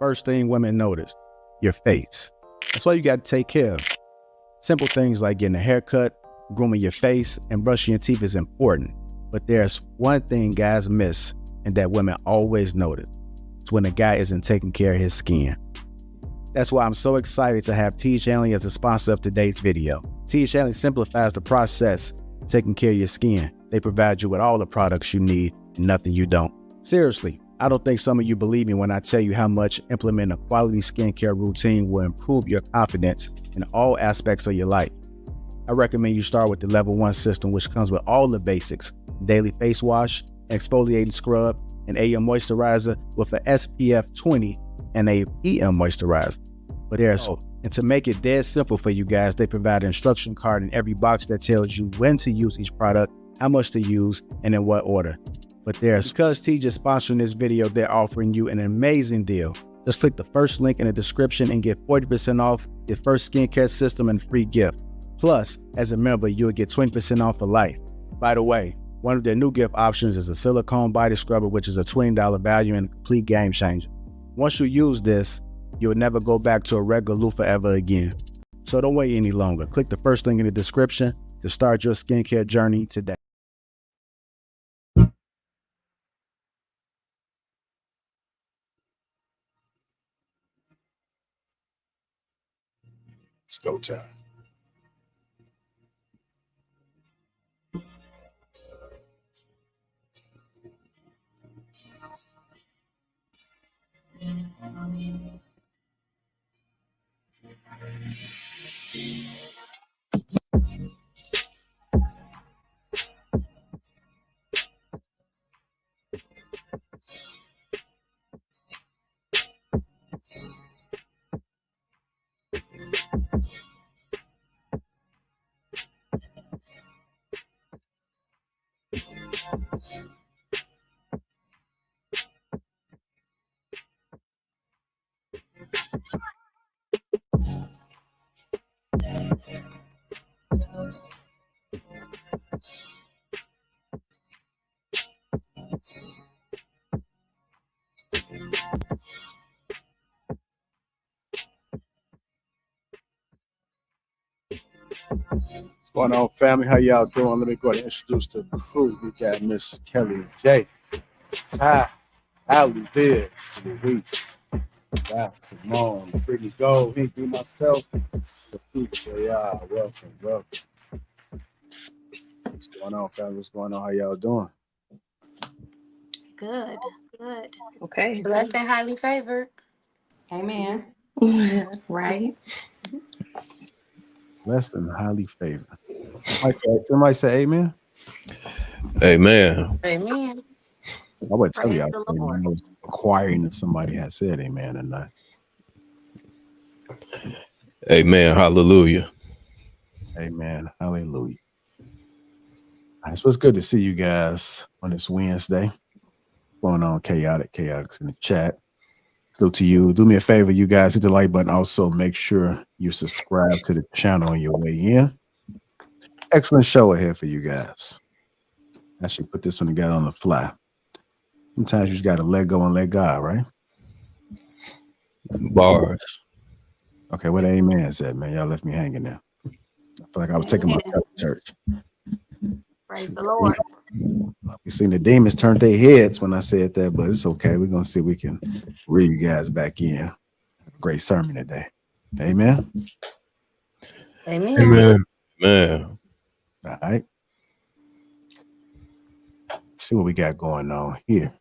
first thing women notice? Your face. That's why you got to take care of it. Simple things like getting a haircut, grooming your face, and brushing your teeth is important. But there's one thing guys miss and that women always notice. It's when a guy isn't taking care of his skin. That's why I'm so excited to have T. Shanley as a sponsor of today's video. T. Shanley simplifies the process of taking care of your skin. They provide you with all the products you need and nothing you don't. Seriously, I don't think some of you believe me when I tell you how much implementing a quality skincare routine will improve your confidence in all aspects of your life. I recommend you start with the level 1 system, which comes with all the basics: daily face wash, exfoliating scrub, an AM moisturizer with an SPF 20 and a PM moisturizer. But and to make it dead simple for you guys, they provide an instruction card in every box that tells you when to use each product, how much to use, and in what order. But because T just sponsoring this video, they're offering you an amazing deal. Just click the first link in the description and get 40% off your first skincare system and free gift. Plus, as a member, you'll get 20% off for life. By the way, one of their new gift options is a silicone body scrubber, which is a $20 value and a complete game changer. Once you use this, you'll never go back to a regular loofah ever again. So don't wait any longer. Click the first link in the description to start your skincare journey today. It's go time. What's going on, family? How y'all doing? Let me go ahead and introduce the crew. We got Miss Kelly J, Ty, Allie, Viz, Luis, that's Simone, Brittany Gold, Hinky, myself, the future. Yeah, welcome. What's going on, family? What's going on? How y'all doing? Good. Okay. Blessed and highly favored. Amen. Right. Blessed and highly favored. Somebody say amen. Amen. Amen. I would tell Praise y'all the I Lord. was inquiring if somebody had said amen or not. Amen. Hallelujah. Amen. Hallelujah. All right, so it's good to see you guys on this Wednesday. Going on chaotics in the chat. So to you, do me a favor, you guys, hit the like button. Also, make sure you subscribe to the channel on your way in. Excellent show ahead for you guys. Actually put this one together on the fly. Sometimes you just got to let go and let God, right? Bars. Okay, what amen is that, man? Y'all left me hanging there. I feel like I was taking myself to church. Praise the Lord. We seen the demons turn their heads when I said that, but it's okay. We're going to see if we can reel you guys back in. Have a great sermon today. Amen. Amen. Amen. Man. All right. See what we got going on here.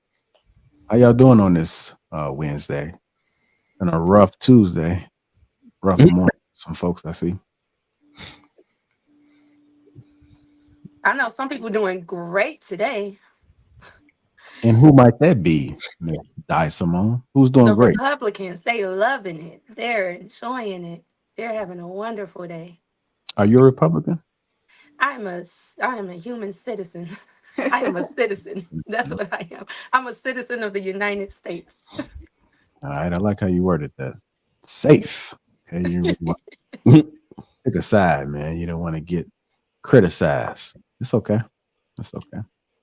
How y'all doing on this Wednesday? And a rough Tuesday. Rough morning. Some folks I see. I know some people doing great today. And who might that be, Miss Di Simone? Who's doing The great? Republicans, they loving it. They're enjoying it. They're having a wonderful day. Are you a Republican? I am a human citizen. I am a citizen. That's what I am. I'm a citizen of the United States. All right, I like how you worded that. Safe. Okay, you pick a side, man. You don't want to get criticized. It's okay. It's okay.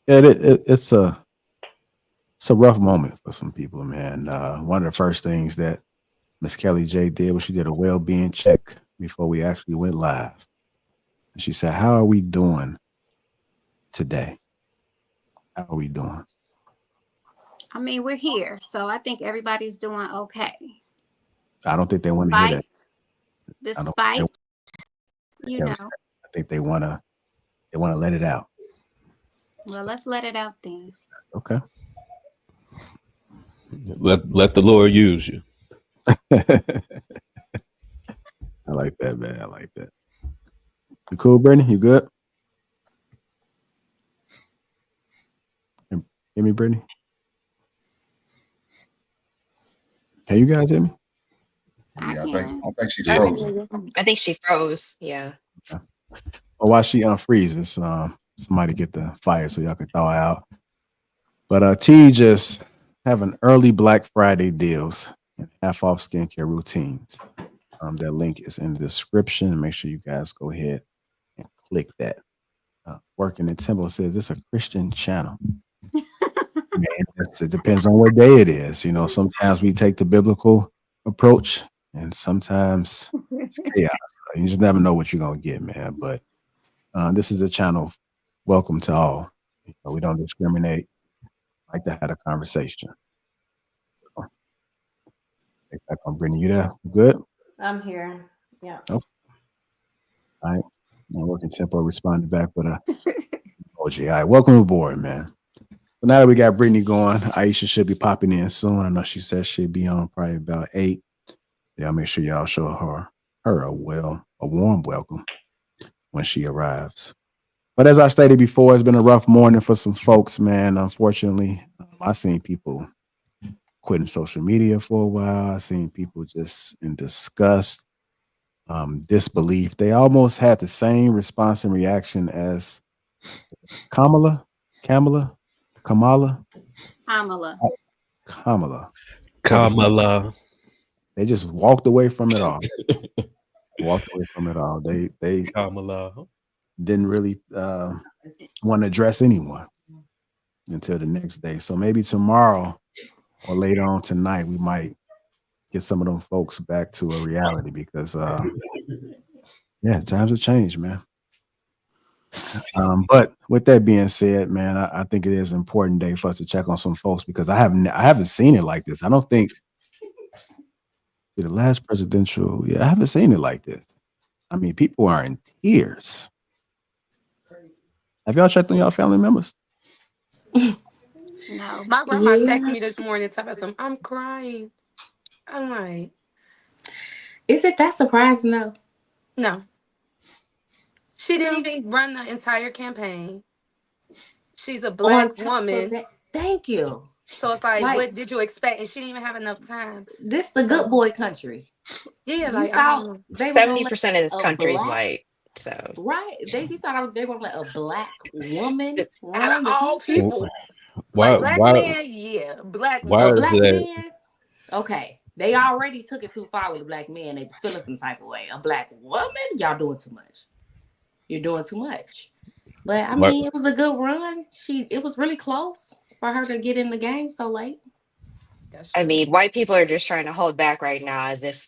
Yeah, it's it's a rough moment for some people, man. One of the first things that Miss Kelly J did was she did a well-being check before we actually went live. And she said, "How are we doing today? How are we doing?" I mean, we're here, so I think everybody's doing okay. I don't think they want to hear that. Despite, you know. I think they want to let it out. Well, let's let it out then. Okay. Let the Lord use you. I like that, man. I like that. You cool, Brittany? You good? Hear me, Brittany? Can you guys hear me? Yeah, I think she froze. I think she froze. Yeah. Okay. Well, while she unfreezes, somebody get the fire so y'all can thaw out. But T just having early Black Friday deals and half off skincare routines. That link is in the description. Make sure you guys go ahead and click that. Working in Temple says it's a Christian channel. Man, it depends on what day it is. You know, sometimes we take the biblical approach, and sometimes it's chaos. You just never know what you're gonna get, man. But this is a channel. Welcome to all. You know, we don't discriminate. Like to have a conversation. I'm bringing you there. Good. I'm here. Yeah. Okay. All right. I'm working Tempo responded back with a emoji. All right. Welcome aboard, man. So now that we got Brittany going, Aisha should be popping in soon. I know she said she'll be on probably about 8. Yeah, make sure y'all show her a warm welcome when she arrives. But as I stated before, it's been a rough morning for some folks, man. Unfortunately, I've seen people quitting social media for a while. I've seen people just in disgust, disbelief. They almost had the same response and reaction as Kamala. They just walked away from it all. They Kamala. didn't really want to address anyone until the next day. So maybe tomorrow or later on tonight, we might get some of them folks back to a reality because, times have changed, man. But with that being said, man, I think it is an important day for us to check on some folks because I haven't seen it like this. I don't think the last presidential, I haven't seen it like this. I mean, people are in tears. Have y'all checked on y'all family members? No. My grandma texted me this morning telling me, I'm crying. I'm like, is it that surprising though? No. She didn't even run the entire campaign. She's a Black woman. Thank you. So it's like, what did you expect? And she didn't even have enough time. This the good boy country. Yeah, you like thought 70% of this country is white. So right, you thought they were let a Black woman run all people. Why? Black man, Black man. Okay, they already took it too far with a Black man. They was feeling some type of way. A Black woman, y'all doing too much. You're doing too much. But I mean, it was a good run. It was really close for her to get in the game so late. I mean, white people are just trying to hold back right now, as if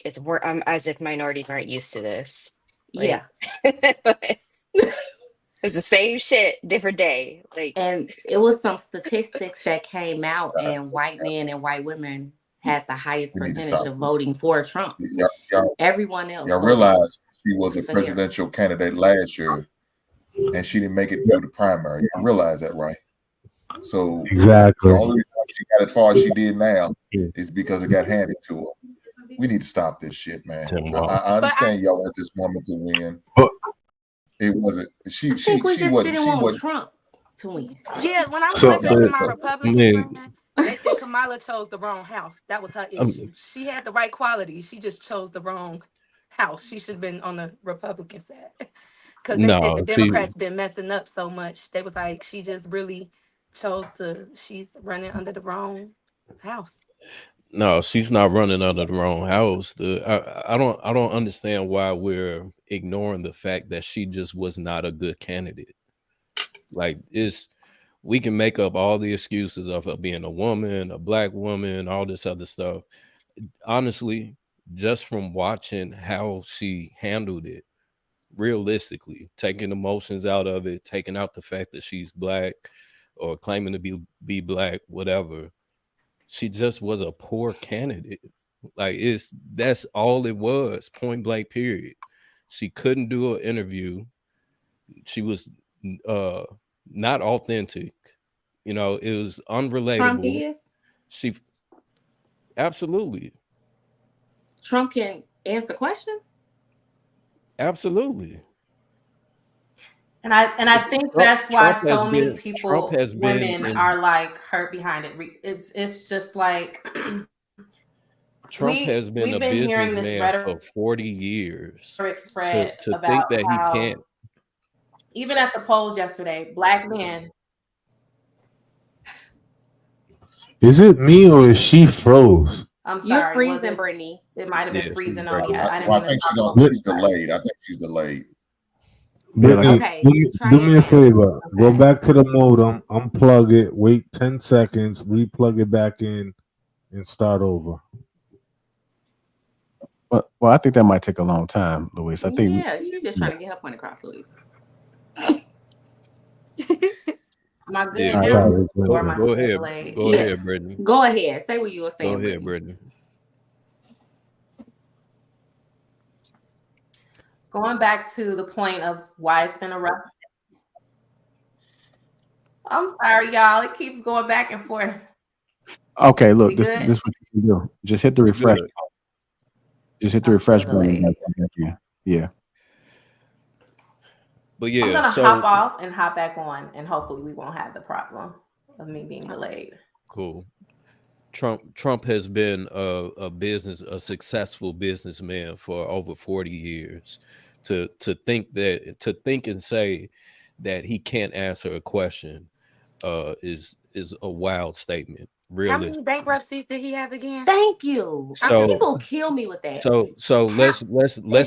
minorities aren't used to this. Yeah, it's the same shit, different day. And it was some statistics that came out, and white men and white women had the highest percentage of voting for Trump. Everyone else. Y'all realize she was a presidential candidate last year, and she didn't make it through the primary. You realize that, right? So exactly. The only reason she got as far as she did now is because it got handed to her. We need to stop this shit, man. I understand y'all want this woman to win. It wasn't. She didn't want Trump to win. Yeah, when I was listening to my Republican, they said Kamala chose the wrong house. That was her issue. She had the right qualities. She just chose the wrong house. She should have been on the Republican side. Because they said the Democrats been messing up so much. They was like, she just really she's running under the wrong house. No, she's not running under the wrong house. I don't understand why we're ignoring the fact that she just was not a good candidate. Like we can make up all the excuses of her being a woman, a black woman, all this other stuff. Honestly, just from watching how she handled it, realistically, taking emotions out of it, taking out the fact that she's black or claiming to be black, whatever, she just was a poor candidate. Like that's all it was, point blank, period. She couldn't do an interview. She was not authentic. You know, it was unrelatable. Trump is? She absolutely. Trump can answer questions? Absolutely. And I think that's why so many people, women, are like hurt behind it. It's just like Trump has been a businessman for 40 years. To think that he can't. Even at the polls yesterday, black men. Is it me or is she froze? I'm sorry. You're freezing, Brittany. It might have been freezing on me. I think she's delayed. I think she's delayed. Brittany, okay, do me a favor. Okay. Go back to the modem, unplug it, wait 10 seconds, replug it back in, and start over. Well, I think that might take a long time, Luis. I think. Yeah, she's just trying to get her point across, Luis. Am I good now? Or am I go ahead. Go ahead, Brittany. Go ahead. Say what you were saying. Go ahead, Brittany. Going back to the point of why it's been a rough. I'm sorry, y'all. It keeps going back and forth. Okay, look, this is what you can do. Just hit the refresh. Just hit the refresh button. Yeah. But yeah, I'm gonna hop off and hop back on, and hopefully we won't have the problem of me being delayed. Cool. Trump has been a successful businessman for over 40 years. To think and say that he can't answer a question is a wild statement. Really. How many bankruptcies did he have again? Thank you. So people kill me with that. So let's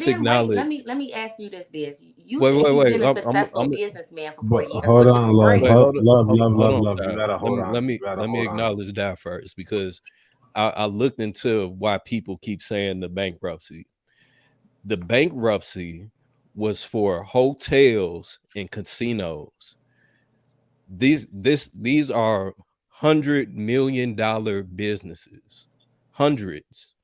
acknowledge. Let me ask you this, Biz. You said he's been a successful businessman for 40 years. Hold on, love. You gotta hold on. Let me acknowledge that first, because I looked into why people keep saying the bankruptcy. The bankruptcy was for hotels and casinos. These are $100 million businesses, hundreds,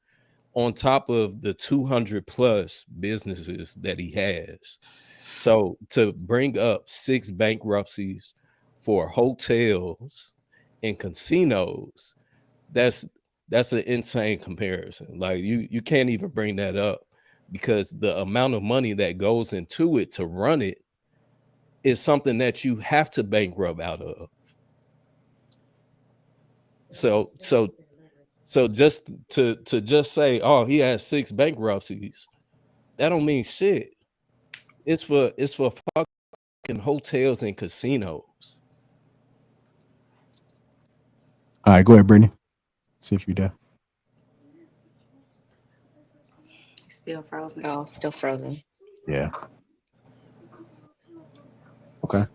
on top of the 200 plus businesses that he has. So to bring up 6 bankruptcies for hotels and casinos, that's an insane comparison. Like you can't even bring that up, because the amount of money that goes into it to run it is something that you have to bankrupt out of. So just to just say, oh, he has 6 bankruptcies, that don't mean shit. It's for fucking hotels and casinos. All right, go ahead, Brittany. See if you're there. Still frozen. Oh, still frozen. Yeah. Okay.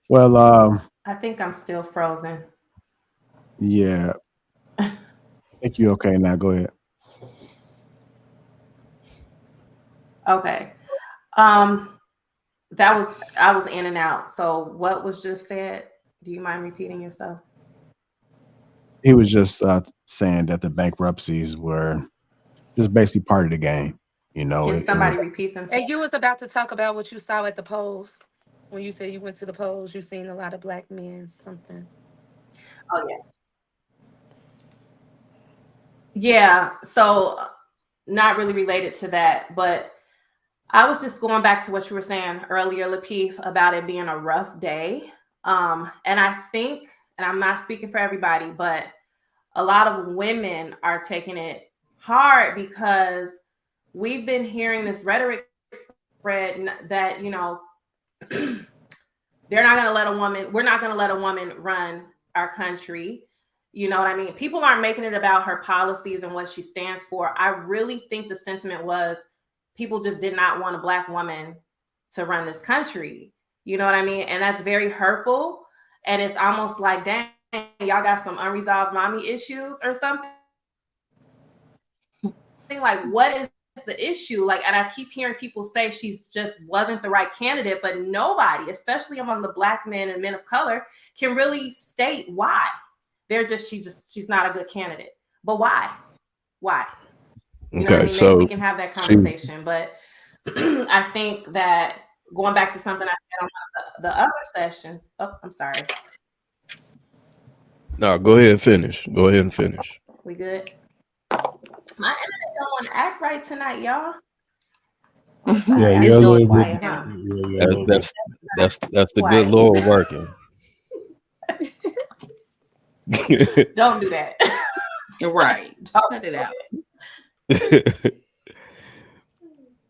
Well, I think I'm still frozen. Yeah. I think you're okay now. Go ahead. Okay. I was in and out. So what was just said? Do you mind repeating yourself? He was just saying that the bankruptcies were just basically part of the game. You know. Can somebody repeat themselves? And you was about to talk about what you saw at the polls. When you said you went to the polls, you seen a lot of black men, something. Oh, yeah. Yeah, so not really related to that, but I was just going back to what you were saying earlier, Lapeef, about it being a rough day. And I think, and I'm not speaking for everybody, but a lot of women are taking it hard because we've been hearing this rhetoric spread that, you know, we're not going to let a woman run our country. You know what I mean? People aren't making it about her policies and what she stands for. I really think the sentiment was people just did not want a black woman to run this country. You know what I mean? And that's very hurtful. And it's almost like, dang, y'all got some unresolved mommy issues or something. Like, what is the issue? Like, and I keep hearing people say she's just wasn't the right candidate, but nobody, especially among the Black men and men of color, can really state why. She's not a good candidate. But why? Why? You know what I mean? So maybe we can have that conversation. But I think that going back to something I said on the other session. Oh, I'm sorry. No, go ahead and finish. Go ahead and finish. We good? My internet don't want to act right tonight, y'all. Yeah, It's doing quiet, huh? That's the good Lord working. Don't do that. Right. Cut it out.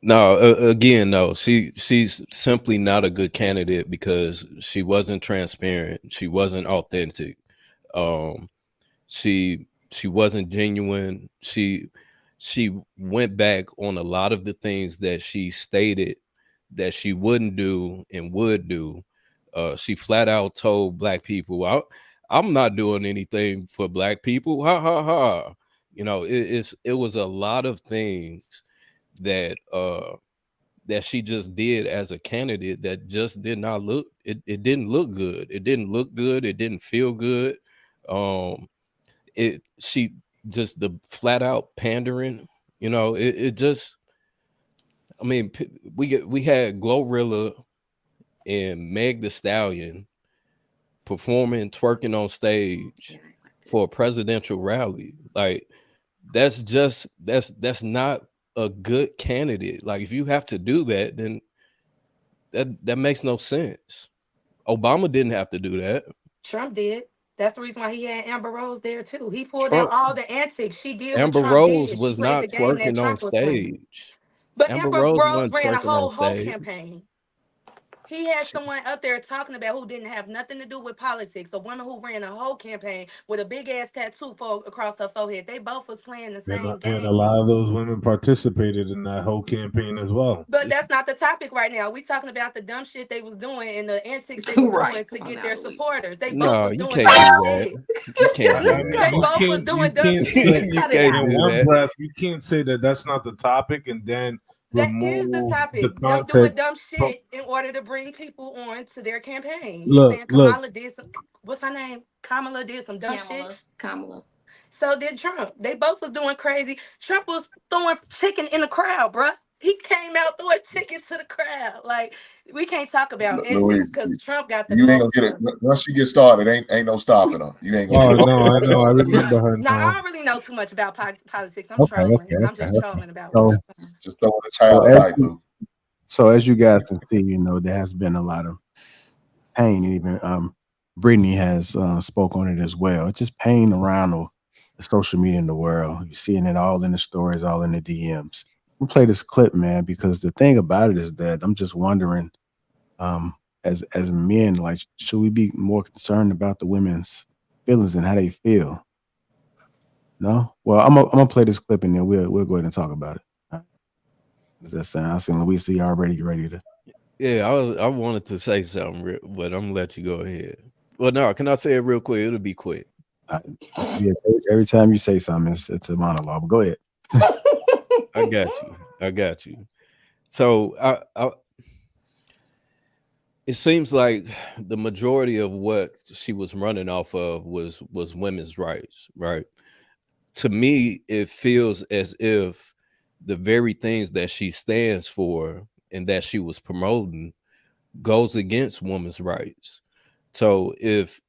No, again, no. She's simply not a good candidate because she wasn't transparent. She wasn't authentic. She wasn't genuine. She went back on a lot of the things that she stated that she wouldn't do and would do. She flat out told Black people, I'm not doing anything for Black people. Ha ha ha. You know, it was a lot of things that that she just did as a candidate that just did not look, it didn't look good. It didn't look good. It didn't feel good. She just the flat out pandering, you know, it just, I mean, we had Glorilla and Meg the Stallion performing, twerking on stage for a presidential rally. Like, that's not a good candidate. Like, if you have to do that, then that makes no sense. Obama didn't have to do that. Trump did. That's the reason why he had Amber Rose there too. He pulled out all the antics she did. Amber what Trump Rose did. was She played not the game that twerking on Trump was playing. stage. But Amber Amber Rose Rose wasn't ran a twerking on whole stage. campaign. He had someone up there talking about who didn't have nothing to do with politics. A woman who ran a whole campaign with a big ass tattoo across her forehead. They both was playing the same game. And a lot of those women participated in that whole campaign as well. But that's not the topic right now. We talking about the dumb shit they was doing and the antics they were doing to get their supporters. They both was doing dumb shit. You can't do that. They both was doing dumb shit. You can't in one breath. You can't say that that's not the topic and then that is the topic. Them doing dumb shit in order to bring people on to their campaign. He's saying Kamala did some. What's her name? Kamala did some dumb shit. Kamala. So did Trump. They both was doing crazy. Trump was throwing chicken in the crowd, bruh. He came out throwing chicken to the crowd. Like, we can't talk about antics because Trump got the. You ain't gonna get it once she gets started. Ain't no stopping her. You ain't gonna. Oh no, I know. I remember her. No, I don't really know too much about politics. I'm trolling. I'm just trolling about. So, just throwing a child like Luke. So as you guys can see, you know, there has been a lot of pain. Even Brittany has spoke on it as well. It's just pain around the social media in the world. You're seeing it all in the stories, all in the DMs. We'll play this clip, man, because the thing about it is that I'm just wondering, as men, like, should we be more concerned about the women's feelings and how they feel? No? Well, I'm gonna play this clip and then we'll go ahead and talk about it. Does that sound? I see Luisa, you already ready to. Yeah, I wanted to say something, but I'm gonna let you go ahead. Well, no, can I say it real quick? It'll be quick. Yeah, every time you say something, it's a monologue. But go ahead. I got you. So it seems like the majority of what she was running off of was women's rights, right? To me, it feels as if the very things that she stands for and that she was promoting goes against women's rights. So if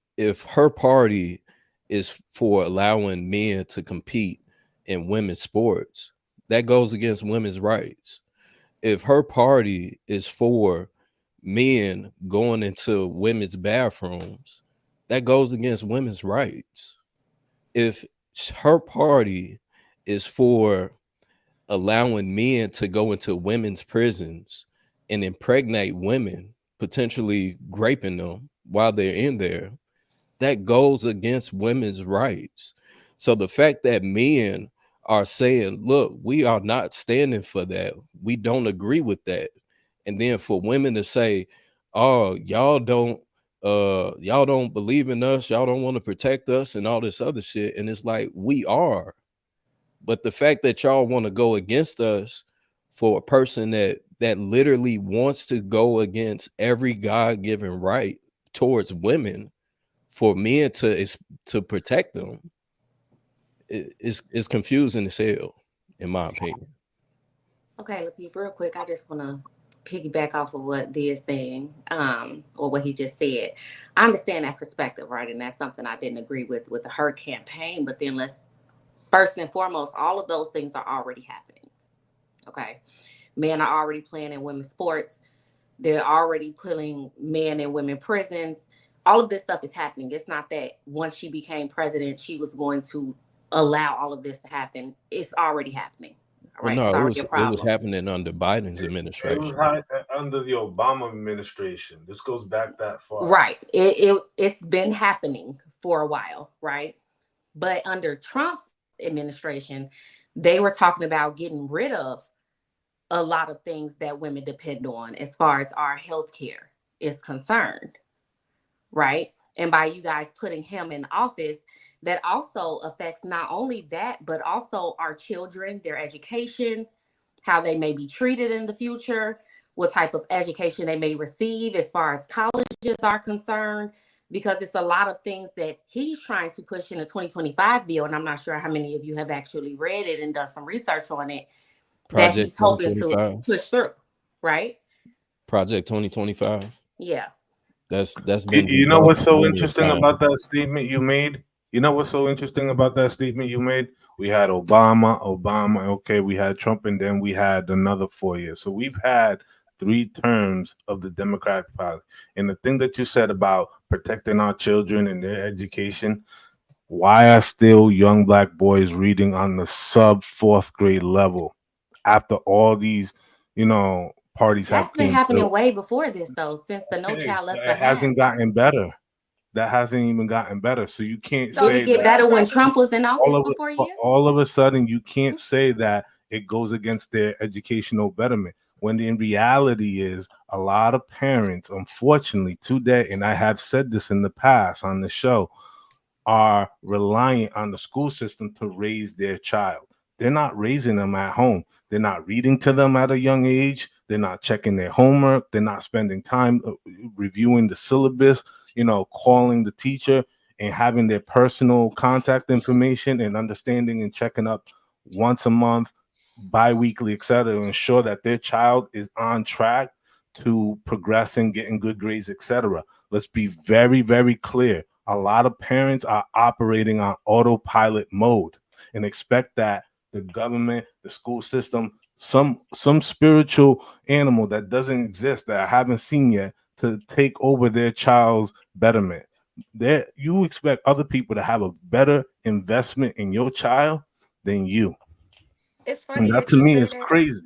her party is for allowing men to compete in women's sports, that goes against women's rights. If her party is for men going into women's bathrooms, that goes against women's rights. If her party is for allowing men to go into women's prisons and impregnate women, potentially raping them while they're in there, that goes against women's rights. So the fact that men are saying, look, we are not standing for that, we don't agree with that, and then for women to say, oh, y'all don't y'all don't believe in us, y'all don't want to protect us and all this other shit. And it's like, we are. But the fact that y'all want to go against us for a person that literally wants to go against every God-given right towards women for men to protect them is confusing as hell, in my opinion. Okay, Lapeef, real quick, I just want to piggyback off of what Dia is saying, or what he just said. I understand that perspective, right? And that's something I didn't agree with her campaign. But then let's, first and foremost, all of those things are already happening. Okay. Men are already playing in women's sports. They're already putting men in women prisons. All of this stuff is happening. It's not that once she became president, she was going to allow all of this to happen. It's already happening. All right. Well, no, It's already it was happening under Biden's administration. It was under the Obama administration. This goes back that far. Right. It's been happening for a while, right? But under Trump's administration, they were talking about getting rid of a lot of things that women depend on as far as our health care is concerned, right? And by you guys putting him in office, that also affects not only that, but also our children, their education, how they may be treated in the future, what type of education they may receive as far as colleges are concerned, because it's a lot of things that he's trying to push in the 2025 bill. And I'm not sure how many of you have actually read it and done some research on it. Project that he's hoping to push through, right? Project 2025. Yeah. That's been. You know what's so interesting about that statement you made? You know what's so interesting about that statement you made? We had Obama, okay, we had Trump, and then we had another 4 years. So we've had 3 terms of the Democratic Party. And the thing that you said about protecting our children and their education, why are still young black boys reading on the sub 4th grade level after all these, parties have been happening way before this, though, since the No Child Left Behind. It hasn't gotten better. That hasn't even gotten better. So you can't say it did it get better when Trump was in office for 4 years? All of a sudden, you can't say that it goes against their educational betterment. When in reality is a lot of parents, unfortunately, today, and I have said this in the past on the show, are reliant on the school system to raise their child. They're not raising them at home. They're not reading to them at a young age. They're not checking their homework. They're not spending time reviewing the syllabus, calling the teacher and having their personal contact information and understanding and checking up once a month, bi-weekly, etc., to ensure that their child is on track to progressing, getting good grades, etc. Let's be very, very clear. A lot of parents are operating on autopilot mode and expect that the government, the school system, some spiritual animal that doesn't exist that I haven't seen yet to take over their child's betterment. You expect other people to have a better investment in your child than you. It's funny that to me is crazy.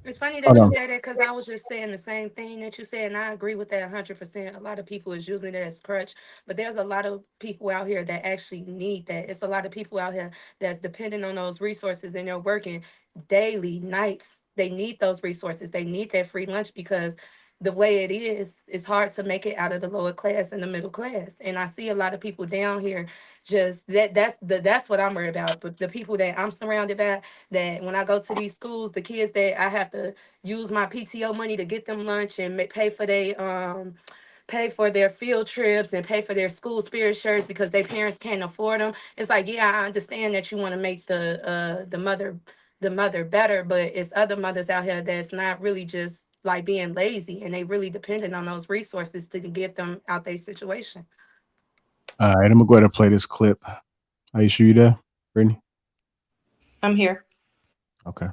It's funny that you say that because I was just saying the same thing that you said, and I agree with that 100%. A lot of people is using that as crutch, but there's a lot of people out here that actually need that. It's a lot of people out here that's dependent on those resources, and they're working daily, nights. They need those resources. They need that free lunch because the way it is, it's hard to make it out of the lower class and the middle class. And I see a lot of people down here just that's what I'm worried about. But the people that I'm surrounded by, that when I go to these schools, the kids that I have to use my PTO money to get them lunch and pay for their field trips and pay for their school spirit shirts because their parents can't afford them. It's like, yeah, I understand that you want to make the mother better, but it's other mothers out here that's not really just like being lazy, and they really dependent on those resources to get them out their situation. All right, I'm gonna go ahead and play this clip. Are you sure you there, Brittany? I'm here. Okay.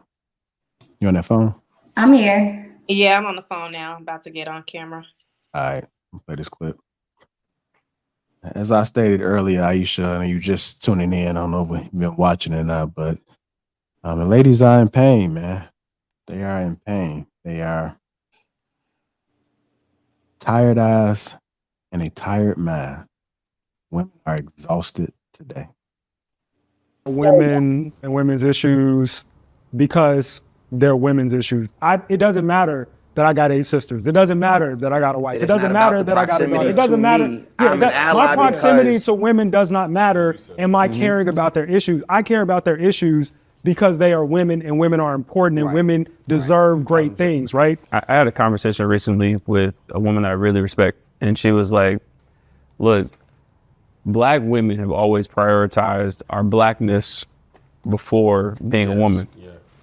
You on that phone? I'm here. Yeah, I'm on the phone now. I'm about to get on camera. All right, I'll play this clip. As I stated earlier, Aisha, and you just tuning in, I don't know if you've been watching or not, but the ladies are in pain, man. They are in pain. They are tired eyes and a tired mind. Women are exhausted today. Women and women's issues because they're women's issues. It doesn't matter that I got 8 sisters. It doesn't matter that I got a wife. It doesn't matter that I got a daughter. It doesn't matter. My proximity to women does not matter. Am I caring about their issues? I care about their issues because they are women and women are important and women deserve great things, right? I had a conversation recently with a woman that I really respect, and she was like, look, Black women have always prioritized our Blackness before being a woman.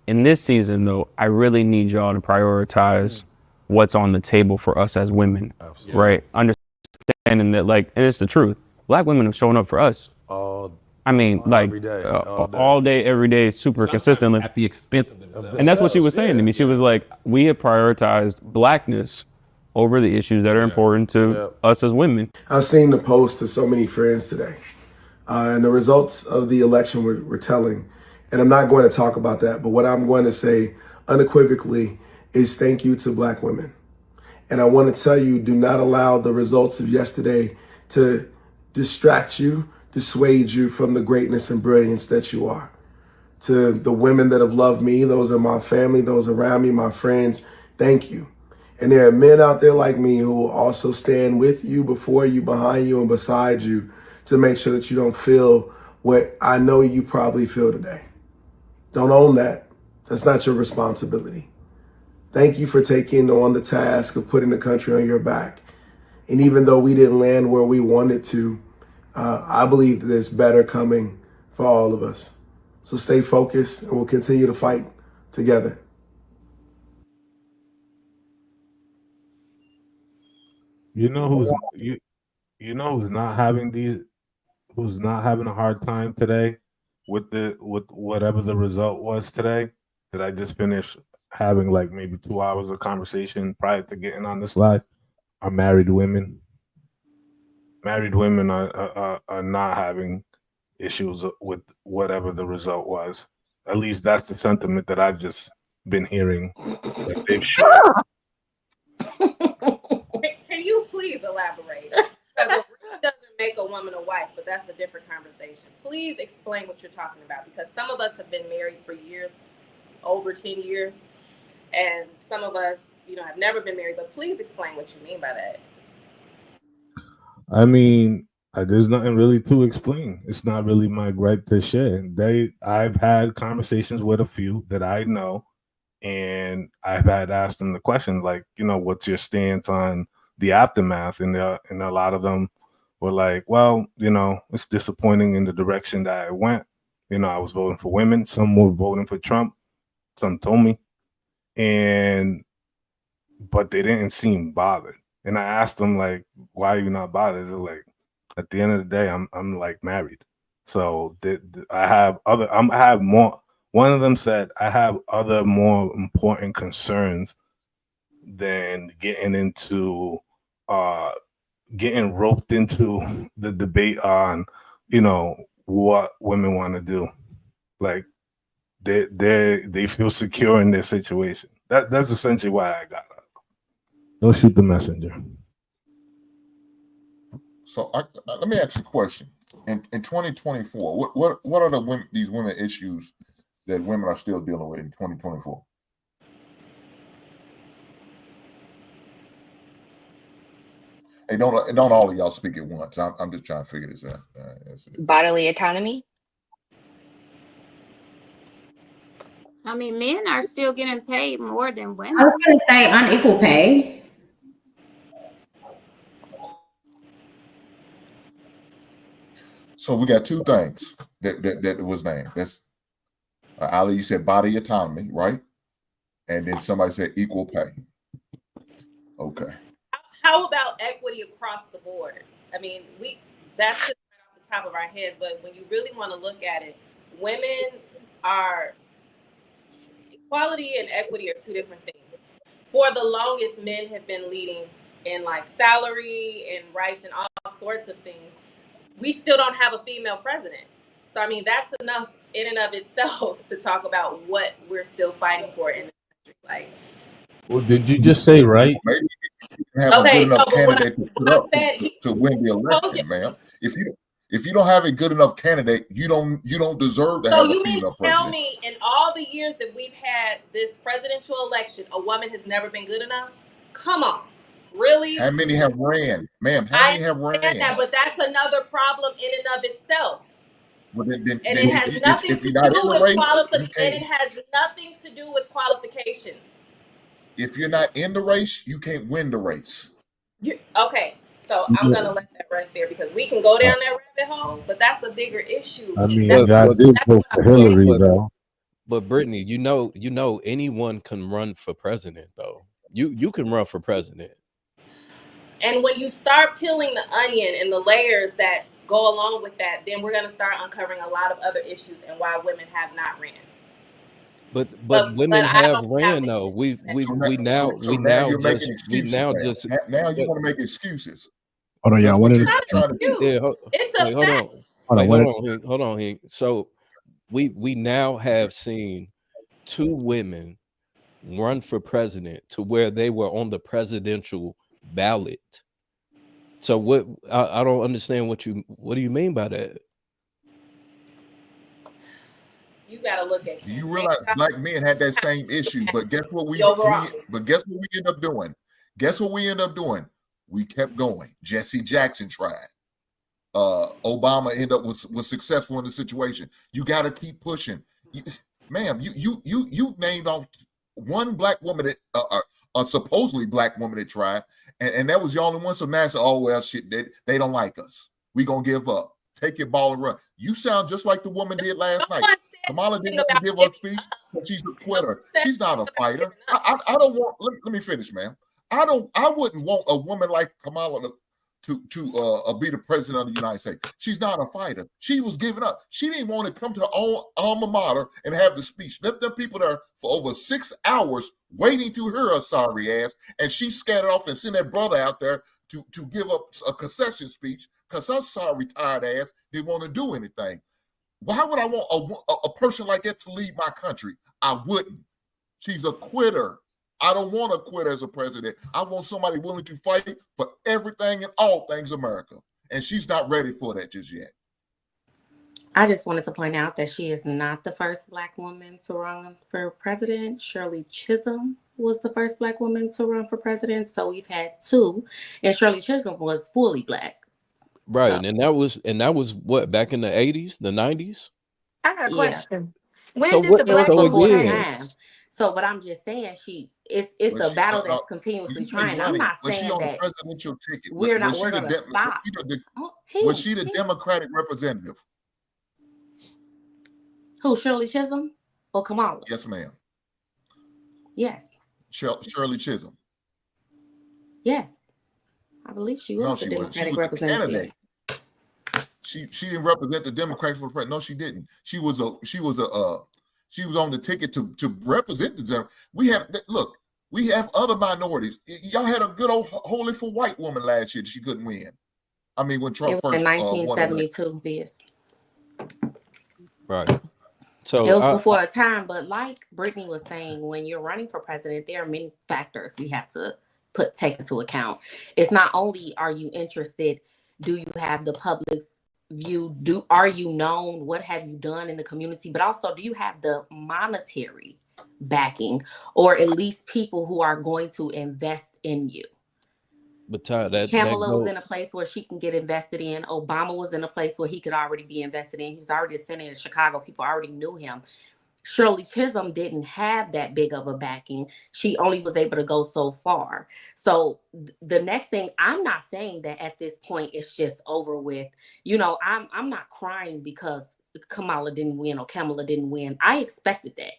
In this season, though, I really need y'all to prioritize what's on the table for us as women, right? Understanding that, like, and it's the truth, Black women have shown up for us. All day, every day, super consistently. At the expense of themselves. And that's what she was saying to me. She was like, we have prioritized Blackness over the issues that are important to us as women. I've seen the post of so many friends today. And the results of the election were telling. And I'm not going to talk about that, but what I'm going to say unequivocally is thank you to Black women. And I want to tell you, do not allow the results of yesterday to distract you, dissuade you from the greatness and brilliance that you are. To the women that have loved me, those are my family, those around me, my friends, thank you. And there are men out there like me who will also stand with you, before you, behind you, and beside you to make sure that you don't feel what I know you probably feel today. Don't own that. That's not your responsibility. Thank you for taking on the task of putting the country on your back. And even though we didn't land where we wanted to, I believe that there's better coming for all of us. So stay focused and we'll continue to fight together. You know who's not having a hard time today with whatever the result was today, that I just finished having like maybe 2 hours of conversation prior to getting on this live, are married women. Married women are not having issues with whatever the result was. At least that's the sentiment that I've just been hearing that they've shared. Can you please elaborate? Because it doesn't make a woman a wife, but that's a different conversation. Please explain what you're talking about, because some of us have been married for years, over 10 years, and some of us, have never been married. But please explain what you mean by that. I mean, there's nothing really to explain. It's not really my gripe to share. I've had conversations with a few that I know, and I've had asked them the question, like, what's your stance on the aftermath? And a lot of them were like, well, it's disappointing in the direction that I went. I was voting for women. Some were voting for Trump. Some told me. But they didn't seem bothered. And I asked them, like, why are you not bothered? They're like, at the end of the day, I'm like married. So I have more. One of them said, I have other more important concerns than getting roped into the debate on, what women want to do. Like, they feel secure in their situation. That's essentially why I got it. Don't shoot the messenger. So let me ask you a question. In 2024, what are these women issues that women are still dealing with in 2024? Hey, don't all of y'all speak at once. I'm just trying to figure this out. Bodily autonomy. I mean, men are still getting paid more than women. I was going to say unequal pay. So we got two things that was named. That's Ali, you said body autonomy, right? And then somebody said equal pay. Okay. How about equity across the board? I mean, that's just right off the top of our heads, but when you really want to look at it, equality and equity are two different things. For the longest, men have been leading in like salary and rights and all sorts of things. We still don't have a female president. So, I mean, that's enough in and of itself to talk about what we're still fighting for in the country. Like, well, did you just say right? Maybe you have a good enough candidate to put up to win the election, ma'am. If If you don't have a good enough candidate, you don't deserve to have a female president. Tell me, in all the years that we've had this presidential election, a woman has never been good enough? Come on. Really? How many have ran? Ma'am, how many have ran? That, but that's another problem in and of itself. Well, then it has nothing to do with qualifications. And it has nothing to do with qualifications. If you're not in the race, you can't win the race. Okay, so I'm gonna let that rest there because we can go down that rabbit hole, but that's a bigger issue. I mean, y'all did vote for Hillary, though. But Brittany, you know, anyone can run for president, though. You can run for president. And when you start peeling the onion and the layers that go along with that, then we're going to start uncovering a lot of other issues and why women have not ran. But women have ran though. We now just now you want to make excuses. Hold on, y'all. Hold on. So we now have seen 2 women run for president to where they were on the presidential ballot. So what? I don't understand what do you mean by that? You gotta look at. Do you realize black men had that same issue? But guess what we end up doing? Guess what we end up doing? We kept going. Jesse Jackson tried. Obama ended up was successful in the situation. You got to keep pushing, ma'am. You named off one black woman that supposedly black woman that tried, and that was the only one. So now it's, oh well, shit, they don't like us. We gonna give up. Take your ball and run. You sound just like the woman did last night. Kamala didn't want to give her speech, but she's a quitter. She's not a fighter. I don't want. Let me finish, ma'am. I wouldn't want a woman like Kamala to be the president of the United States. She's not a fighter. She was giving up. She didn't want to come to her own alma mater and have the speech. Left them people there for over 6 hours waiting to hear her sorry ass, and she scattered off and sent that brother out there to give up a concession speech because her sorry tired ass didn't want to do anything. Why would I want a person like that to lead my country? I wouldn't. She's a quitter. I don't want a quitter as a president. I want somebody willing to fight for everything and all things America. And she's not ready for that just yet. I just wanted to point out that she is not the first black woman to run for president. Shirley Chisholm was the first black woman to run for president. So we've had 2, and Shirley Chisholm was fully black. Right, so. and that was what, back in the 80s, the 90s? I got a question. When so did what, the black woman time? So, but I'm just saying, it's a battle that's continuously trying. I'm not saying that presidential ticket. We're going to stop. Was she the Democratic representative? Who, Shirley Chisholm or Kamala? Yes, ma'am. Yes. Shirley Chisholm. Yes. I believe she was the Democratic representative. She didn't represent the Democrats for the president. No, she didn't. She was on the ticket to represent the Democrats. We have other minorities. Y'all had a good old holy for white woman last year. She couldn't win. I mean, when Trump first in 1972, this. Right. So it was before a time, but like Brittany was saying, when you're running for president, there are many factors we have to take into account. It's not only are you interested, do you have the public's view, are you known, what have you done in the community, but also do you have the monetary backing, or at least people who are going to invest in you. But Ty, Kamala was in a place where she can get invested in. Obama was in a place where he could already be invested in. He was already a senator in Chicago. People already knew him. Shirley Chisholm didn't have that big of a backing. She only was able to go so far. So the next thing, I'm not saying that at this point it's just over with. You know, I'm not crying because Kamala didn't win or Kamala didn't win. I expected that.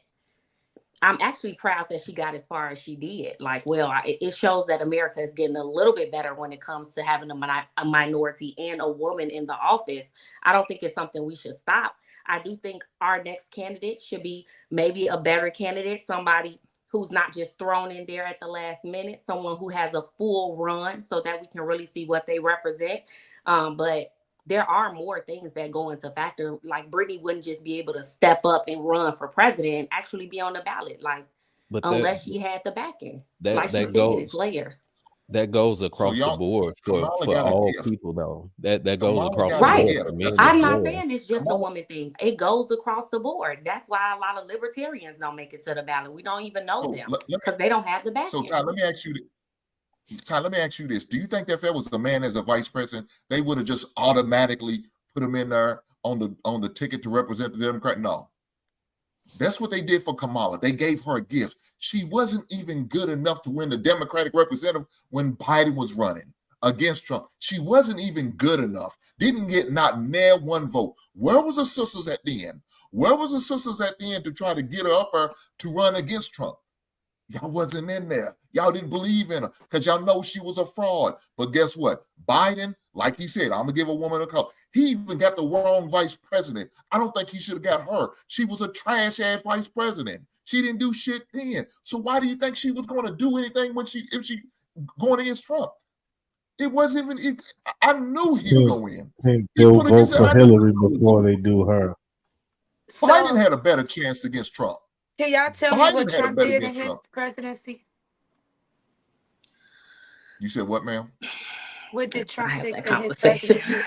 I'm actually proud that she got as far as she did. Like, well, it shows that America is getting a little bit better when it comes to having a minority and a woman in the office. I don't think it's something we should stop. I do think our next candidate should be maybe a better candidate, somebody who's not just thrown in there at the last minute, someone who has a full run so that we can really see what they represent. But there are more things that go into factor. Like Brittany wouldn't just be able to step up and run for president and actually be on the ballot, unless she had the backing. Like she said, it's layers. That goes across the board for all people, though. That goes across the right. board for men. I'm not saying it's just a woman thing. It goes across the board. That's why a lot of libertarians don't make it to the ballot. We don't even know them because they don't have the backing. So, Ty, let me ask you this. Do you think that if there was a man as a vice president, they would have just automatically put him in there on the ticket to represent the Democrat? No. That's what they did for Kamala. They gave her a gift. She wasn't even good enough to win the Democratic representative when Biden was running against Trump. She wasn't even good enough. Didn't get not near one vote. Where was the sisters at the end? Where was the sisters at the end to try to get her up there to run against Trump? Y'all wasn't in there. Y'all didn't believe in her because y'all know she was a fraud. But guess what? Biden, like he said, I'm going to give a woman a call. He even got the wrong vice president. I don't think he should have got her. She was a trash-ass vice president. She didn't do shit then. So why do you think she was going to do anything if she going against Trump? It wasn't even, I knew he would go in. They'll vote for Hillary before they do her. Biden had a better chance against Trump. Can y'all tell me what Trump did in his presidency? You said what, ma'am? What did Trump fix in his presidency?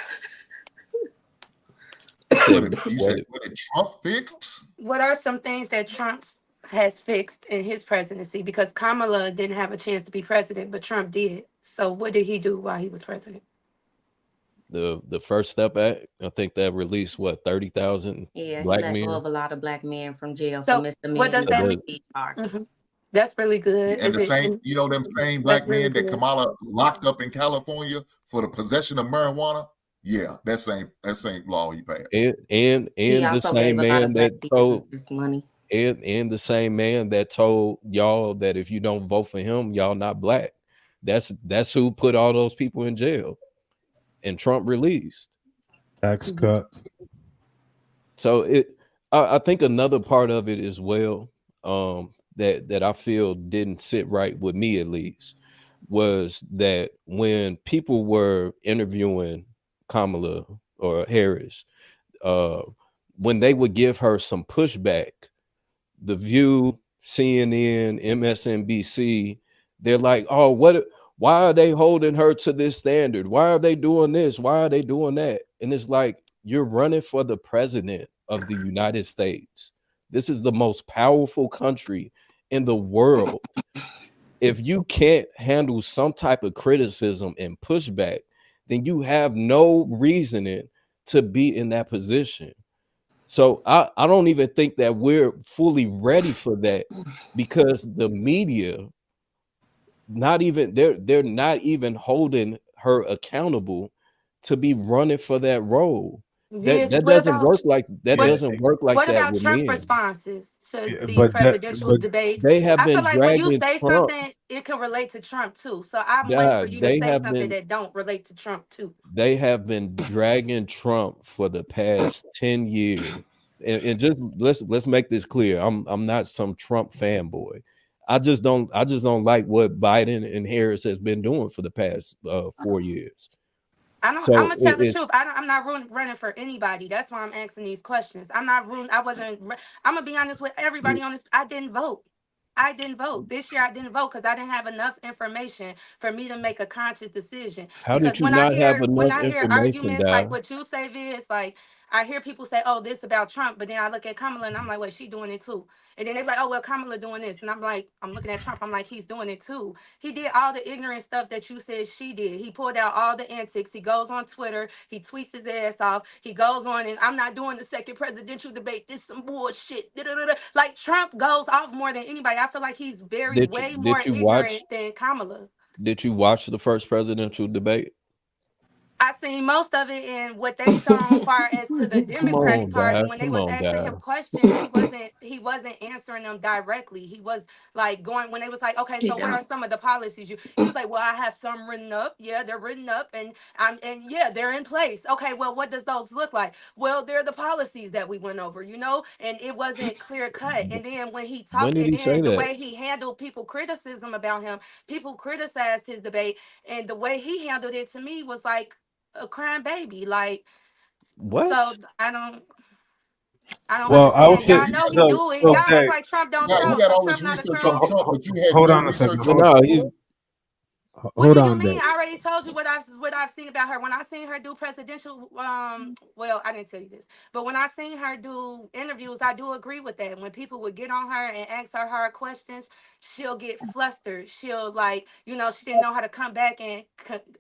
What did Trump fix? What are some things that Trump has fixed in his presidency? Because Kamala didn't have a chance to be president, but Trump did. So what did he do while he was president? The First Step Act, I think that released 30,000 black men. He let go of a lot of black men from jail So for misdemeanor. what does that mean? Charges. That's really good. And them same black men that Kamala locked up in California for the possession of marijuana. Yeah, that same law he passed. And the same man that told this money. And the same man that told y'all that if you don't vote for him, y'all not black. That's who put all those people in jail. And Trump released tax cut. So I think another part of it as well, that I feel didn't sit right with me at least, was that when people were interviewing Kamala or Harris, when they would give her some pushback, The View, CNN, MSNBC, they're like, oh, why are they holding her to this standard? Why are they doing this? Why are they doing that? And it's like, you're running for the president of the United States. This is the most powerful country in the world. If you can't handle some type of criticism and pushback, then you have no reasoning to be in that position. So I don't even think that we're fully ready for that, because the media, they're not even holding her accountable to be running for that role. That doesn't work like that. Doesn't work like that. What about Trump responses to these presidential debates? They have I been feel like when you say Trump, something, it can relate to Trump too. So I'm waiting for you to say something that don't relate to Trump too. They have been dragging Trump for the past 10 years. And just let's make this clear. I'm not some Trump fanboy. I just don't like what Biden and Harris has been doing for the past 4 years. I'm gonna tell the truth. I'm not running for anybody. That's why I'm asking these questions. I'm not ruling. I'm gonna be honest with everybody on this. I didn't vote. This year I didn't vote because I didn't have enough information for me to make a conscious decision. How did you not have enough information? When I hear arguments like what you say, Viz, like I hear people say, oh, this about Trump, but then I look at Kamala and I'm like, wait, she doing it too. And then they're like, oh, well, Kamala doing this. And I'm like, I'm looking at Trump. I'm like, he's doing it too. He did all the ignorant stuff that you said she did. He pulled out all the antics. He goes on Twitter. He tweets his ass off. He goes on and I'm not doing the second presidential debate. This some bullshit. Da-da-da-da. Like Trump goes off more than anybody. I feel like he's way more ignorant than Kamala. Did you watch the first presidential debate? I seen most of it, and what they shown far as to the Democratic Party, when they was asking him questions, he wasn't answering them directly. He was like going, when they was like, okay, so what are some of the policies he was like, well, I have some written up. Yeah, they're written up, and yeah, they're in place. Okay, well, what does those look like? Well, they're the policies that we went over, and it wasn't clear cut. And then when he talked, and then the way he handled people criticism about him, people criticized his debate, and the way he handled it to me was like a crying baby. Like, what? So I don't well, I would say y'all know he do it. Y'all act like Trump don't You know. got all this research on Trump, but you had hold no on a second. research on No, he's What do you mean? I already told you what I've seen about her. When I seen her do presidential, well, I didn't tell you this, but when I seen her do interviews, I do agree with that. When people would get on her and ask her hard questions, she'll get flustered. She'll she didn't know how to come back and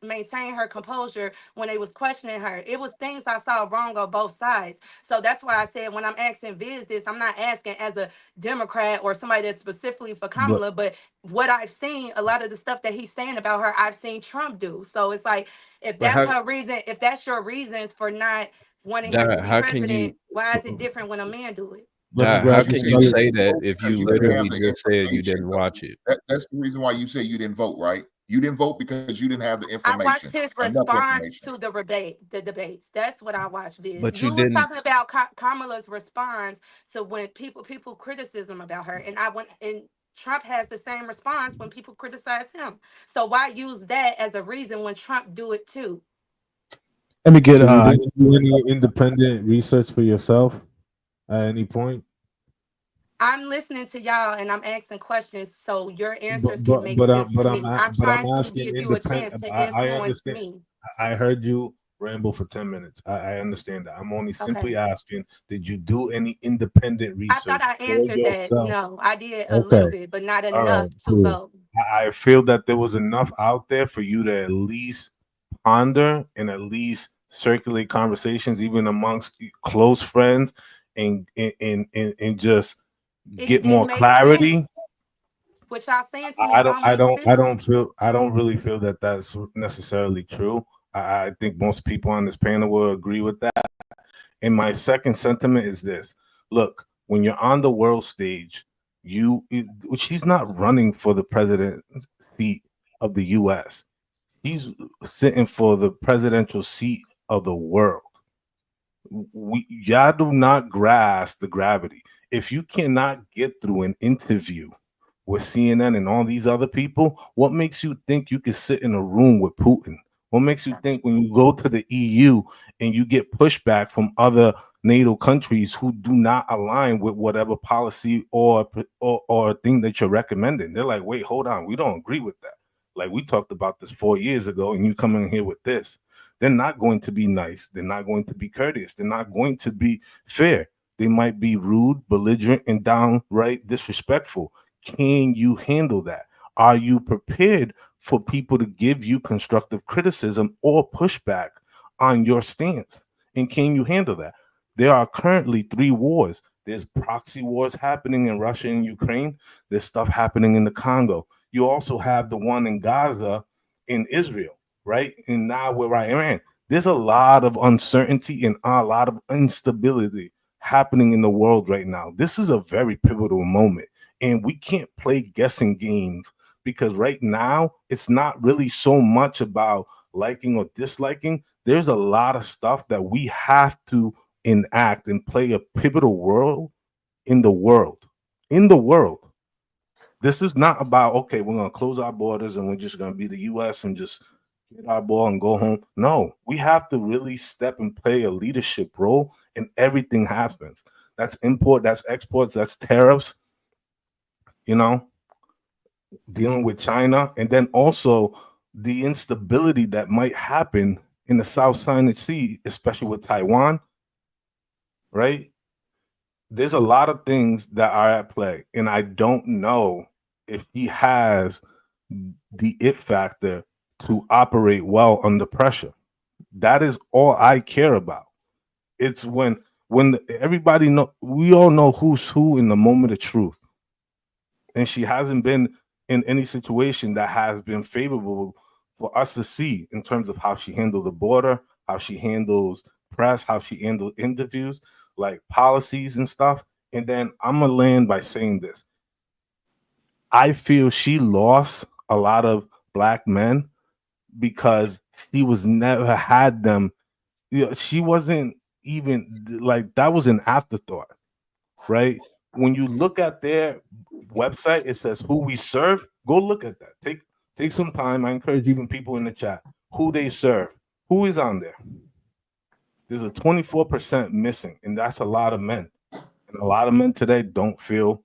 maintain her composure when they was questioning her. It was things I saw wrong on both sides. So that's why I said when I'm asking Viz this, I'm not asking as a Democrat or somebody that's specifically for Kamala, but what I've seen, a lot of the stuff that he's saying about her, I've seen Trump do. So it's like, if that's her reason, if that's your reasons for not wanting her to be president, why is it different when a man do it? How can you say that if you literally just said you didn't watch it? That's the reason why you say you didn't vote, right? You didn't vote because you didn't have the information. I watched his response to the debates. That's what I watched. Viz. But you was talking about Kamala's response to when people criticism about her, and Trump has the same response when people criticize him. So why use that as a reason when Trump do it too? Let me get do any independent research for yourself at any point? I'm listening to y'all and I'm asking questions, so your answers can make sense to me. I'm trying to give you a chance to influence me. I heard you ramble for 10 minutes. I understand that. I'm only simply asking, did you do any independent research? I thought I answered that. No, I did a little bit, but not enough to vote. I feel that there was enough out there for you to at least ponder and at least circulate conversations, even amongst close friends, and just get more clarity. What y'all saying to me? I don't really feel that that's necessarily true. I think most people on this panel will agree with that. And my second sentiment is this: look, when you're on the world stage, she's not running for the president seat of the U.S. He's sitting for the presidential seat of the world. Y'all do not grasp the gravity. If you cannot get through an interview with CNN and all these other people, what makes you think you can sit in a room with Putin? What makes you think when you go to the EU and you get pushback from other NATO countries who do not align with whatever policy or thing that you're recommending? They're like, wait, hold on, we don't agree with that. Like, we talked about this 4 years ago, and you come in here with this. They're not going to be nice. They're not going to be courteous. They're not going to be fair. They might be rude, belligerent, and downright disrespectful. Can you handle that? Are you prepared for people to give you constructive criticism or pushback on your stance? And can you handle that? There are currently 3 wars. There's proxy wars happening in Russia and Ukraine. There's stuff happening in the Congo. You also have the one in Gaza, in Israel, right? And now with Iran. There's a lot of uncertainty and a lot of instability happening in the world right now. This is a very pivotal moment, and we can't play guessing games, because right now it's not really so much about liking or disliking. There's a lot of stuff that we have to enact and play a pivotal role in the world. This is not about, okay, we're going to close our borders and we're just going to be the U.S. and just get our ball and go home. No, we have to really step and play a leadership role, and everything happens. That's import, that's exports, that's tariffs, dealing with China, and then also the instability that might happen in the South China Sea, especially with Taiwan, right? There's a lot of things that are at play, and I don't know if he has the it factor to operate well under pressure. That is all I care about. It's when everybody know, we all know who's who in the moment of truth, and she hasn't been in any situation that has been favorable for us to see in terms of how she handled the border, how she handles press, how she handled interviews, like policies and stuff. And then I'm gonna land by saying this: I feel she lost a lot of Black men because she was never had them. She wasn't even like, that was an afterthought, right? When you look at their website, it says who we serve. Go look at that. Take some time. I encourage even people in the chat who they serve. Who is on there? There's a 24% missing, and that's a lot of men. And a lot of men today don't feel,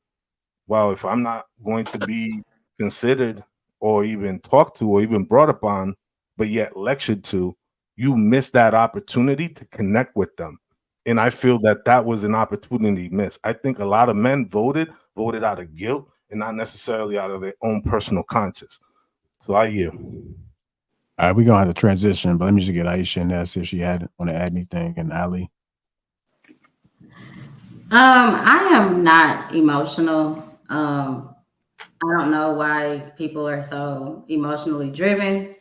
well, if I'm not going to be considered or even talked to or even brought upon, but yet lectured to, you miss that opportunity to connect with them. And I feel that that was an opportunity missed. I think a lot of men voted out of guilt and not necessarily out of their own personal conscience. So I yield. All right, we're gonna have to transition, but let me just get Aisha in there, see if she want to add anything, and Ali. I am not emotional. I don't know why people are so emotionally driven.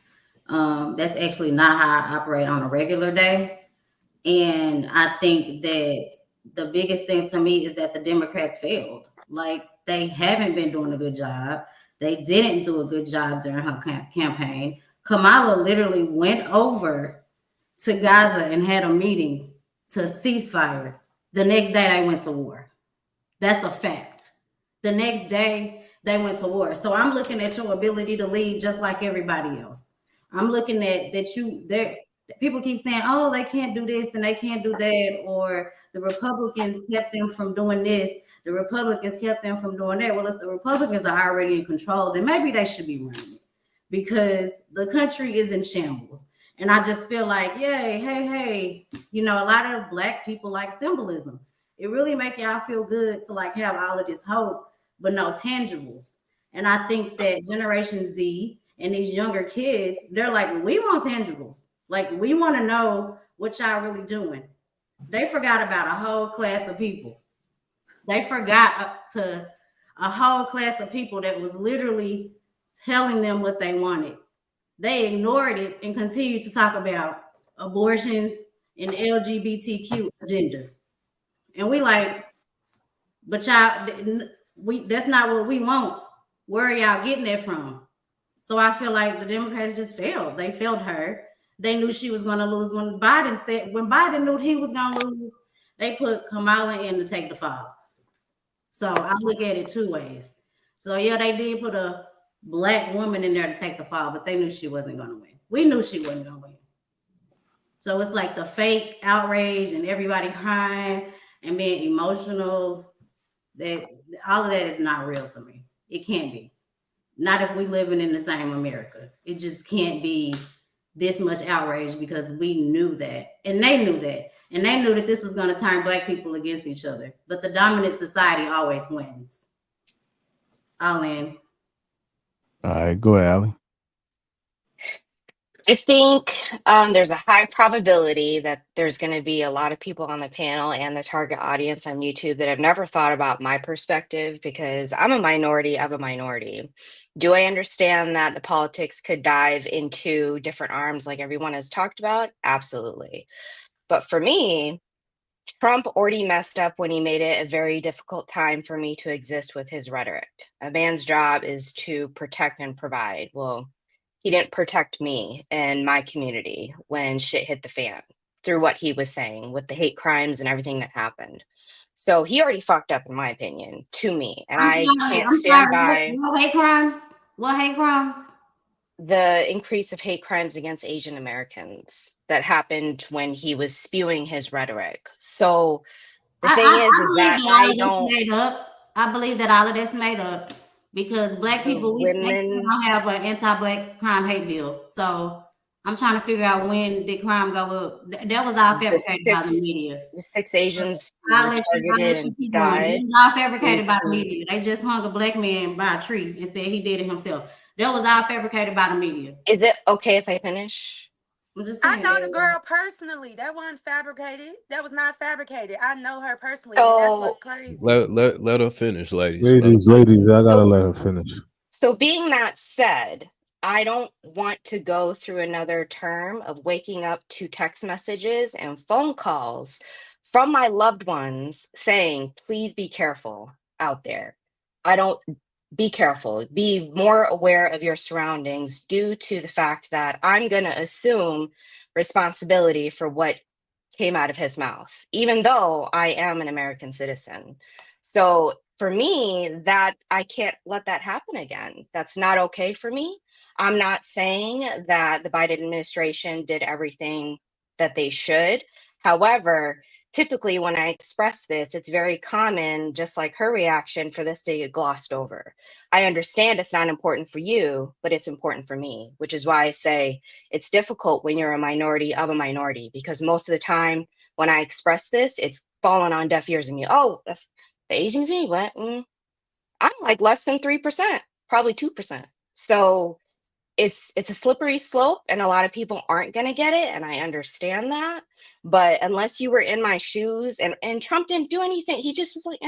That's actually not how I operate on a regular day. And I think that the biggest thing to me is that the Democrats failed. Like, they haven't been doing a good job. They didn't do a good job during her campaign. Kamala literally went over to Gaza and had a meeting to ceasefire. The next day they went to war. That's a fact. The next day they went to war. So I'm looking at your ability to lead just like everybody else. I'm looking at that you there. People keep saying, oh, they can't do this and they can't do that, or the Republicans kept them from doing this, the Republicans kept them from doing that. Well, if the Republicans are already in control, then maybe they should be running it, because the country is in shambles. And I just feel like, yay, hey, you know, a lot of Black people like symbolism. It really make y'all feel good to like have all of this hope, but no tangibles. And I think that Generation Z and these younger kids, they're like, we want tangibles. Like, we want to know what y'all really doing. They forgot about a whole class of people. They forgot to a whole class of people that was literally telling them what they wanted. They ignored it and continued to talk about abortions and LGBTQ agenda. And we like, but y'all, that's not what we want. Where are y'all getting that from? So I feel like the Democrats just failed. They failed her. They knew she was going to lose. When Biden knew he was going to lose, they put Kamala in to take the fall. So I look at it two ways. So yeah, they did put a Black woman in there to take the fall, but they knew she wasn't going to win. We knew she wasn't going to win. So it's like the fake outrage and everybody crying and being emotional. That all of that is not real to me. It can't be. Not if we living in the same America. It just can't be this much outrage, because we knew that, and they knew that, and they knew that this was going to turn Black people against each other. But the dominant society always wins. I'll end. All right, go ahead, Ali. I think there's a high probability that there's going to be a lot of people on the panel and the target audience on YouTube that have never thought about my perspective, because I'm a minority of a minority. Do I understand that the politics could dive into different arms like everyone has talked about? Absolutely. But for me, Trump already messed up when he made it a very difficult time for me to exist with his rhetoric. A man's job is to protect and provide. Well, he didn't protect me and my community when shit hit the fan through what he was saying with the hate crimes and everything that happened. So he already fucked up, in my opinion, to me. And I can't stand by. What hate crimes? What hate crimes? The increase of hate crimes against Asian Americans that happened when he was spewing his rhetoric. So the thing is that I don't. I believe that all of that's made up, because Black people, we don't have an anti-Black crime hate bill. So I'm trying to figure out, when did crime go up? That was all fabricated by the media. The 6 Asians were targeted and died. It was all fabricated by the media. They just hung a Black man by a tree and said he did it himself. That was all fabricated by the media. Is it okay if I finish? I know the girl personally. That wasn't fabricated. That was not fabricated. I know her personally. So, and that's what's crazy. Let her finish, ladies. Ladies, I gotta let her finish. So being that said, I don't want to go through another term of waking up to text messages and phone calls from my loved ones saying, please be careful out there. Be careful, be more aware of your surroundings, due to the fact that I'm going to assume responsibility for what came out of his mouth, even though I am an American citizen. So for me, that I can't let that happen again. That's not okay for me. I'm not saying that the Biden administration did everything that they should. However, typically when I express this, it's very common, just like her reaction, for this to get glossed over. I understand it's not important for you, but it's important for me, which is why I say it's difficult when you're a minority of a minority, because most of the time when I express this, it's falling on deaf ears and you, oh, that's the Asian community. What? I'm like less than 3%, probably 2%. So it's a slippery slope, and a lot of people aren't going to get it, and I understand that. But unless you were in my shoes, and Trump didn't do anything, he just was like,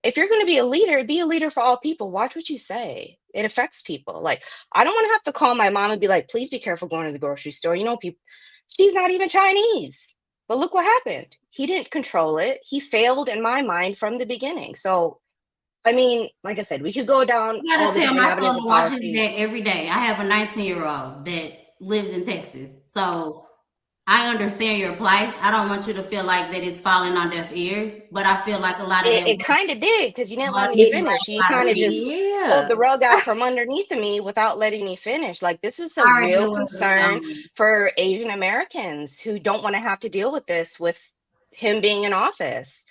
if you're going to be a leader for all people. Watch what you say. It affects people. Like, I don't want to have to call my mom and be like, please be careful going to the grocery store. You know, people, she's not even Chinese. But look what happened. He didn't control it. He failed in my mind from the beginning. So, I mean, like I said, we could go down I all gotta the tell different my avenues son of to watch his policies. dad every day. I have a 19-year-old that lives in Texas. So I understand your plight. I don't want you to feel like that it's falling on deaf ears, but I feel like a lot of It kind of did, because you didn't let me finish. You kind of just pulled the rug out from underneath of me without letting me finish. Like, this is a real concern for Asian Americans who don't want to have to deal with this with him being in office.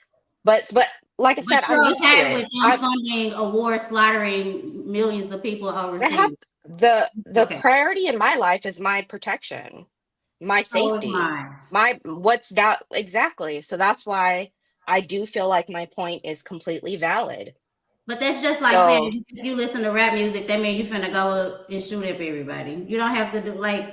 But like I said, I'm used to it. With them funding a war, slaughtering millions of people overseas. The priority in my life is my protection, my safety, exactly. So that's why I do feel like my point is completely valid. But that's just like saying if you listen to rap music, that means you finna go and shoot up everybody. You don't have to do like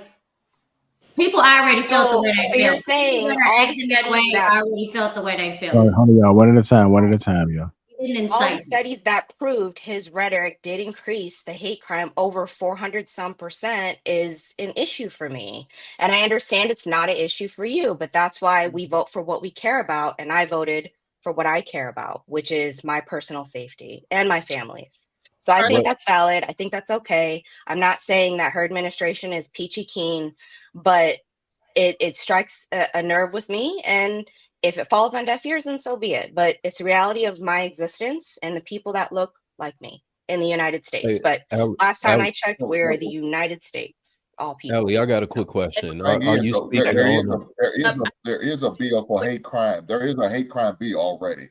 people already felt the way they felt. So you're saying all the studies that already felt the way they felt. All right, hold on, y'all. One at a time, y'all. All the studies that proved his rhetoric did increase the hate crime over 400% is an issue for me. And I understand it's not an issue for you, but that's why we vote for what we care about. And I voted for what I care about, which is my personal safety and my family's. So I think that's valid. I think that's okay. I'm not saying that her administration is peachy keen, but it strikes a nerve with me. And if it falls on deaf ears, then so be it. But it's the reality of my existence and the people that look like me in the United States. But last time I checked, we're the United States, all people. Ellie, I got a quick question. There is a bill for hate crime. There is a hate crime bill already.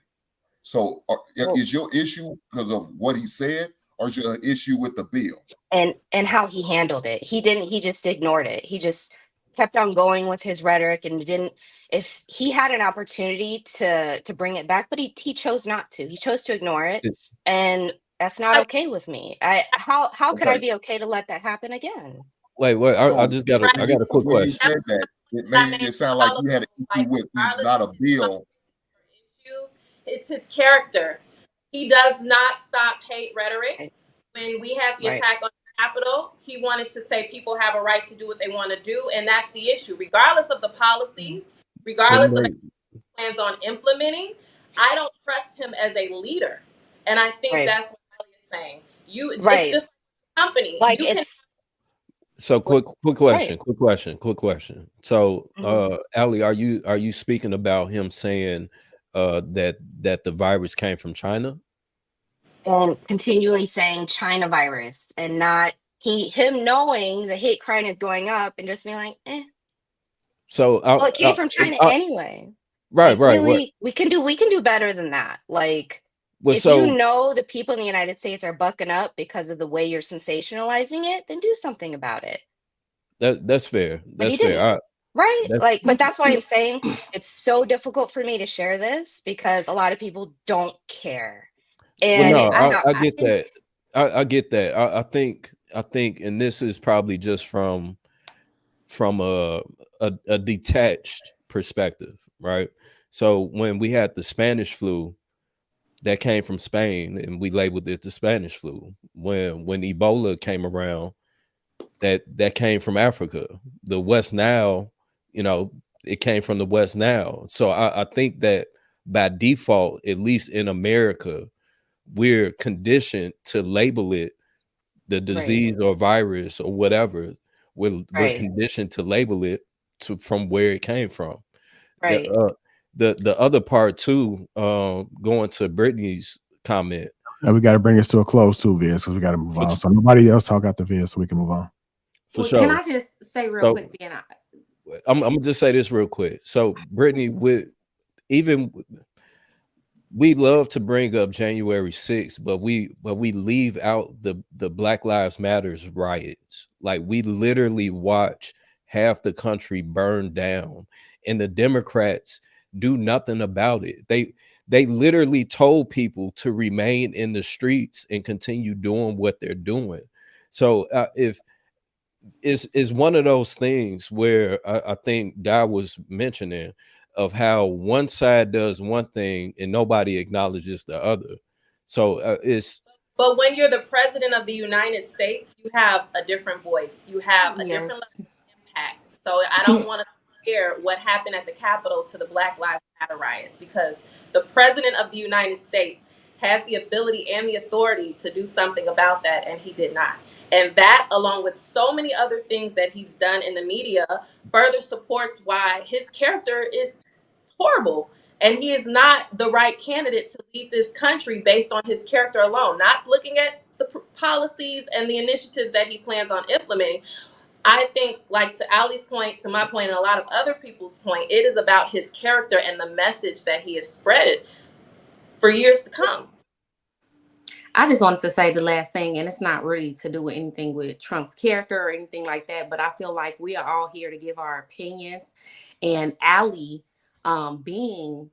So is your issue because of what he said, or is your issue with the bill? And how he handled it. He just ignored it. He just kept on going with his rhetoric and if he had an opportunity to bring it back, but he chose not to. He chose to ignore it, and that's not okay with me. How could I be okay to let that happen again? Wait, I got a quick question. He said that, it made it sound like you had an issue with it's not a bill. It's his character. He does not stop hate rhetoric. When we had the attack on Capitol, he wanted to say people have a right to do what they want to do, and that's the issue. Regardless of the policies, regardless of the plans on implementing, I don't trust him as a leader, and I think that's what Ellie is saying. It's just a company. Like So quick question. So, Allie, are you speaking about him saying that the virus came from China? And continually saying China virus, and not him knowing the hate crime is going up and just being like, So it came from China anyway. Right. Really, we can do better than that. Like, if you know the people in the United States are bucking up because of the way you're sensationalizing it, then do something about it. That's fair. That's fair. But that's why I'm saying it's so difficult for me to share this, because a lot of people don't care. And I get that. I get that. I think, and this is probably just from a detached perspective, right? So when we had the Spanish flu that came from Spain, and we labeled it the Spanish flu. When Ebola came around, that came from Africa. The West Nile, it came from the West Nile. So I think that by default, at least in America, we're conditioned to label it the disease or virus or whatever. We're conditioned to label it from where it came from. Right. The other part too, going to Brittany's comment. And we got to bring this to a close too, Viz, because we got to move on. So nobody else talk out the Viz, so we can move on. Can I just say real quick, then? I'm gonna just say this real quick. So, Brittany, we love to bring up January 6th, but we leave out the Black Lives Matters riots. Like, we literally watch half the country burn down, and the Democrats do nothing about it. They literally told people to remain in the streets and continue doing what they're doing. So if is one of those things where I think Guy was mentioning of how one side does one thing and nobody acknowledges the other. So it's. But when you're the president of the United States, you have a different voice. You have a different level of impact. So I don't want to compare what happened at the Capitol to the Black Lives Matter riots, because the president of the United States had the ability and the authority to do something about that, and he did not. And that, along with so many other things that he's done in the media, further supports why his character is horrible. And he is not the right candidate to lead this country based on his character alone, not looking at the policies and the initiatives that he plans on implementing. I think, like to Ali's point, to my point, and a lot of other people's point, it is about his character and the message that he has spread for years to come. I just wanted to say the last thing, and it's not really to do with anything with Trump's character or anything like that, but I feel like we are all here to give our opinions. And Ali, being,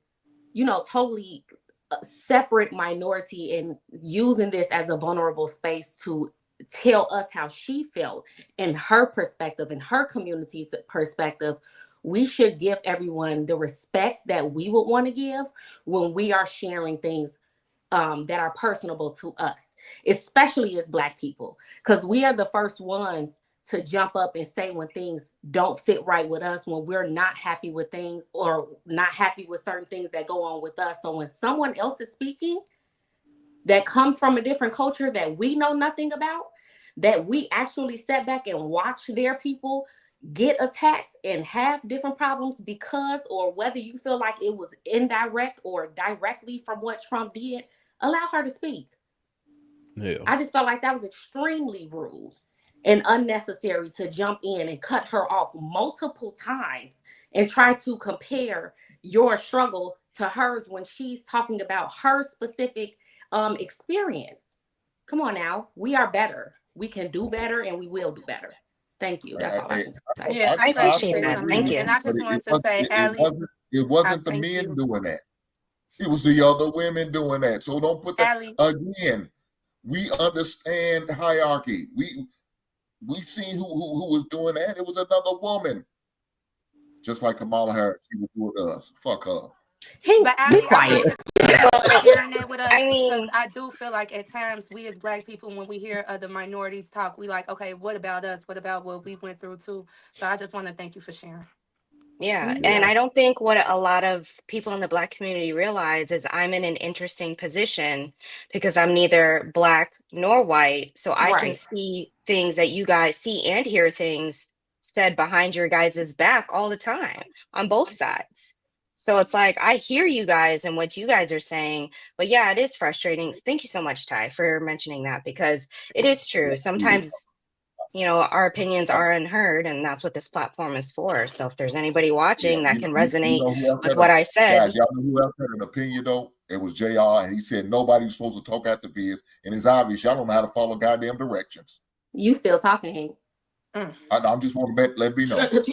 totally a separate minority and using this as a vulnerable space to tell us how she felt in her perspective, in her community's perspective, we should give everyone the respect that we would want to give when we are sharing things that are personable to us, especially as Black people, because we are the first ones to jump up and say when things don't sit right with us, when we're not happy with things or not happy with certain things that go on with us. So when someone else is speaking that comes from a different culture that we know nothing about, that we actually sat back and watch their people get attacked and have different problems because, or whether you feel like it was indirect or directly from what Trump did, allow her to speak. Yeah. I just felt like that was extremely rude and unnecessary to jump in and cut her off multiple times and try to compare your struggle to hers when she's talking about her specific experience. Come on now, we are better. We can do better and we will do better. Thank you. That's all I can say. Yeah, I appreciate that. Thank you. And I just wanted to say, Ali, it wasn't the men doing that. It was the other women doing that. So don't put that. Again, we understand hierarchy. We seen who was doing that. It was another woman. Just like Kamala Harris, she was doing us. Fuck her. Hey, but Ali, be quiet. Sharing that with us, I mean, because I do feel like at times we as Black people, when we hear other minorities talk, we like, okay, what about us? What about what we went through too? So I just want to thank you for sharing. Yeah. And I don't think what a lot of people in the Black community realize is I'm in an interesting position because I'm neither Black nor white. So I can see things that you guys see and hear things said behind your guys' back all the time on both sides. So it's like, I hear you guys and what you guys are saying, but yeah, it is frustrating. Thank you so much, Ty, for mentioning that, because it is true. Sometimes, our opinions are unheard, and that's what this platform is for. So if there's anybody watching that can resonate with what I said. Guys, y'all know who else had an opinion though? It was JR, and he said nobody was supposed to talk after Viz, and it's obvious y'all don't know how to follow goddamn directions. You still talking, Hank? I'm just want to let me know. Good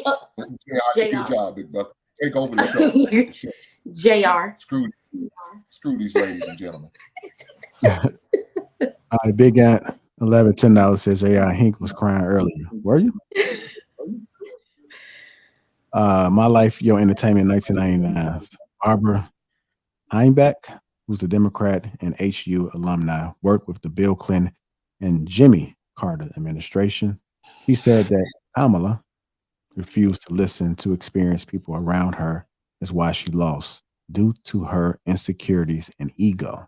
job, big brother. Take over the show. JR. Screw these ladies and gentlemen. All right, Big Ant, $11.10 says J.R. Hink was crying earlier. Were you? My Life, Your Entertainment, 1999. Barbara Heinbeck, who's a Democrat and HU alumni, worked with the Bill Clinton and Jimmy Carter administration. She said that Kamala refused to listen to experienced people around her is why she lost, due to her insecurities and ego.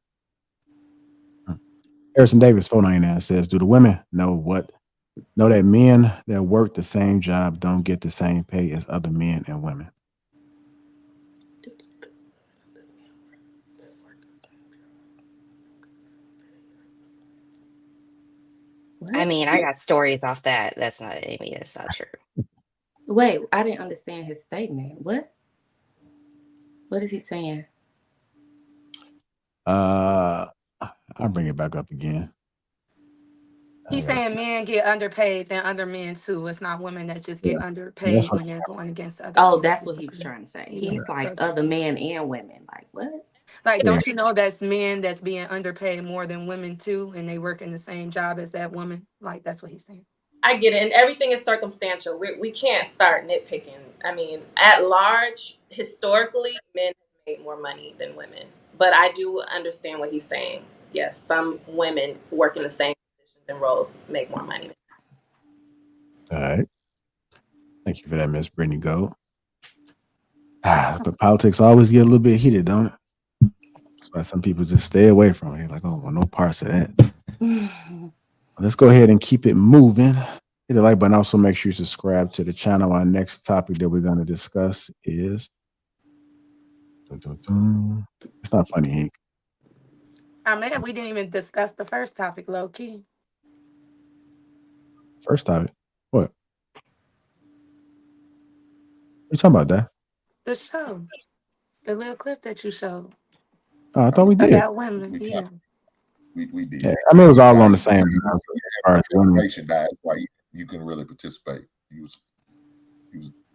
Harrison Davis, 499, says, do the women know that men that work the same job don't get the same pay as other men and women? I mean, I got stories off that. That's not true. Wait, I didn't understand his statement. What? What is he saying? I'll bring it back up again. He's saying men get underpaid than other men too. It's not women that just get underpaid when they're going against other men. Oh, that's what he was trying to say. He's like other men and women. Like what? Like, don't you know that's men that's being underpaid more than women too, and they work in the same job as that woman? Like, that's what he's saying. I get it, and everything is circumstantial. We can't start nitpicking. I mean, at large, historically, men have made more money than women. But I do understand what he's saying. Yes, some women work in the same positions and roles make more money. All right. Thank you for that, Miss Brittany Gold. But politics always get a little bit heated, don't it? That's why some people just stay away from it. Like, oh, well, no parts of that. Let's go ahead and keep it moving. Hit the like button. Also, make sure you subscribe to the channel. Our next topic that we're going to discuss is... It's not funny, Hank. I'm mad we didn't even discuss the first topic, low key. First topic? What? You talking about that? The show. The little clip that you showed. Oh, I thought we did. About women, yeah. We did. Yeah, I mean, it was all on the same. As far as women. That's why you couldn't really participate. He was.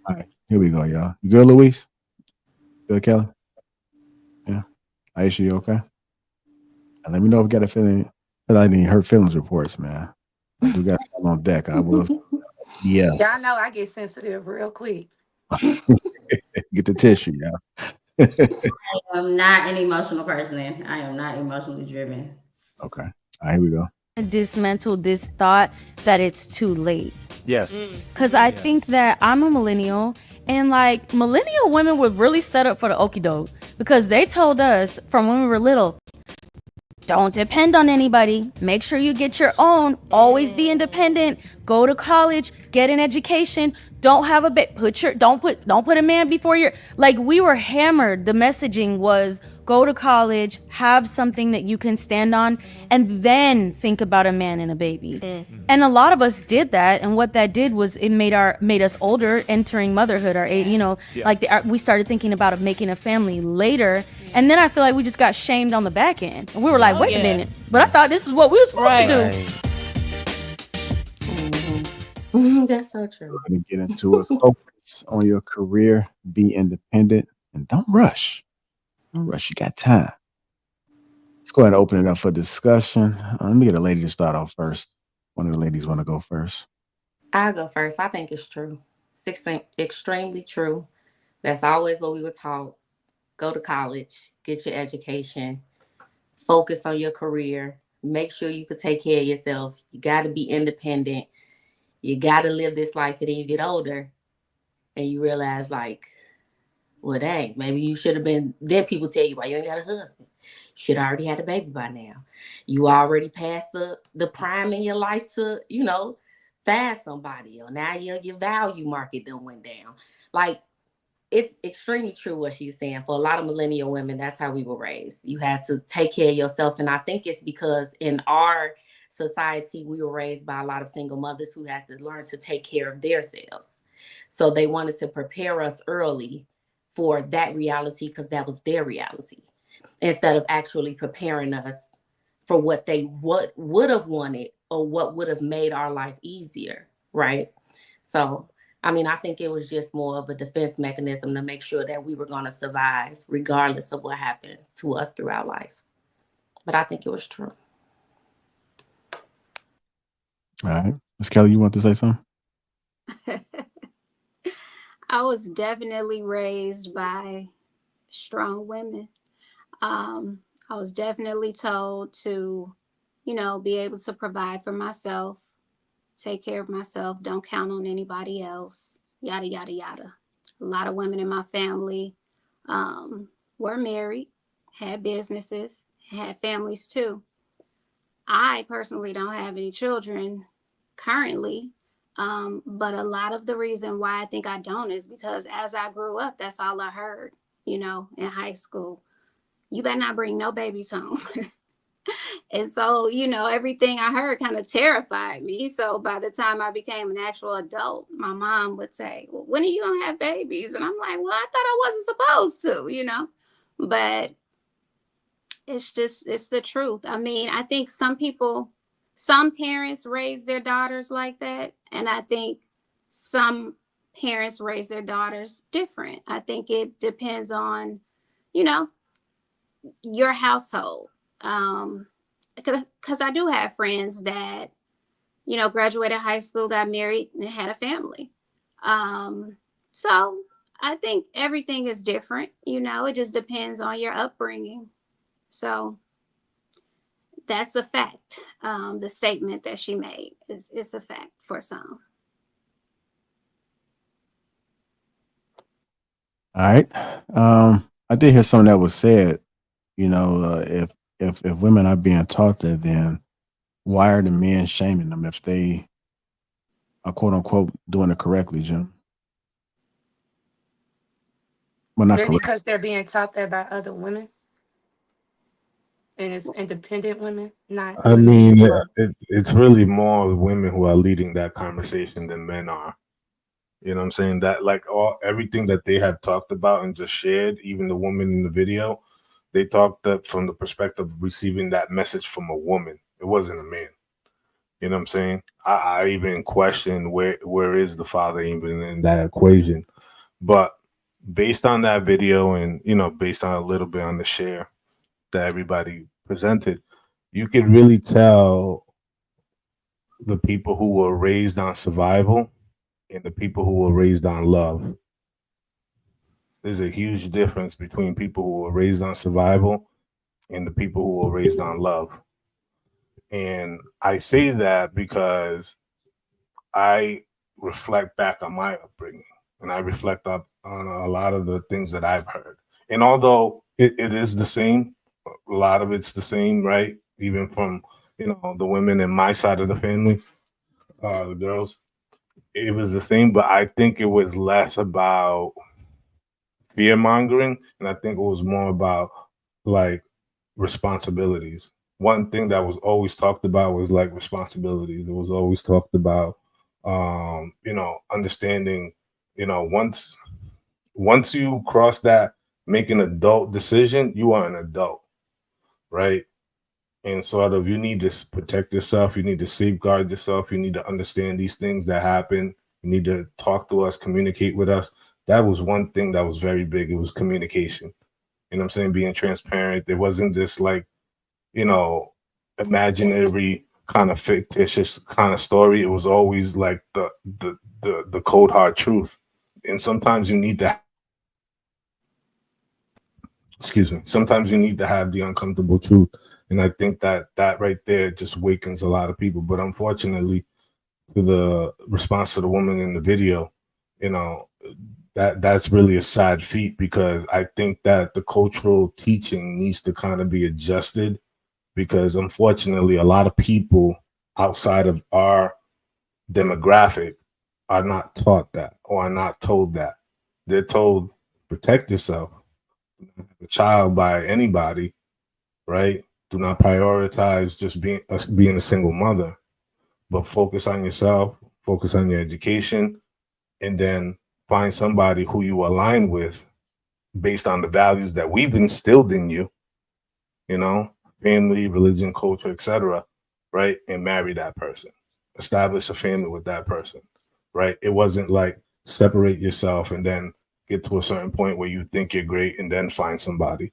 All right, here we go, y'all. You good, Luis? Good, Kelly? Yeah. Aisha, you okay? And let me know if you got a feeling that I need hurt feelings reports, man. I do got something on deck. I will. Yeah. Y'all know I get sensitive real quick. Get the tissue, y'all. I am not an emotional person. I am not emotionally driven. Okay. All right, here we go. Dismantle this thought that it's too late. Yes. Because I think that I'm a millennial, and like millennial women were really set up for the okie doke because they told us from when we were little, don't depend on anybody. Make sure you get your own. Always be independent. Go to college. Get an education. Don't have a bit. Don't put a man before your. Like, we were hammered. The messaging was go to college, have something that you can stand on, and then think about a man and a baby. And a lot of us did that, and what that did was it made us older, entering motherhood. We started thinking about making a family later, and then I feel like we just got shamed on the back end. And we were like, wait a minute, but I thought this is what we were supposed to do. That's so true. We're going to get into it. Focus on your career, be independent, and don't rush. Don't rush. You got time. Let's go ahead and open it up for discussion. Let me get a lady to start off first. One of the ladies want to go first. I'll go first. I think it's true. Extremely true. That's always what we were taught. Go to college, get your education, focus on your career, make sure you can take care of yourself. You got to be independent. You got to live this life, and then you get older and you realize, like, well, dang, maybe you should have been. Then people tell you why you ain't got a husband. You should have already had a baby by now. You already passed the prime in your life to, find somebody. Or now your value market done went down. Like, it's extremely true what she's saying. For a lot of millennial women, that's how we were raised. You had to take care of yourself. And I think it's because in our society, we were raised by a lot of single mothers who had to learn to take care of themselves. So they wanted to prepare us early for that reality because that was their reality, instead of actually preparing us for what they would have wanted or what would have made our life easier, right? So, I mean, I think it was just more of a defense mechanism to make sure that we were going to survive regardless of what happened to us throughout life. But I think it was true. All right. Ms. Kelly, you want to say something? I was definitely raised by strong women. I was definitely told to, be able to provide for myself, take care of myself, don't count on anybody else, yada, yada, yada. A lot of women in my family were married, had businesses, had families too. I personally don't have any children currently. But a lot of the reason why I think I don't is because as I grew up, that's all I heard, in high school. You better not bring no babies home. And so, you know, everything I heard kind of terrified me. So by the time I became an actual adult, my mom would say, well, when are you going to have babies? And I'm like, well, I thought I wasn't supposed to, you know, but it's the truth. I mean, I think some parents raise their daughters like that. And I think some parents raise their daughters different. I think it depends on, you know, your household. Because I do have friends that, you know, graduated high school, got married, and had a family. So I think everything is different. You know, it just depends on your upbringing. So that's a fact. The statement that she made is a fact for some. All right. I did hear something that was said. You know, if women are being taught that, then why are the men shaming them if they are quote unquote doing it correctly, Jim? Well, not Maybe correct. because they're being taught that by other women, and it's independent women, not I women mean, from. it's really more women who are leading that conversation than men are. You know what I'm saying? That like everything that they have talked about and just shared, even the woman in the video, they talked that from the perspective of receiving that message from a woman. It wasn't a man. You know what I'm saying? I even question where is the father even in that equation. But based on that video and, you know, based on a little bit on the share that everybody presented, you could really tell the people who were raised on survival and the people who were raised on love. There's a huge difference between people who were raised on survival and the people who were raised on love. And I say that because I reflect back on my upbringing and I reflect on a lot of the things that I've heard. And although it is the same, a lot of it's the same, right? Even from, you know, the women in my side of the family, the girls, it was the same, but I think it was less about fear mongering, and I think it was more about like responsibilities. One thing that was always talked about was like responsibilities. It was always talked about, you know, understanding, you know, once you cross that make an adult decision, you are an adult, right? And sort of you need to protect yourself, you need to safeguard yourself, you need to understand these things that happen, you need to talk to us, communicate with us. That was one thing that was very big. It was communication. You know what I'm saying? Being transparent. There wasn't this like, you know, imaginary kind of fictitious kind of story. It was always like the cold hard truth. And sometimes you need to sometimes you need to have the uncomfortable truth. And I think that right there just wakens a lot of people. But unfortunately, to the response to the woman in the video, you know, that's really a sad feat, because I think that the cultural teaching needs to kind of be adjusted, because unfortunately a lot of people outside of our demographic are not taught that or are not told that. They're told protect yourself, a child by anybody, right? Do not prioritize just being a single mother, but focus on yourself, focus on your education, and then find somebody who you align with based on the values that we've instilled in you, you know, family, religion, culture, etc., right? And marry that person. Establish a family with that person, right? It wasn't like separate yourself and then get to a certain point where you think you're great and then find somebody.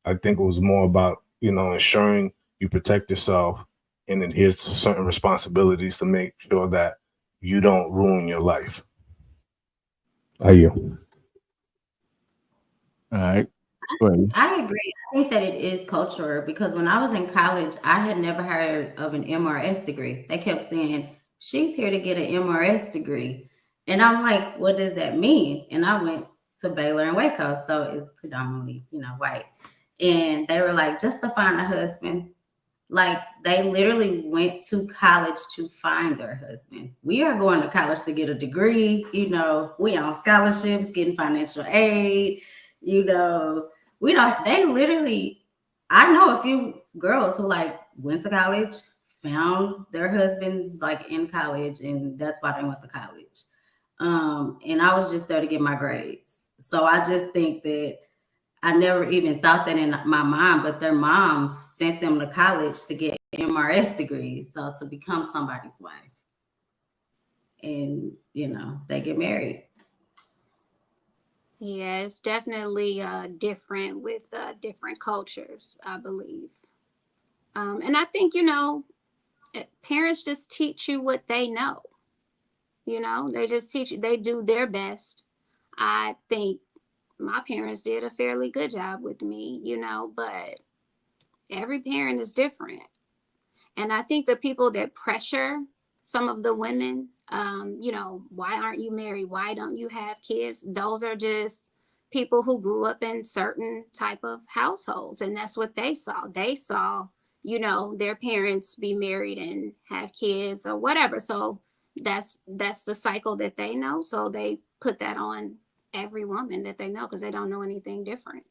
I think it was more about, you know, ensuring you protect yourself and adhere to certain responsibilities to make sure that you don't ruin your life. Are you? All right. I agree. I think that it is cultural, because when I was in college, I had never heard of an MRS degree. They kept saying, she's here to get an MRS degree. And I'm like, what does that mean? And I went to Baylor and Waco, so it's predominantly, you know, white. And they were like, just to find a husband. Like, they literally went to college to find their husband. We are going to college to get a degree. You know, we on scholarships, getting financial aid. You know, we don't. They literally, I know a few girls who like went to college, found their husbands like in college, and that's why they went to college. And I was just there to get my grades. So I just think that I never even thought that in my mind, but their moms sent them to college to get MRS degrees, so to become somebody's wife. And, you know, they get married. Yeah, it's definitely different with different cultures, I believe. And I think, you know, parents just teach you what they know. You know, they just teach you, they do their best. I think my parents did a fairly good job with me, you know, but every parent is different. And I think the people that pressure some of the women, you know, why aren't you married? Why don't you have kids? Those are just people who grew up in certain type of households. And that's what they saw. They saw, you know, their parents be married and have kids or whatever. So that's the cycle that they know. So they put that on every woman that they know because they don't know anything different.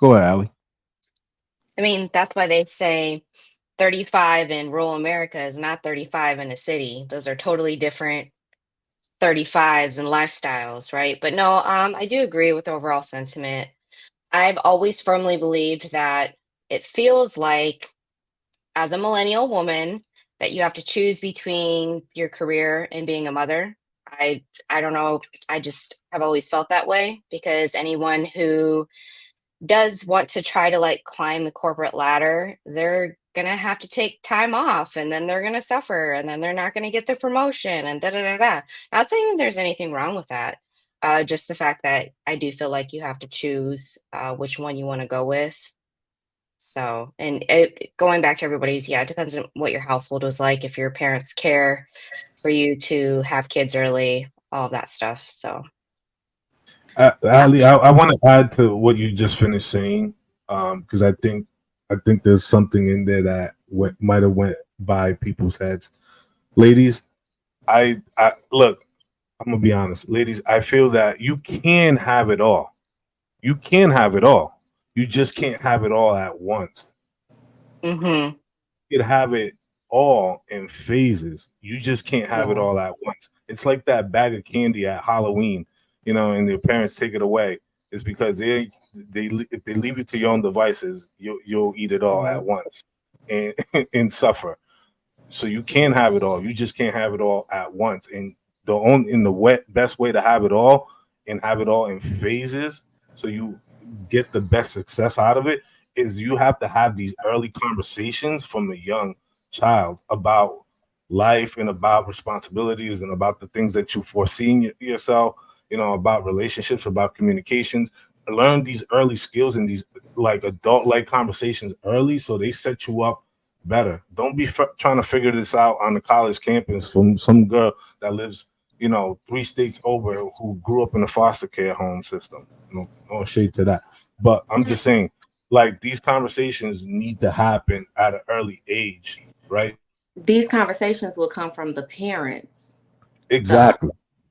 Go ahead, Allie. I mean, that's why they say 35 in rural America is not 35 in a city. Those are totally different 35s and lifestyles, right? But no, I do agree with the overall sentiment. I've always firmly believed that it feels like, as a millennial woman, that you have to choose between your career and being a mother. I don't know. I just have always felt that way because anyone who does want to try to like climb the corporate ladder, they're gonna have to take time off and then they're gonna suffer and then they're not gonna get the promotion and da da da da. Not saying that there's anything wrong with that. Just the fact that I do feel like you have to choose which one you want to go with. So, and going back to everybody's, yeah, it depends on what your household was like. If your parents care for you to have kids early, all of that stuff. So, Ali, I want to add to what you just finished saying, because I think there's something in there that might have went by people's heads. Ladies, I look, I'm gonna be honest, ladies. I feel that you can have it all. You can have it all. You just can't have it all at once. mm-hmm. You could have it all in phases. You just can't have it all at once. It's like that bag of candy at Halloween, you know, and your parents take it away. It's because they if they leave it to your own devices, you'll eat it all at once and and suffer. So you can have it all. You just can't have it all at once. And the best way to have it all and have it all in phases, so you get the best success out of it, is you have to have these early conversations from a young child about life and about responsibilities and about the things that you foresee in yourself, you know, about relationships, about communications. Learn these early skills and these like adult-like conversations early so they set you up better. Don't be trying to figure this out on the college campus from some girl that lives, you know, 3 states over who grew up in a foster care home system. No shade to that. But I'm just saying, like, these conversations need to happen at an early age, right? These conversations will come from the parents. Exactly.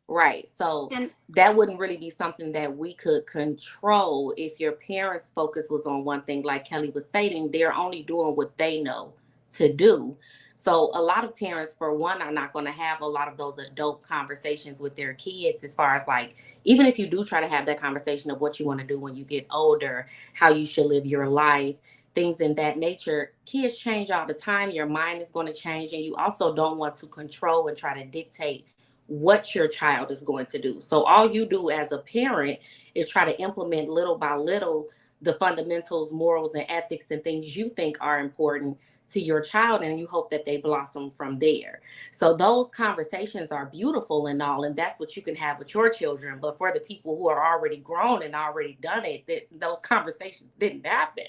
Right. So that wouldn't really be something that we could control if your parents' focus was on one thing, like Kelly was stating. They're only doing what they know to do. So a lot of parents, for one, are not going to have a lot of those adult conversations with their kids, as far as like, even if you do try to have that conversation of what you want to do when you get older, how you should live your life, things in that nature. Kids change all the time. Your mind is going to change. And you also don't want to control and try to dictate what your child is going to do. So all you do as a parent is try to implement little by little the fundamentals, morals, and ethics and things you think are important to your child, and you hope that they blossom from there. So those conversations are beautiful and all, and that's what you can have with your children. But for the people who are already grown and already done it, those conversations didn't happen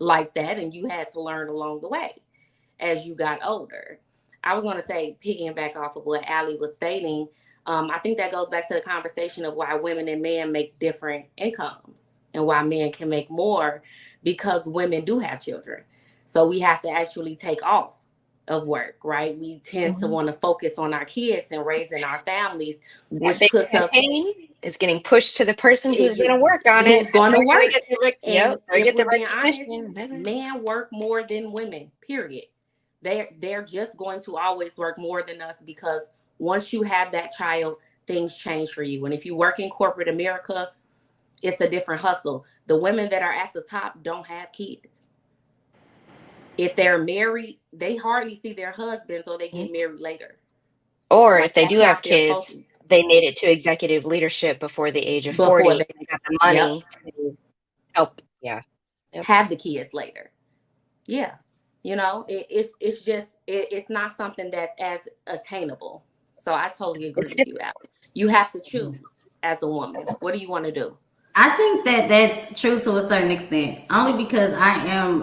like that, and you had to learn along the way as you got older. I was going to say, picking back off of what Allie was stating, I think that goes back to the conversation of why women and men make different incomes and why men can make more, because women do have children. So we have to actually take off of work, right? We tend to want to focus on our kids and raising our families, which puts us is getting pushed to the person who's going to work on it. Who's going to work? Yep, they get the being recognition. honest, men work more than women. Period. They're just going to always work more than us because once you have that child, things change for you. And if you work in corporate America, it's a different hustle. The women that are at the top don't have kids. If they're married, they hardly see their husbands or they get married later. Or if they do have kids, they made it to executive leadership before the age of 40. They got the money to help. Yeah. Have the kids later. Yeah. You know, it's not something that's as attainable. So I totally agree with you, Al. You have to choose as a woman. What do you want to do? I think that that's true to a certain extent, only because I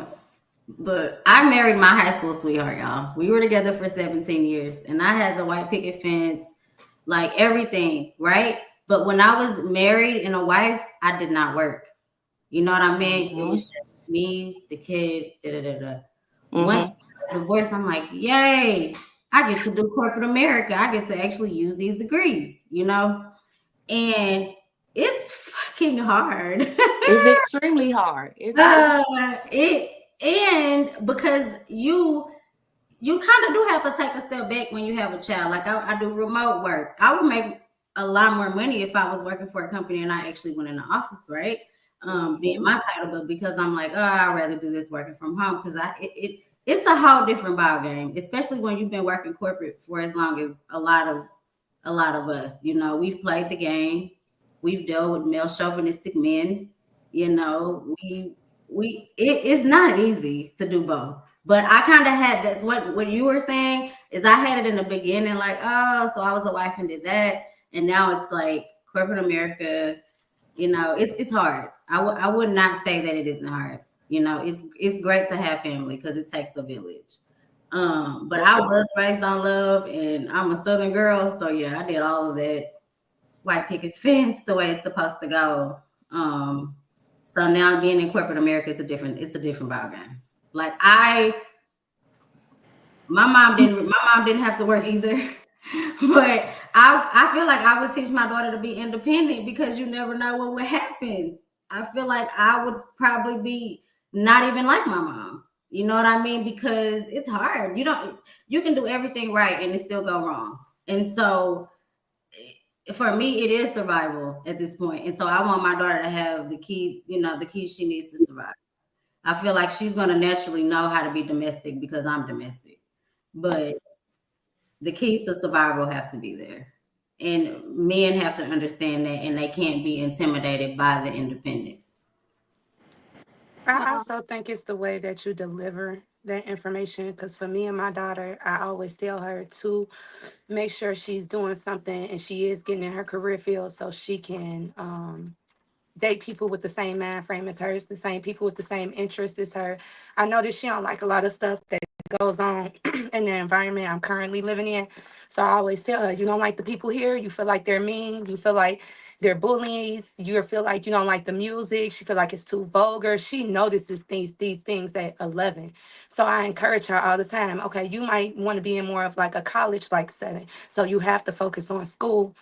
married my high school sweetheart, y'all. We were together for 17 years, and I had the white picket fence, like everything, right? But when I was married and a wife, I did not work. You know what I mean? It was just me, the kid, Once I got divorced, I'm like, yay, I get to do corporate America. I get to actually use these degrees, you know? And it's fucking hard. It's extremely hard. And because you kind of do have to take a step back when you have a child. Like I do remote work. I would make a lot more money if I was working for a company and I actually went in the office, right? Being my title, but because I'm like, oh, I'd rather do this working from home because it's a whole different ball game, especially when you've been working corporate for as long as a lot of us. You know, we've played the game. We've dealt with male chauvinistic men. You know, it's not easy to do both. But I kind of had that's what you were saying is I had it in the beginning, like, oh, so I was a wife and did that, and now it's like corporate America. You know, it's hard. I would not say that it isn't hard. You know, it's great to have family because it takes a village. But I was raised on love, and I'm a Southern girl, so yeah, I did all of that white picket fence the way it's supposed to go. So now being in corporate America is a different ballgame. Like my mom didn't have to work either. But I feel like I would teach my daughter to be independent because you never know what would happen. I feel like I would probably be not even like my mom. You know what I mean? Because it's hard. You can do everything right and it still go wrong. And so for me, it is survival at this point. And so I want my daughter to have the keys she needs to survive. I feel like she's going to naturally know how to be domestic because I'm domestic. But the keys to survival have to be there. And men have to understand that, and they can't be intimidated by the independence. I also think it's the way that you deliver that information. Because for me and my daughter, I always tell her to make sure she's doing something and she is getting in her career field so she can date people with the same mind frame as hers, the same people with the same interests as her. I know that she don't like a lot of stuff that goes on in the environment I'm currently living in. So I always tell her, you don't like the people here, you feel like they're mean, you feel like they're bullies, you feel like you don't like the music, she feel like it's too vulgar. She notices these things at 11. So I encourage her all the time, okay, you might want to be in more of like a college-like setting. So you have to focus on school.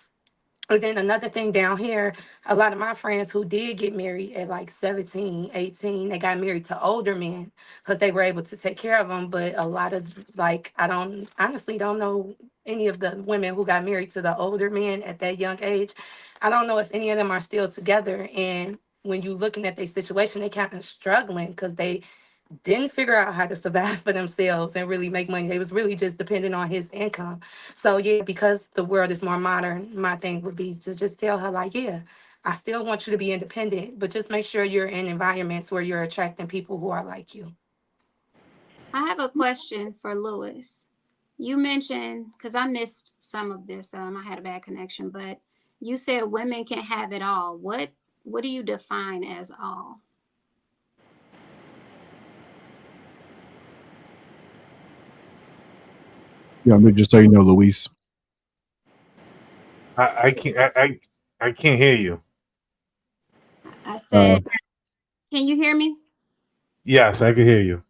And then another thing down here, a lot of my friends who did get married at like 17, 18, they got married to older men because they were able to take care of them. But a lot of I honestly don't know any of the women who got married to the older men at that young age. I don't know if any of them are still together. And when you're looking at their situation, they kind of struggling because they didn't figure out how to survive for themselves and really make money. They was really just dependent on his income. So yeah, because the world is more modern, my thing would be to just tell her like, yeah, I still want you to be independent, but just make sure you're in environments where you're attracting people who are like you. I have a question for Lewis. You mentioned, because I missed some of this, I had a bad connection, but you said women can have it all. What do you define as all? Yeah, I'm just so you know, Luis. I can't hear you. I said, can you hear me? Yes, I can hear you.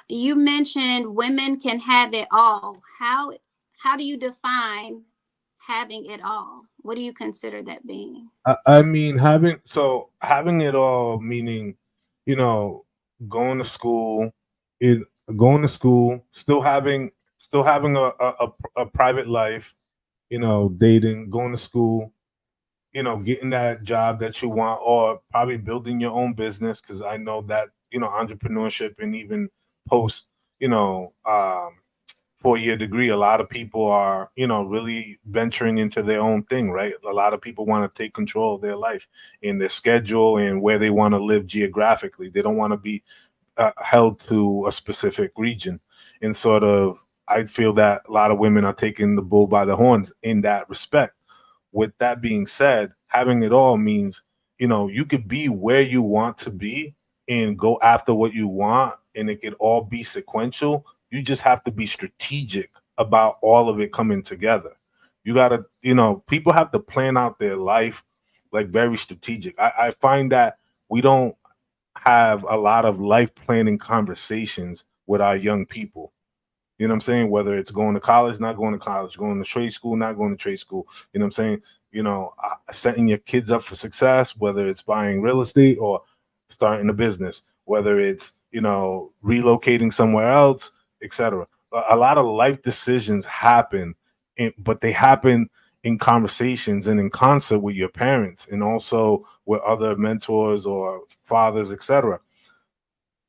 You mentioned women can have it all. How do you define having it all? What do you consider that being? I mean, having it all, meaning, you know, going to school, it going to school, still having a private life, you know, dating, going to school, you know, getting that job that you want, or probably building your own business. Because I know that, you know, entrepreneurship, and even post, you know, 4-year degree, a lot of people are, you know, really venturing into their own thing, right? A lot of people want to take control of their life and their schedule and where they want to live geographically. They don't want to be held to a specific region. And sort of, I feel that a lot of women are taking the bull by the horns in that respect. With that being said, having it all means, you know, you could be where you want to be and go after what you want, and it could all be sequential. You just have to be strategic about all of it coming together. You got to, you know, people have to plan out their life like very strategic. I find that we don't have a lot of life planning conversations with our young people. You know what I'm saying? Whether it's going to college, not going to college, going to trade school, not going to trade school. You know what I'm saying? You know, setting your kids up for success, whether it's buying real estate or starting a business, whether it's, you know, relocating somewhere else, etc. A lot of life decisions happen, but they happen in conversations and in concert with your parents, and also with other mentors or fathers, etc.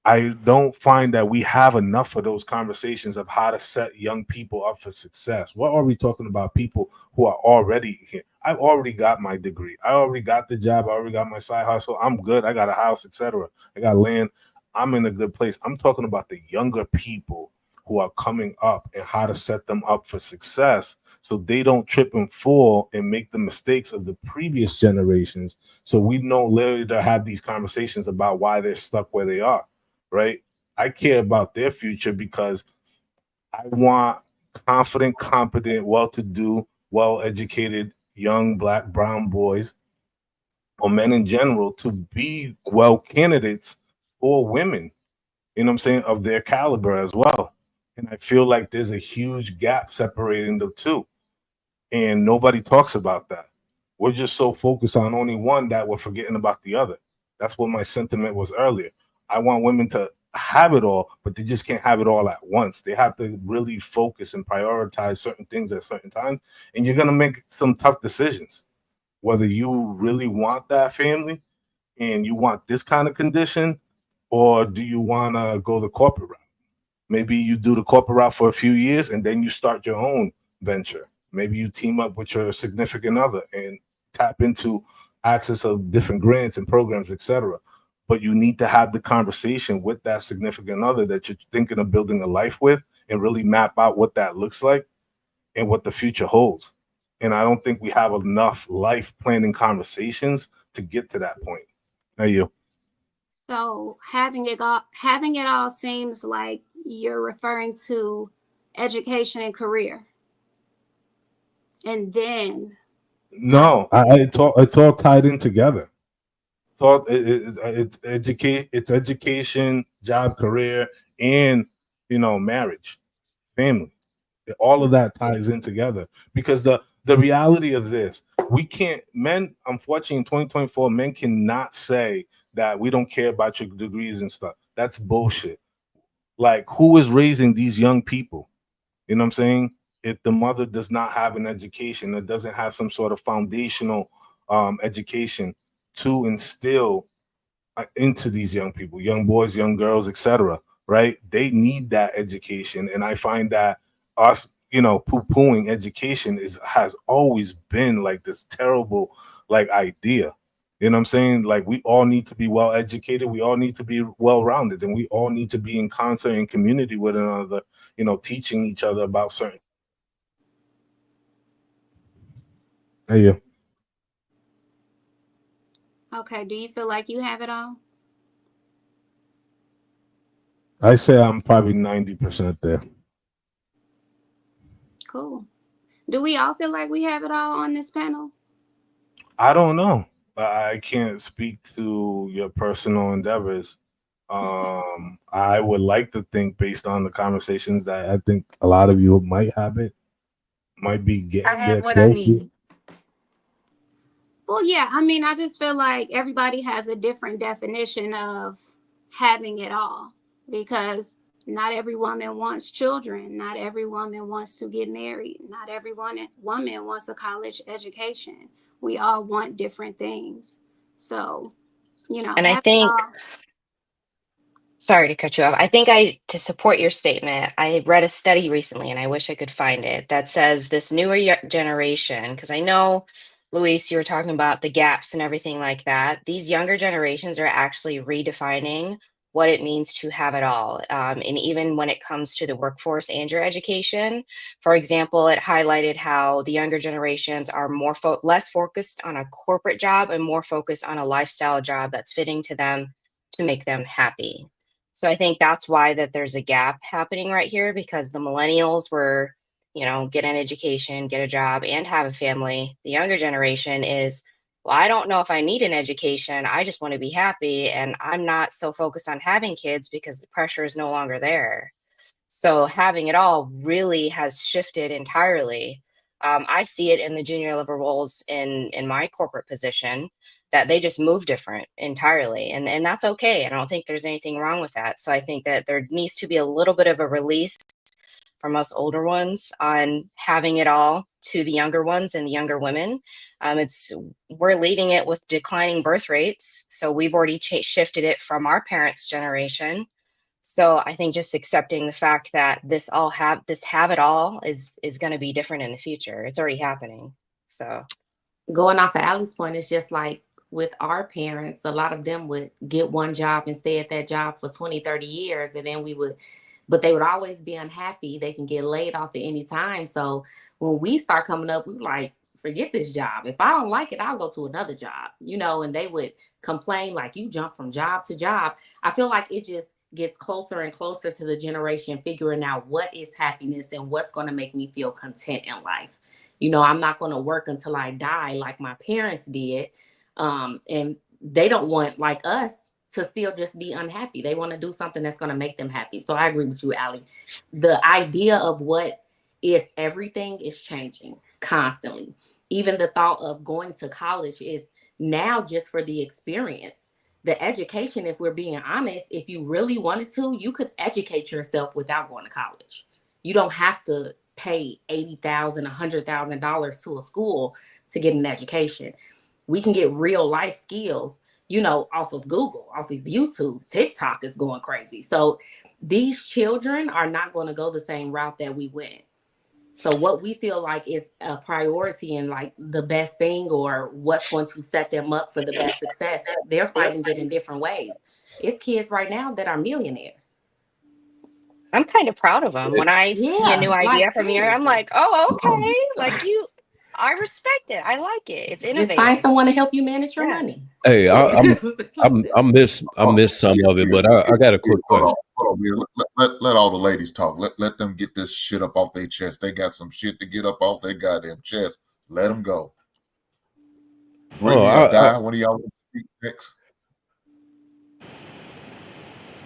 I don't find that we have enough of those conversations of how to set young people up for success. What are we talking about? People who are already here. I've already got my degree. I already got the job. I already got my side hustle. I'm good. I got a house, etc. I got land. I'm in a good place. I'm talking about the younger people who are coming up and how to set them up for success so they don't trip and fall and make the mistakes of the previous generations. So we know literally to have these conversations about why they're stuck where they are. Right? I care about their future because I want confident, competent, well-to-do, well-educated young Black, brown boys or men in general to be well candidates for women, you know what I'm saying, of their caliber as well. And I feel like there's a huge gap separating the two, and nobody talks about that. We're just so focused on only one that we're forgetting about the other. That's what my sentiment was earlier. I want women to have it all, but they just can't have it all at once. They have to really focus and prioritize certain things at certain times. And you're going to make some tough decisions, whether you really want that family and you want this kind of condition, or do you want to go the corporate route? Maybe you do the corporate route for a few years and then you start your own venture. Maybe you team up with your significant other and tap into access of different grants and programs, etc. But you need to have the conversation with that significant other that you're thinking of building a life with, and really map out what that looks like and what the future holds. And I don't think we have enough life planning conversations to get to that point. How you? So having it all seems like you're referring to education and career. And then no, it's all tied in together. It's education, job, career, and, you know, marriage, family. All of that ties in together, because the reality of this, we can't, men, unfortunately in 2024, men cannot say that we don't care about your degrees and stuff. That's bullshit. Like, who is raising these young people? You know what I'm saying? If the mother does not have an education, that doesn't have some sort of foundational education to instill into these young people, young boys, young girls, etc., right? They need that education. And I find that us, you know, poo-pooing education has always been like this terrible like idea. You know what I'm saying? Like, we all need to be well educated, we all need to be well rounded, and we all need to be in concert and community with another, you know, teaching each other about certain. Yeah. Okay, do you feel like you have it all? I say I'm probably 90% there. Cool. Do we all feel like we have it all on this panel? I don't know. I can't speak to your personal endeavors. I would like to think, based on the conversations, that I think a lot of you might have it. might be I getting have there what I closer. need. Well, yeah, I mean, I just feel like everybody has a different definition of having it all, because not every woman wants children. Not every woman wants to get married. Not every woman wants a college education. We all want different things. So, And I have it think, all. sorry to cut you off. I think to support your statement, I read a study recently, and I wish I could find it, that says this newer generation, because I know, Luis, you were talking about the gaps and everything like that. These younger generations are actually redefining what it means to have it all. And even when it comes to the workforce and your education, for example, it highlighted how the younger generations are less focused on a corporate job and more focused on a lifestyle job that's fitting to them to make them happy. So I think that's why that there's a gap happening right here, because the millennials were, get an education, get a job, and have a family. The younger generation is, well, I don't know if I need an education. I just want to be happy. And I'm not so focused on having kids because the pressure is no longer there. So having it all really has shifted entirely. I see it in the junior level roles in my corporate position, that they just move different entirely. And that's okay. I don't think there's anything wrong with that. So I think that there needs to be a little bit of a release from us older ones on having it all to the younger ones and the younger women. We're leading it with declining birth rates. So we've already shifted it from our parents' generation. So I think just accepting the fact that this have it all is going to be different in the future. It's already happening. So going off of Allie's point, it's just like with our parents, a lot of them would get one job and stay at that job for 20, 30 years. And then but they would always be unhappy. They can get laid off at any time. So when we start coming up, we're like, forget this job. If I don't like it, I'll go to another job, and they would complain like, you jump from job to job. I feel like it just gets closer and closer to the generation figuring out what is happiness and what's going to make me feel content in life. I'm not going to work until I die like my parents did. And they don't want, like us, to still just be unhappy. They want to do something that's going to make them happy. So I agree with you, Allie. The idea of what is everything is changing constantly. Even the thought of going to college is now just for the experience. The education, if we're being honest, if you really wanted to, you could educate yourself without going to college. You don't have to pay $80,000, $100,000 to a school to get an education. We can get real life skills, off of Google, off of YouTube. TikTok is going crazy. So these children are not going to go the same route that we went. So what we feel like is a priority and like the best thing, or what's going to set them up for the best success, they're fighting it in different ways. It's kids right now that are millionaires. I'm kind of proud of them. When I see a new idea from you, I'm like, oh, okay. Like I respect it. I like it. It's innovative. Just find someone to help you manage your money. Hey, I miss some of it, but I got a quick question. Hold on, let all the ladies talk. Let them get this shit up off their chest. They got some shit to get up off their goddamn chest. Let them go. Brittany or Di, one of y'all want to speak next?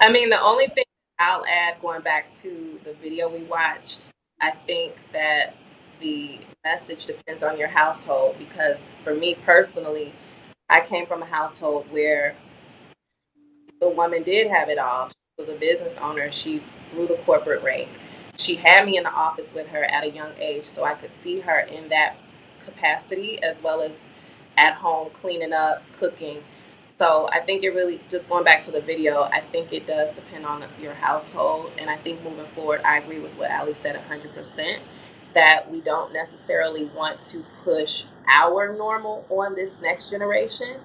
I mean, the only thing I'll add, going back to the video we watched, I think that the message depends on your household, because for me personally, I came from a household where the woman did have it all. She was a business owner. She grew the corporate rank. She had me in the office with her at a young age, so I could see her in that capacity, as well as at home cleaning up, cooking. So I think it really, just going back to the video, I think it does depend on your household. And I think moving forward, I agree with what Ali said 100%, that we don't necessarily want to push our normal on this next generation,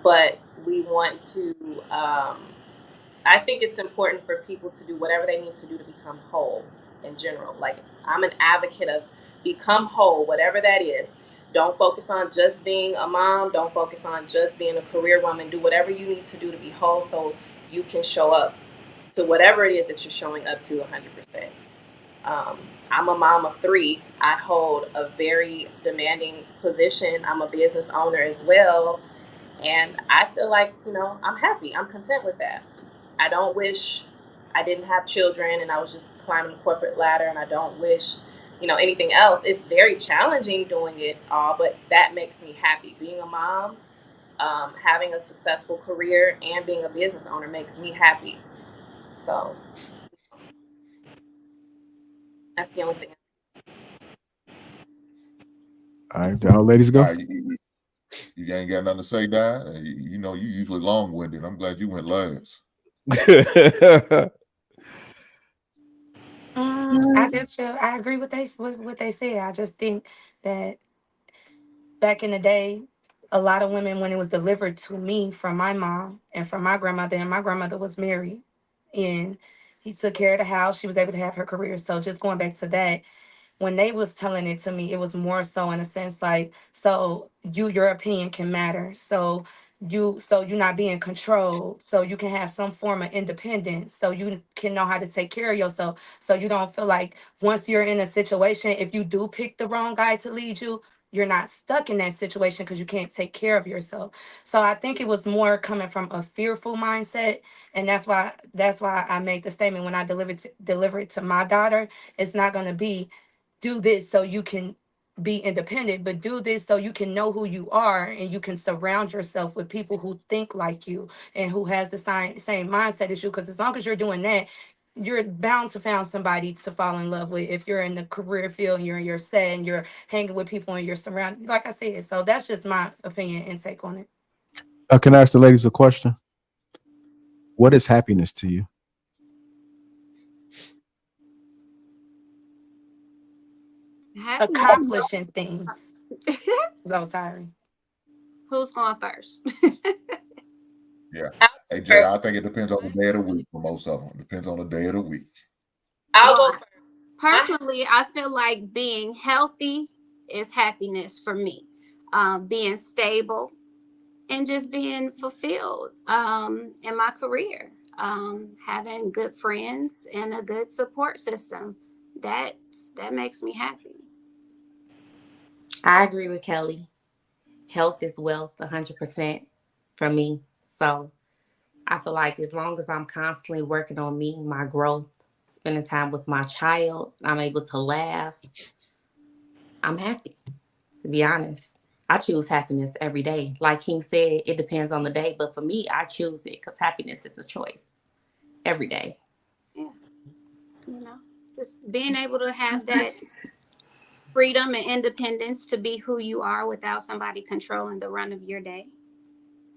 but we want to, I think it's important for people to do whatever they need to do to become whole in general. Like, I'm an advocate of become whole, whatever that is. Don't focus on just being a mom. Don't focus on just being a career woman. Do whatever you need to do to be whole so you can show up to whatever it is that you're showing up to 100%. I'm a mom of 3. I hold a very demanding position. I'm a business owner as well. And I feel like, I'm happy. I'm content with that. I don't wish I didn't have children and I was just climbing the corporate ladder. And I don't wish, anything else. It's very challenging doing it all, but that makes me happy. Being a mom, having a successful career, and being a business owner makes me happy. So that's the only thing. All right, the ladies go. You ain't got nothing to say, Di? You usually long-winded. I'm glad you went last. I just feel I agree with what they said. I just think that back in the day, a lot of women, when it was delivered to me from my mom and from my grandmother, and my grandmother was married, and he took care of the house. She was able to have her career. So just going back to that, when they was telling it to me, it was more so in a sense like, so your opinion can matter. So you're not being controlled. So you can have some form of independence. So you can know how to take care of yourself. So you don't feel like once you're in a situation, if you do pick the wrong guy to lead you, you're not stuck in that situation because you can't take care of yourself. So I think it was more coming from a fearful mindset. And that's why I make the statement when I deliver it to my daughter, it's not gonna be do this so you can be independent, but do this so you can know who you are and you can surround yourself with people who think like you and who has the same mindset as you. Because as long as you're doing that, you're bound to find somebody to fall in love with. If you're in the career field and you're set and you're hanging with people and you're surrounded, like I said. So that's just my opinion and take on it. Can I ask the ladies a question? What is happiness to you? Accomplishing things. So sorry. Who's going first? Yeah. Hey, Jay, I think it depends on the day of the week for most of them. It depends on the day of the week. I'll go first. Personally, I feel like being healthy is happiness for me. Being stable and just being fulfilled in my career. Having good friends and a good support system. That makes me happy. I agree with Kelly. Health is wealth, 100% for me. So I feel like as long as I'm constantly working on me, my growth, spending time with my child, I'm able to laugh, I'm happy, to be honest. I choose happiness every day. Like King said, it depends on the day, but for me, I choose it because happiness is a choice every day. Yeah. Just being able to have that freedom and independence to be who you are without somebody controlling the run of your day.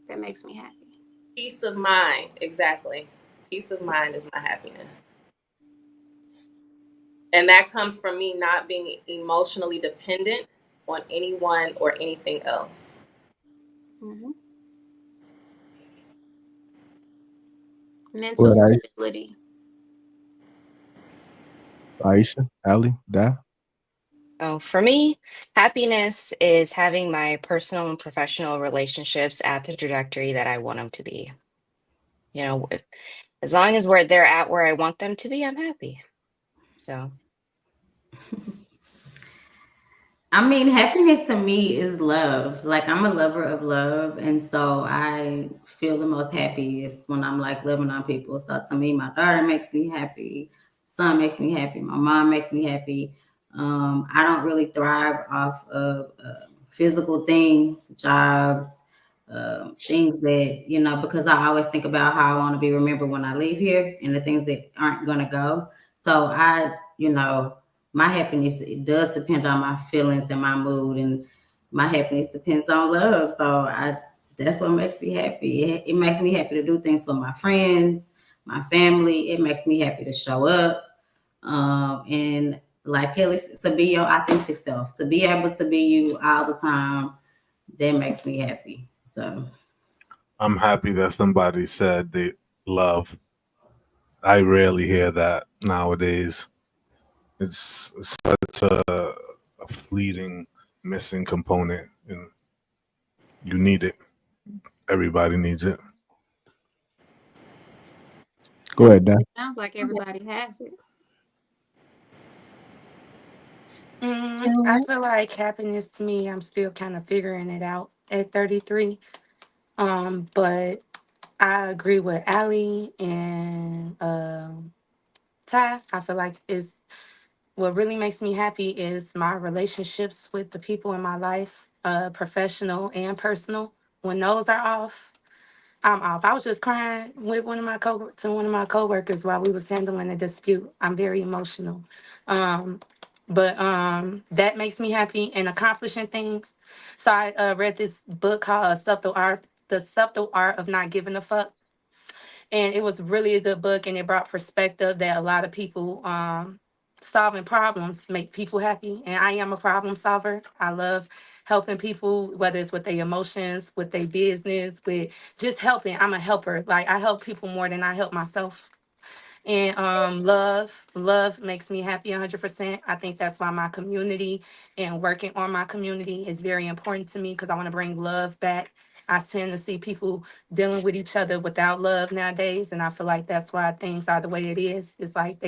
That makes me happy. Peace of mind, exactly. Peace of mind is my happiness. And that comes from me not being emotionally dependent on anyone or anything else. Mm-hmm. Mental stability. Aisha, Ali, Da? Oh, for me, happiness is having my personal and professional relationships at the trajectory that I want them to be. As long as they're at where I want them to be, I'm happy. So. I mean, happiness to me is love. Like, I'm a lover of love. And so I feel the most happiest when I'm like loving on people. So to me, my daughter makes me happy. Son makes me happy. My mom makes me happy. I don't really thrive off of physical things, jobs, things that, because I always think about how I want to be remembered when I leave here and the things that aren't going to go. So my happiness, it does depend on my feelings and my mood, and my happiness depends on love. So that's what makes me happy. It makes me happy to do things for my friends, my family. It makes me happy to show up. And like Kelly, to be your authentic self, to be able to be you all the time, that makes me happy. So I'm happy that somebody said they love. I rarely hear that nowadays. It's such a fleeting, missing component, and you need it. Everybody needs it. Go ahead, Dan. It sounds like everybody has it. I feel like happiness to me, I'm still kind of figuring it out at 33. But I agree with Ali and Ty. I feel like what really makes me happy is my relationships with the people in my life, professional and personal. When those are off, I'm off. I was just crying with one of my coworkers while we was handling a dispute. I'm very emotional. But that makes me happy and accomplishing things. So I read this book called The Subtle Art of Not Giving a Fuck. And it was really a good book, and it brought perspective that a lot of people solving problems make people happy. And I am a problem solver. I love helping people, whether it's with their emotions, with their business, with just helping. I'm a helper. Like, I help people more than I help myself. And love makes me happy 100%. I think that's why my community and working on my community is very important to me, because I want to bring love back. I tend to see people dealing with each other without love nowadays, and I feel like that's why things are the way it is. It's like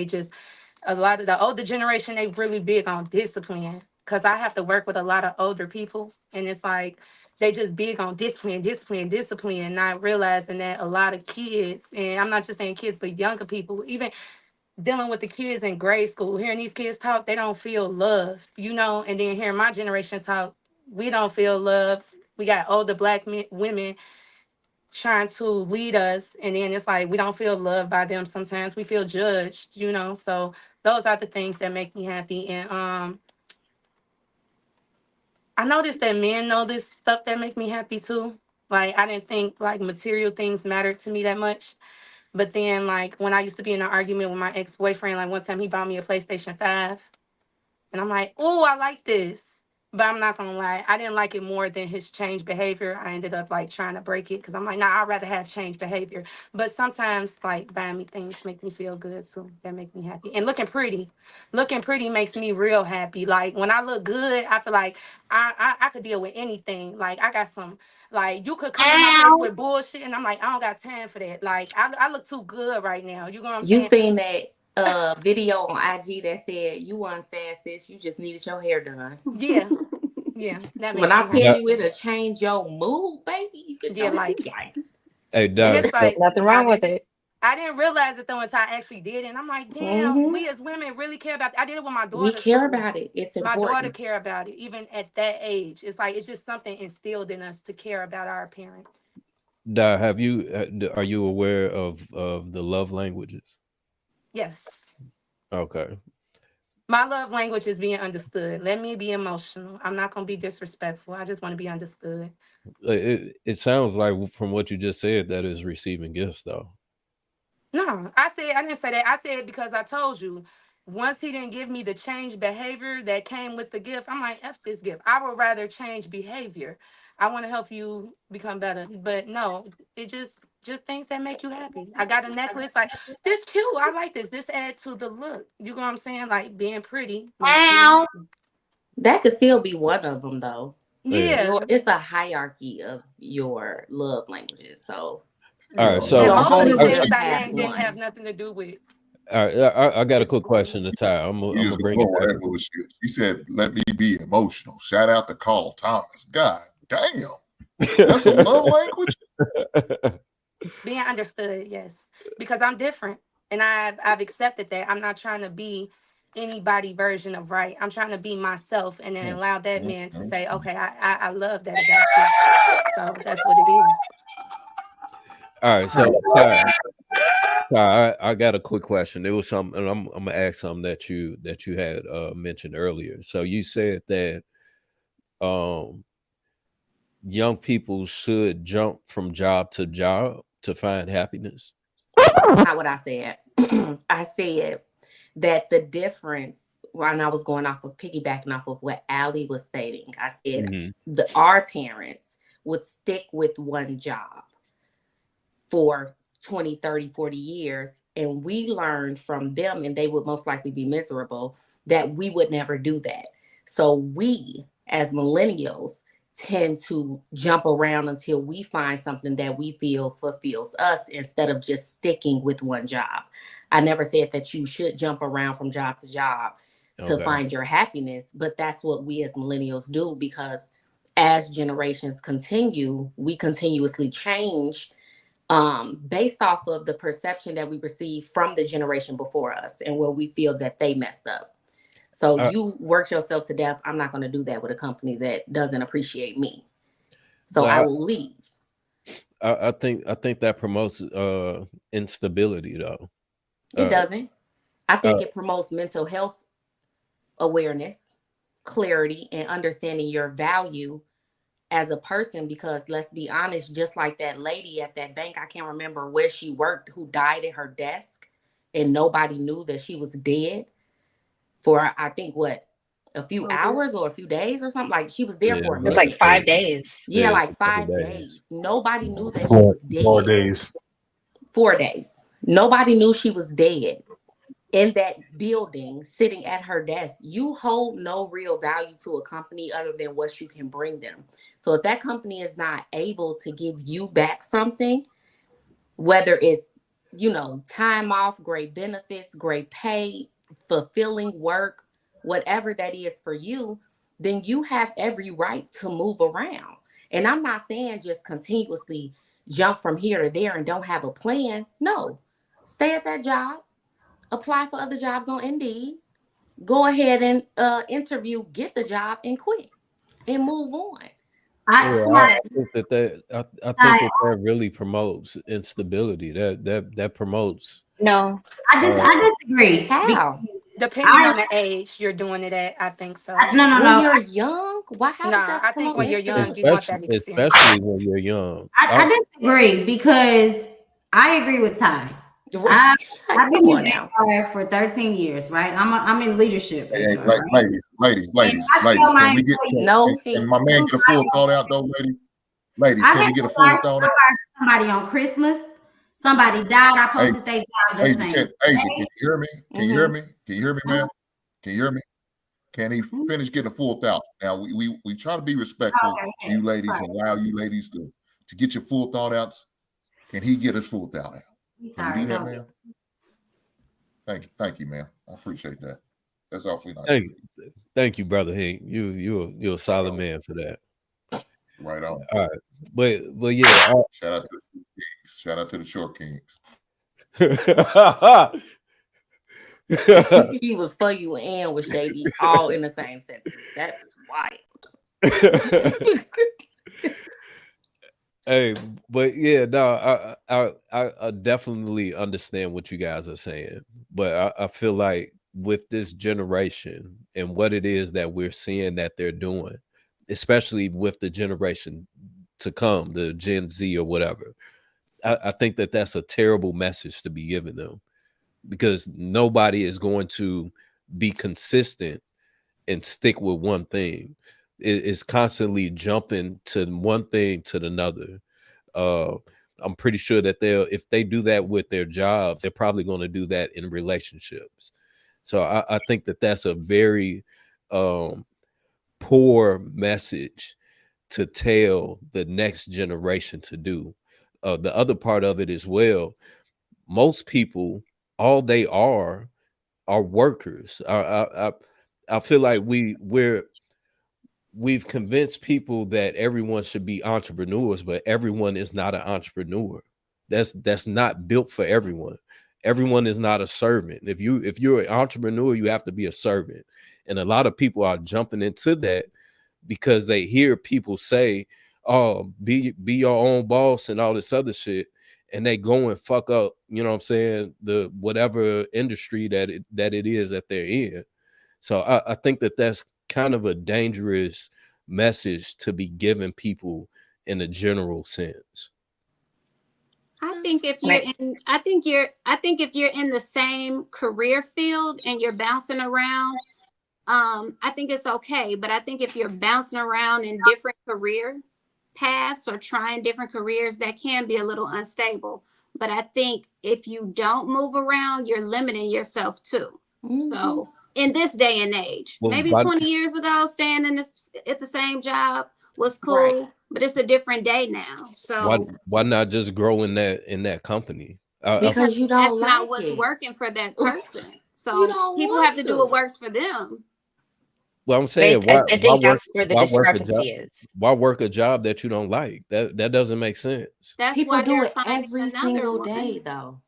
a lot of the older generation, they really big on discipline, because I have to work with a lot of older people, and it's like they just big on discipline, not realizing that a lot of kids, and I'm not just saying kids, but younger people, even dealing with the kids in grade school, hearing these kids talk, they don't feel loved, and then hearing my generation talk, we don't feel loved. We got older black women trying to lead us, and then it's like we don't feel loved by them. Sometimes we feel judged, so those are the things that make me happy. And I noticed that men know this stuff that make me happy too. Like, I didn't think like material things mattered to me that much, but then like when I used to be in an argument with my ex-boyfriend, like one time he bought me a PlayStation 5, and I'm like, oh, I like this. But I'm not gonna lie, I didn't like it more than his changed behavior. I ended up like trying to break it, because I'm like, nah, I'd rather have changed behavior. But sometimes like buying me things make me feel good too. That make me happy. And looking pretty makes me real happy. Like, when I look good, I feel like I could deal with anything. Like, I got some, like, you could come in my face with bullshit, and I'm like, I don't got time for that. Like, I look too good right now. You know what I'm You saying? seen that video on IG that said you weren't sad, sis, you just needed your hair done. Yeah. Yeah. That makes When I me tell happy. you it'll change your mood, baby, you get your like, Hey, and Doc. it's like Nothing wrong with it. I didn't realize it though until I actually did it. And I'm like, damn, we as women really care about it. I did it with my We daughter care too. about it. It's My daughter important. care about it, even at that age. It's like, it's just something instilled in us to care about our appearance. Doc, are you aware of the love languages? Yes. Okay. My love language is being understood. Let me be emotional. I'm not gonna be disrespectful. I just want to be understood. It sounds like from what you just said that is receiving gifts, though. No, I didn't say that. I said because I told you, once he didn't give me the change behavior that came with the gift, I'm like, F this gift. I would rather change behavior. I want to help you become better. But no, it just things that make you happy. I got a necklace, like, this cute. I like this. This adds to the look. You know what I'm saying? Like, being pretty makes me happy. That could still be one of them, though. Yeah. It's a hierarchy of your love languages. So, all right. So and most of the things I have named didn't one. have nothing to do with. All right, I got a quick question to Ty. I'm gonna bring it back. She said, "Let me be emotional." Shout out to Carl Thomas. God damn, that's a love language. Being understood, yes, because I'm different, and I've accepted that. I'm not trying to be anybody version of right. I'm trying to be myself, and then allow that man to say, "Okay, I love that about you." So that's what it is. All right, so Ty, I got a quick question. There was something, and I'm gonna ask something that you had mentioned earlier. So you said that young people should jump from job to job to find happiness. Not what I said. I said that the difference, when I was going off of piggybacking off of what Allie was stating, I said our parents would stick with one job for 20, 30, 40 years. And we learned from them, and they would most likely be miserable, that we would never do that. So we, as millennials, tend to jump around until we find something that we feel fulfills us, instead of just sticking with one job. I never said that you should jump around from job to job to find your happiness, but that's what we as millennials do, because as generations continue, we continuously change based off of the perception that we receive from the generation before us and where we feel that they messed up. So you worked yourself to death. I'm not going to do that with a company that doesn't appreciate me. So I will leave. I think that promotes instability though. It doesn't. I think it promotes mental health awareness, clarity, and understanding your value as a person. Because let's be honest, just like that lady at that bank, I can't remember where she worked, who died at her desk and nobody knew that she was dead for, I think, a few hours or a few days or something. Like she was there for a minute. Like 5 days. Yeah, like 5 days. Nobody knew that she was dead. 4 days. 4 days. Nobody knew she was dead. In that building, sitting at her desk, you hold no real value to a company other than what you can bring them. So if that company is not able to give you back something, whether it's, time off, great benefits, great pay, fulfilling work, whatever that is for you, then you have every right to move around. And I'm not saying just continuously jump from here to there and don't have a plan. No, stay at that job. Apply for other jobs on Indeed. Go ahead and interview, get the job, and quit and move on. I think that really promotes instability. That promotes. No, I disagree. How? Depending on the age you're doing it at, I think so. No. When you're young, why? How does that I think when you're young, you want that experience. Especially when you're young. I disagree because I agree with Ty. I've been in HR for 13 years, right? I'm in leadership. Hey, right? Ladies, can we get and my man get a full thought out though, ladies, can we get a full thought out? Somebody on Christmas, somebody died. I posted their job. Asia, can you hear me? Can you hear me? Can you hear me, man? Can you hear me? Can he finish getting a full thought? Now we try to be respectful to you ladies and allow you ladies to get your full thought outs. Can he get his full thought out? Can you do that, man? Thank you, man. I appreciate that. That's awfully nice. Thank you, brother Hank. You're a solid man for that. Right on. All right, but yeah. Shout out to the Short Kings. He was for you and was shady, all in the same sentence. That's wild. Hey, but yeah, no, I definitely understand what you guys are saying, but I feel like with this generation and what it is that we're seeing that they're doing, especially with the generation to come, the Gen Z or whatever, I think that that's a terrible message to be giving them, because nobody is going to be consistent and stick with one thing. It's constantly jumping to one thing to another. I'm pretty sure that if they do that with their jobs, they're probably going to do that in relationships. So I think that that's a very poor message to tell the next generation to do. The other part of it as well, most people, all they are workers. I feel like we've convinced people that everyone should be entrepreneurs, but everyone is not an entrepreneur. That's not built for everyone. Everyone is not a servant. If you're an entrepreneur, you have to be a servant. And a lot of people are jumping into that because they hear people say, "Oh, be your own boss" and all this other shit, and they go and fuck up, you know what I'm saying, the whatever industry that it is that they're in. So I think that that's kind of a dangerous message to be giving people in a general sense. I think if you're in the same career field and you're bouncing around, I think it's okay. But I think if you're bouncing around in different career paths or trying different careers, that can be a little unstable. But I think if you don't move around, you're limiting yourself too. So in this day and age, maybe 20 years ago, staying at the same job was cool, but it's a different day now. So why not just grow in that company? Because that's not what's working for that person. So people have to do what works for them. Well, I'm saying, I think that's where the discrepancy is. Why work a job that you don't like? That doesn't make sense. People do it every single day, though.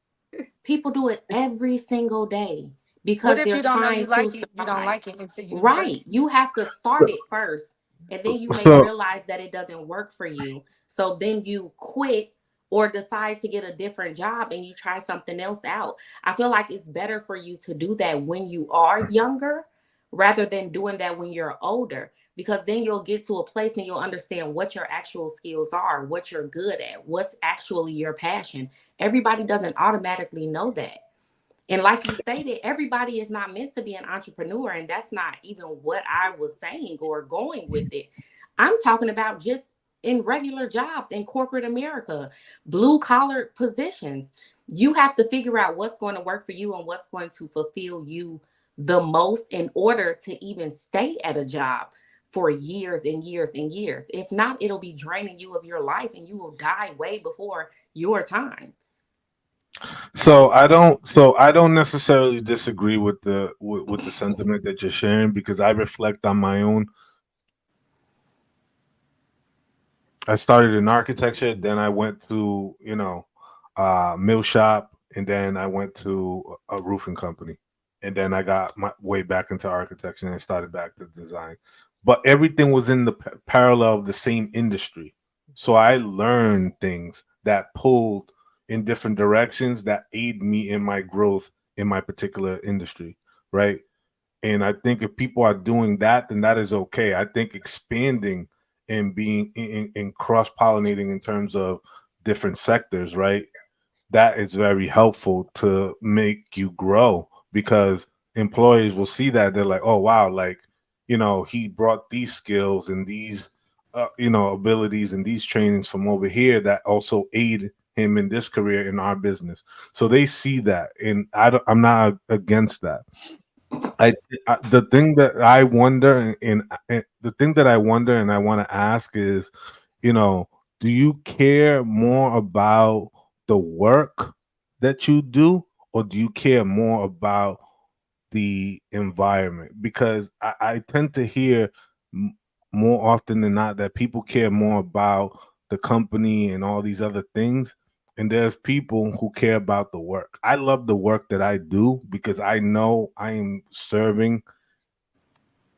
People do it every single day. because if they're you don't know trying you to like it? You don't survive. like it until you work. Right. You have to start it first, and then you may So realize that it doesn't work for you. So then you quit or decide to get a different job and you try something else out. I feel like it's better for you to do that when you are younger rather than doing that when you're older, because then you'll get to a place and you'll understand what your actual skills are, what you're good at, what's actually your passion. Everybody doesn't automatically know that. And like you stated, everybody is not meant to be an entrepreneur. And that's not even what I was saying or going with it. I'm talking about just in regular jobs in corporate America, blue collar positions. You have to figure out what's going to work for you and what's going to fulfill you the most in order to even stay at a job for years and years and years. If not, it'll be draining you of your life and you will die way before your time. So I don't necessarily disagree with the sentiment that you're sharing, because I reflect on my own. I started in architecture, then I went to mill shop, and then I went to a roofing company, and then I got my way back into architecture and I started back to design. But everything was in the parallel of the same industry, so I learned things that pulled in different directions that aid me in my growth in my particular industry, right? And I think if people are doing that, then that is okay. I think expanding and being in cross-pollinating in terms of different sectors, right? That is very helpful to make you grow, because employers will see that. They're like, oh, wow, like, he brought these skills and these, abilities and these trainings from over here that also aid him in this career in our business. So they see that, and I'm not against that. The thing that I wonder, and the thing that I wonder, and I want to ask is, do you care more about the work that you do, or do you care more about the environment? Because I tend to hear more often than not that people care more about the company and all these other things. And there's people who care about the work. I love the work that I do because I know I am serving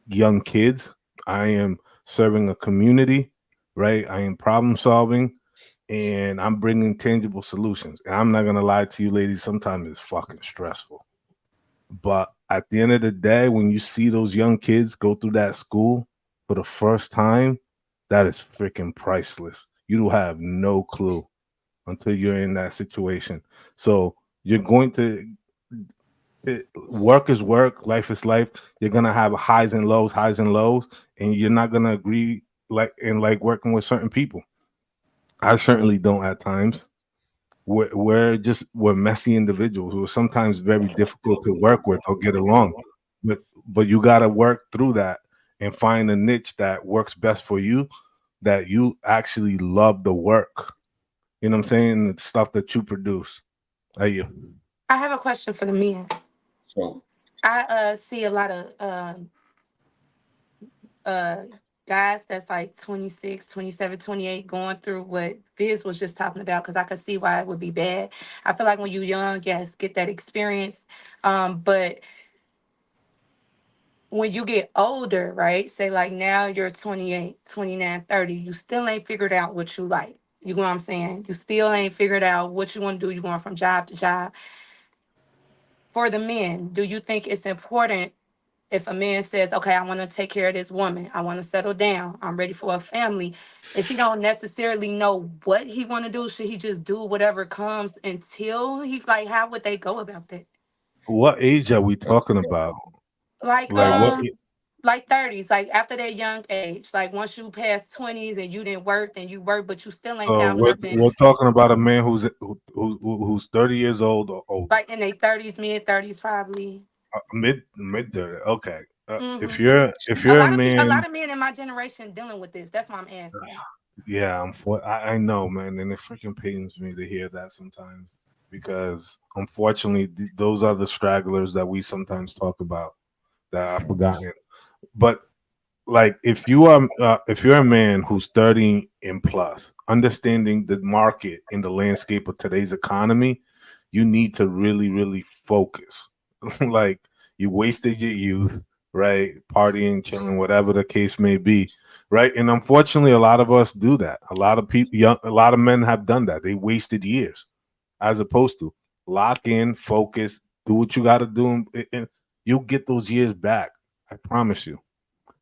young kids. I am serving a community, right? I am problem solving, and I'm bringing tangible solutions. And I'm not going to lie to you, ladies, sometimes it's fucking stressful. But at the end of the day, when you see those young kids go through that school for the first time, that is freaking priceless. You have no clue until you're in that situation. So you're going to work is work, life is life. You're gonna have highs and lows, and you're not gonna agree like working with certain people. I certainly don't at times. We're messy individuals who are sometimes very difficult to work with or get along. But you gotta work through that and find a niche that works best for you, that you actually love the work. You know what I'm saying? The stuff that you produce. Are you? I have a question for the men. So I see a lot of guys that's like 26, 27, 28 going through what Viz was just talking about, because I could see why it would be bad. I feel like when you're young, yes, get that experience. But when you get older, right, say like now you're 28, 29, 30, you still ain't figured out what you like. You know what I'm saying? You still ain't figured out what you want to do. You're going from job to job. For the men, do you think it's important if a man says, okay, I want to take care of this woman, I want to settle down, I'm ready for a family, if he don't necessarily know what he want to do, should he just do whatever comes until he's like, how would they go about that? What age are we talking about? Like What? like 30s, like after that young age, like once you pass 20s and you didn't work, and you work but you still ain't So found nothing. we're talking about a man who's 30 years old or older. Like in their 30s, mid 30s, probably. Mid 30. Okay. If Mm-hmm. you're a man, a lot of men in my generation dealing with this. That's why I'm asking. yeah, I know, man, and it freaking pains me to hear that sometimes, because unfortunately those are the stragglers that we sometimes talk about that I've forgotten. But like, if you're a man who's 30 and plus, understanding the market in the landscape of today's economy, you need to really, really focus. Like, You wasted your youth, right? Partying, chilling, whatever the case may be, right? And unfortunately, a lot of us do that. A lot of people, a lot of men have done that. They wasted years, as opposed to lock in, focus, do what you got to do, and you'll get those years back. I promise you.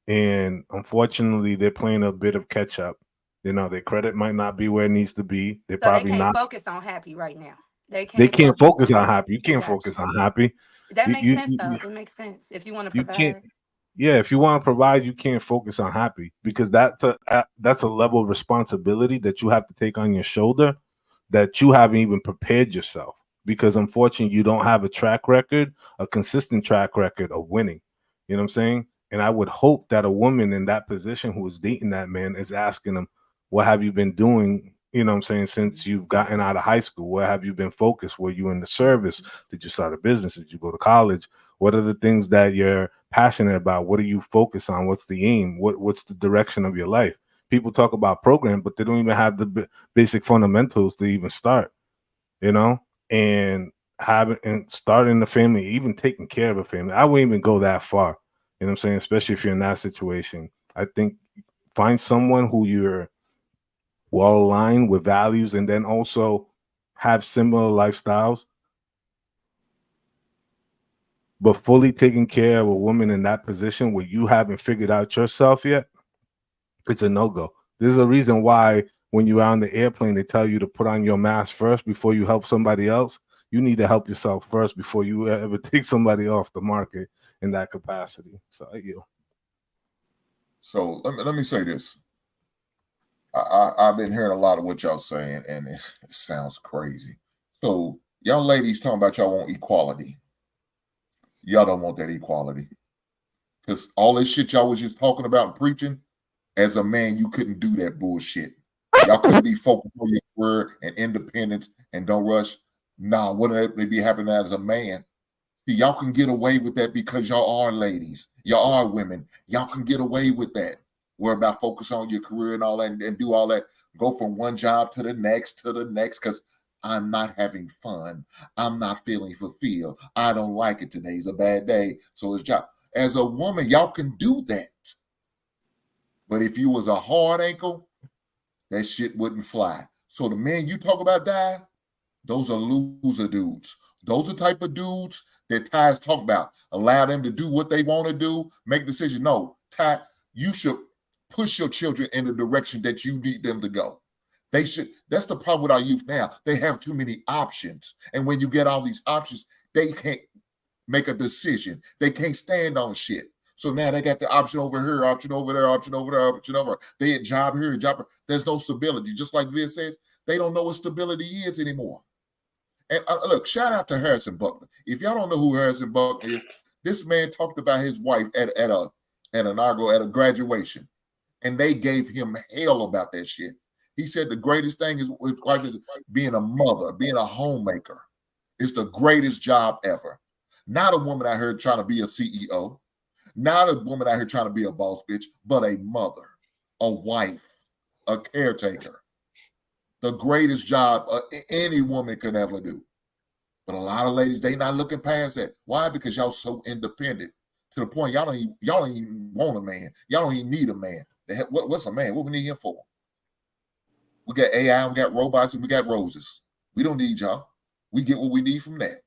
And unfortunately, they're playing a bit of catch up. You know, their credit might not be where it needs to be. They're So they probably can't not. focus on happy right now. They can't focus on happy. You can't focus on happy. That makes sense, You, though. It makes sense if you want to you can't. provide. Yeah, if you want to provide, you can't focus on happy, because that's a level of responsibility that you have to take on your shoulder that you haven't even prepared yourself, because unfortunately you don't have a consistent track record of winning. You know what I'm saying? And I would hope that a woman in that position who is dating that man is asking him, what have you been doing? You know what I'm saying? Since you've gotten out of high school, where have you been focused? Were you in the service? Did you start a business? Did you go to college? What are the things that you're passionate about? What do you focus on? What's the aim? What's the direction of your life? People talk about program, but they don't even have the basic fundamentals to even start, you know, and starting the family, even taking care of a family. I wouldn't even go that far. You know what I'm saying? Especially if you're in that situation. I think find someone who you're well aligned with values, and then also have similar lifestyles, but fully taking care of a woman in that position where you haven't figured out yourself yet, it's a no-go. There's a reason why when you're on the airplane, they tell you to put on your mask first before you help somebody else. You need to help yourself first before you ever take somebody off the market in that capacity. So let me say this. I've been hearing a lot of what y'all saying, and it sounds crazy. So y'all ladies talking about y'all want equality. Y'all don't want that equality. Because all this shit y'all was just talking about and preaching, as a man, you couldn't do that bullshit. Y'all couldn't be focused on your word and independence and don't rush. Nah, wouldn't that be happening as a man? See, y'all can get away with that because y'all are ladies. Y'all are women. Y'all can get away with that. Worry about focus on your career and all that, and do all that. Go from one job to the next, because I'm not having fun. I'm not feeling fulfilled. I don't like it. Today's a bad day. So it's job. As a woman, y'all can do that. But if you was a hard ankle, that shit wouldn't fly. So the men you talk about dying, those are loser dudes. Those are the type of dudes that Ty's talking about. Allow them to do what they want to do, make decisions. No, Ty, you should push your children in the direction that you need them to go. They should. That's the problem with our youth now. They have too many options. And when you get all these options, they can't make a decision. They can't stand on shit. So now they got the option over here, option over there, option over there, option over. They had job here, job here. There's no stability. Just like Viz says, they don't know what stability is anymore. And look, shout out to Harrison Buckler. If y'all don't know who Harrison Buckler is, this man talked about his wife at a graduation, and they gave him hell about that shit. He said the greatest thing is being a mother, being a homemaker. It's the greatest job ever. Not a woman out here trying to be a CEO. Not a woman out here trying to be a boss bitch, but a mother, a wife, a caretaker. The greatest job any woman could ever do. But a lot of ladies, they not looking past that. Why? Because y'all so independent to the point y'all don't even want a man. Y'all don't even need a man. What's a man? What we need him for? We got AI, we got robots, and we got roses. We don't need y'all. We get what we need from that.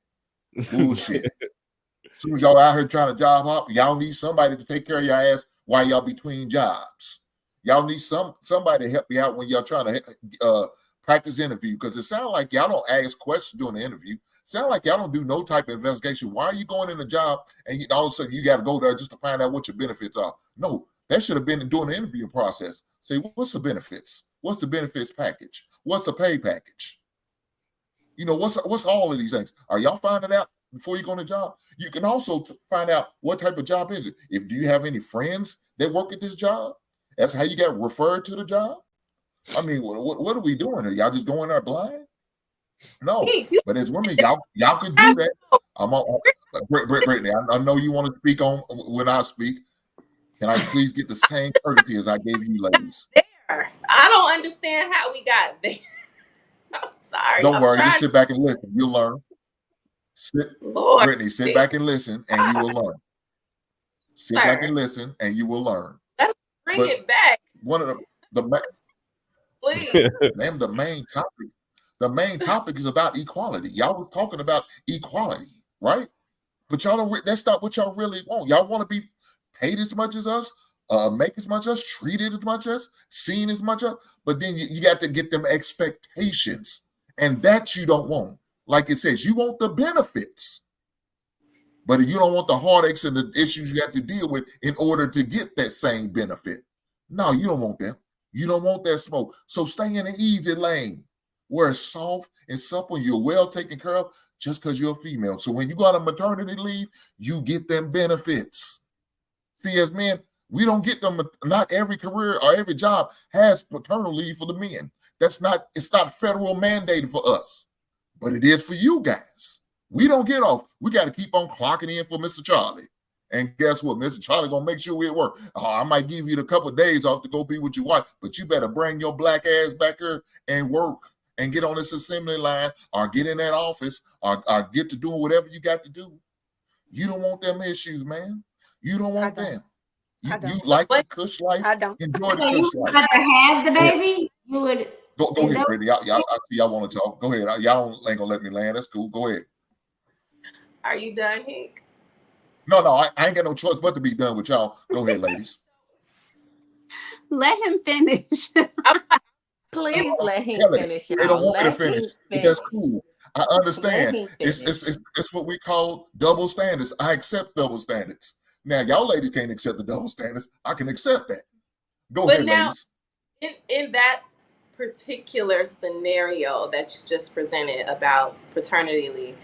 Bullshit. As soon as y'all out here trying to job hop, y'all need somebody to take care of your ass while y'all between jobs. Y'all need somebody to help you out when y'all trying to practice interview, because it sounds like y'all don't ask questions during the interview. Sound like y'all don't do no type of investigation. Why are you going in a job and all of a sudden you got to go there just to find out what your benefits are? No, that should have been during the interview process. Say, what's the benefits? What's the benefits package? What's the pay package? You know, what's all of these things? Are y'all finding out before you go on a job? You can also find out what type of job is it. Do you have any friends that work at this job? That's how you get referred to the job. I mean, what are we doing here? Y'all just going there blind? No, but as women, y'all could do that. I'm on Brittany. I know you want to speak on when I speak. Can I please get the same courtesy as I gave you, ladies? There, I don't understand how we got there. I'm sorry. Don't worry. Just sit back and listen. You'll learn. Brittany, sit back and listen, and you will learn. Sit back and listen, and you will learn. Let's bring it back. One of please, ma'am, the main topic is about equality. Y'all was talking about equality, right? But y'all don't. That's not what y'all really want. Y'all want to be paid as much as us, make as much as us, treated as much as, seen as much as. But then you got to get them expectations, and that you don't want. Like it says, you want the benefits, but you don't want the heartaches and the issues you have to deal with in order to get that same benefit. No, you don't want them. You don't want that smoke. So stay in an easy lane where it's soft and supple, you're well taken care of just because you're a female. So when you go on maternity leave, you get them benefits. See, as men, we don't get them. Not every career or every job has paternal leave for the men. It's not federal mandated for us, but it is for you guys. We don't get off. We got to keep on clocking in for Mr. Charlie. And guess what? Mr. Charlie gonna make sure we at work. I might give you a couple of days off to go be with your wife, but you better bring your black ass back here and work and get on this assembly line or get in that office or get to doing whatever you got to do. You don't want them issues, man. You don't want them. You like the cush life. I don't. Enjoy the So you cush would life. rather have the baby? You would Go ahead, Brittany. I see y'all want to talk. Go ahead. Y'all ain't gonna let me land. That's cool. Go ahead. Are you done, Hank? No, I ain't got no choice but to be done with y'all. Go ahead, ladies. Let him finish. Please let him finish. They don't want me to finish. But that's cool. I understand. It's what we call double standards. I accept double standards. Now, y'all ladies can't accept the double standards. I can accept that. Go ahead, ladies. In that particular scenario that you just presented about paternity leave,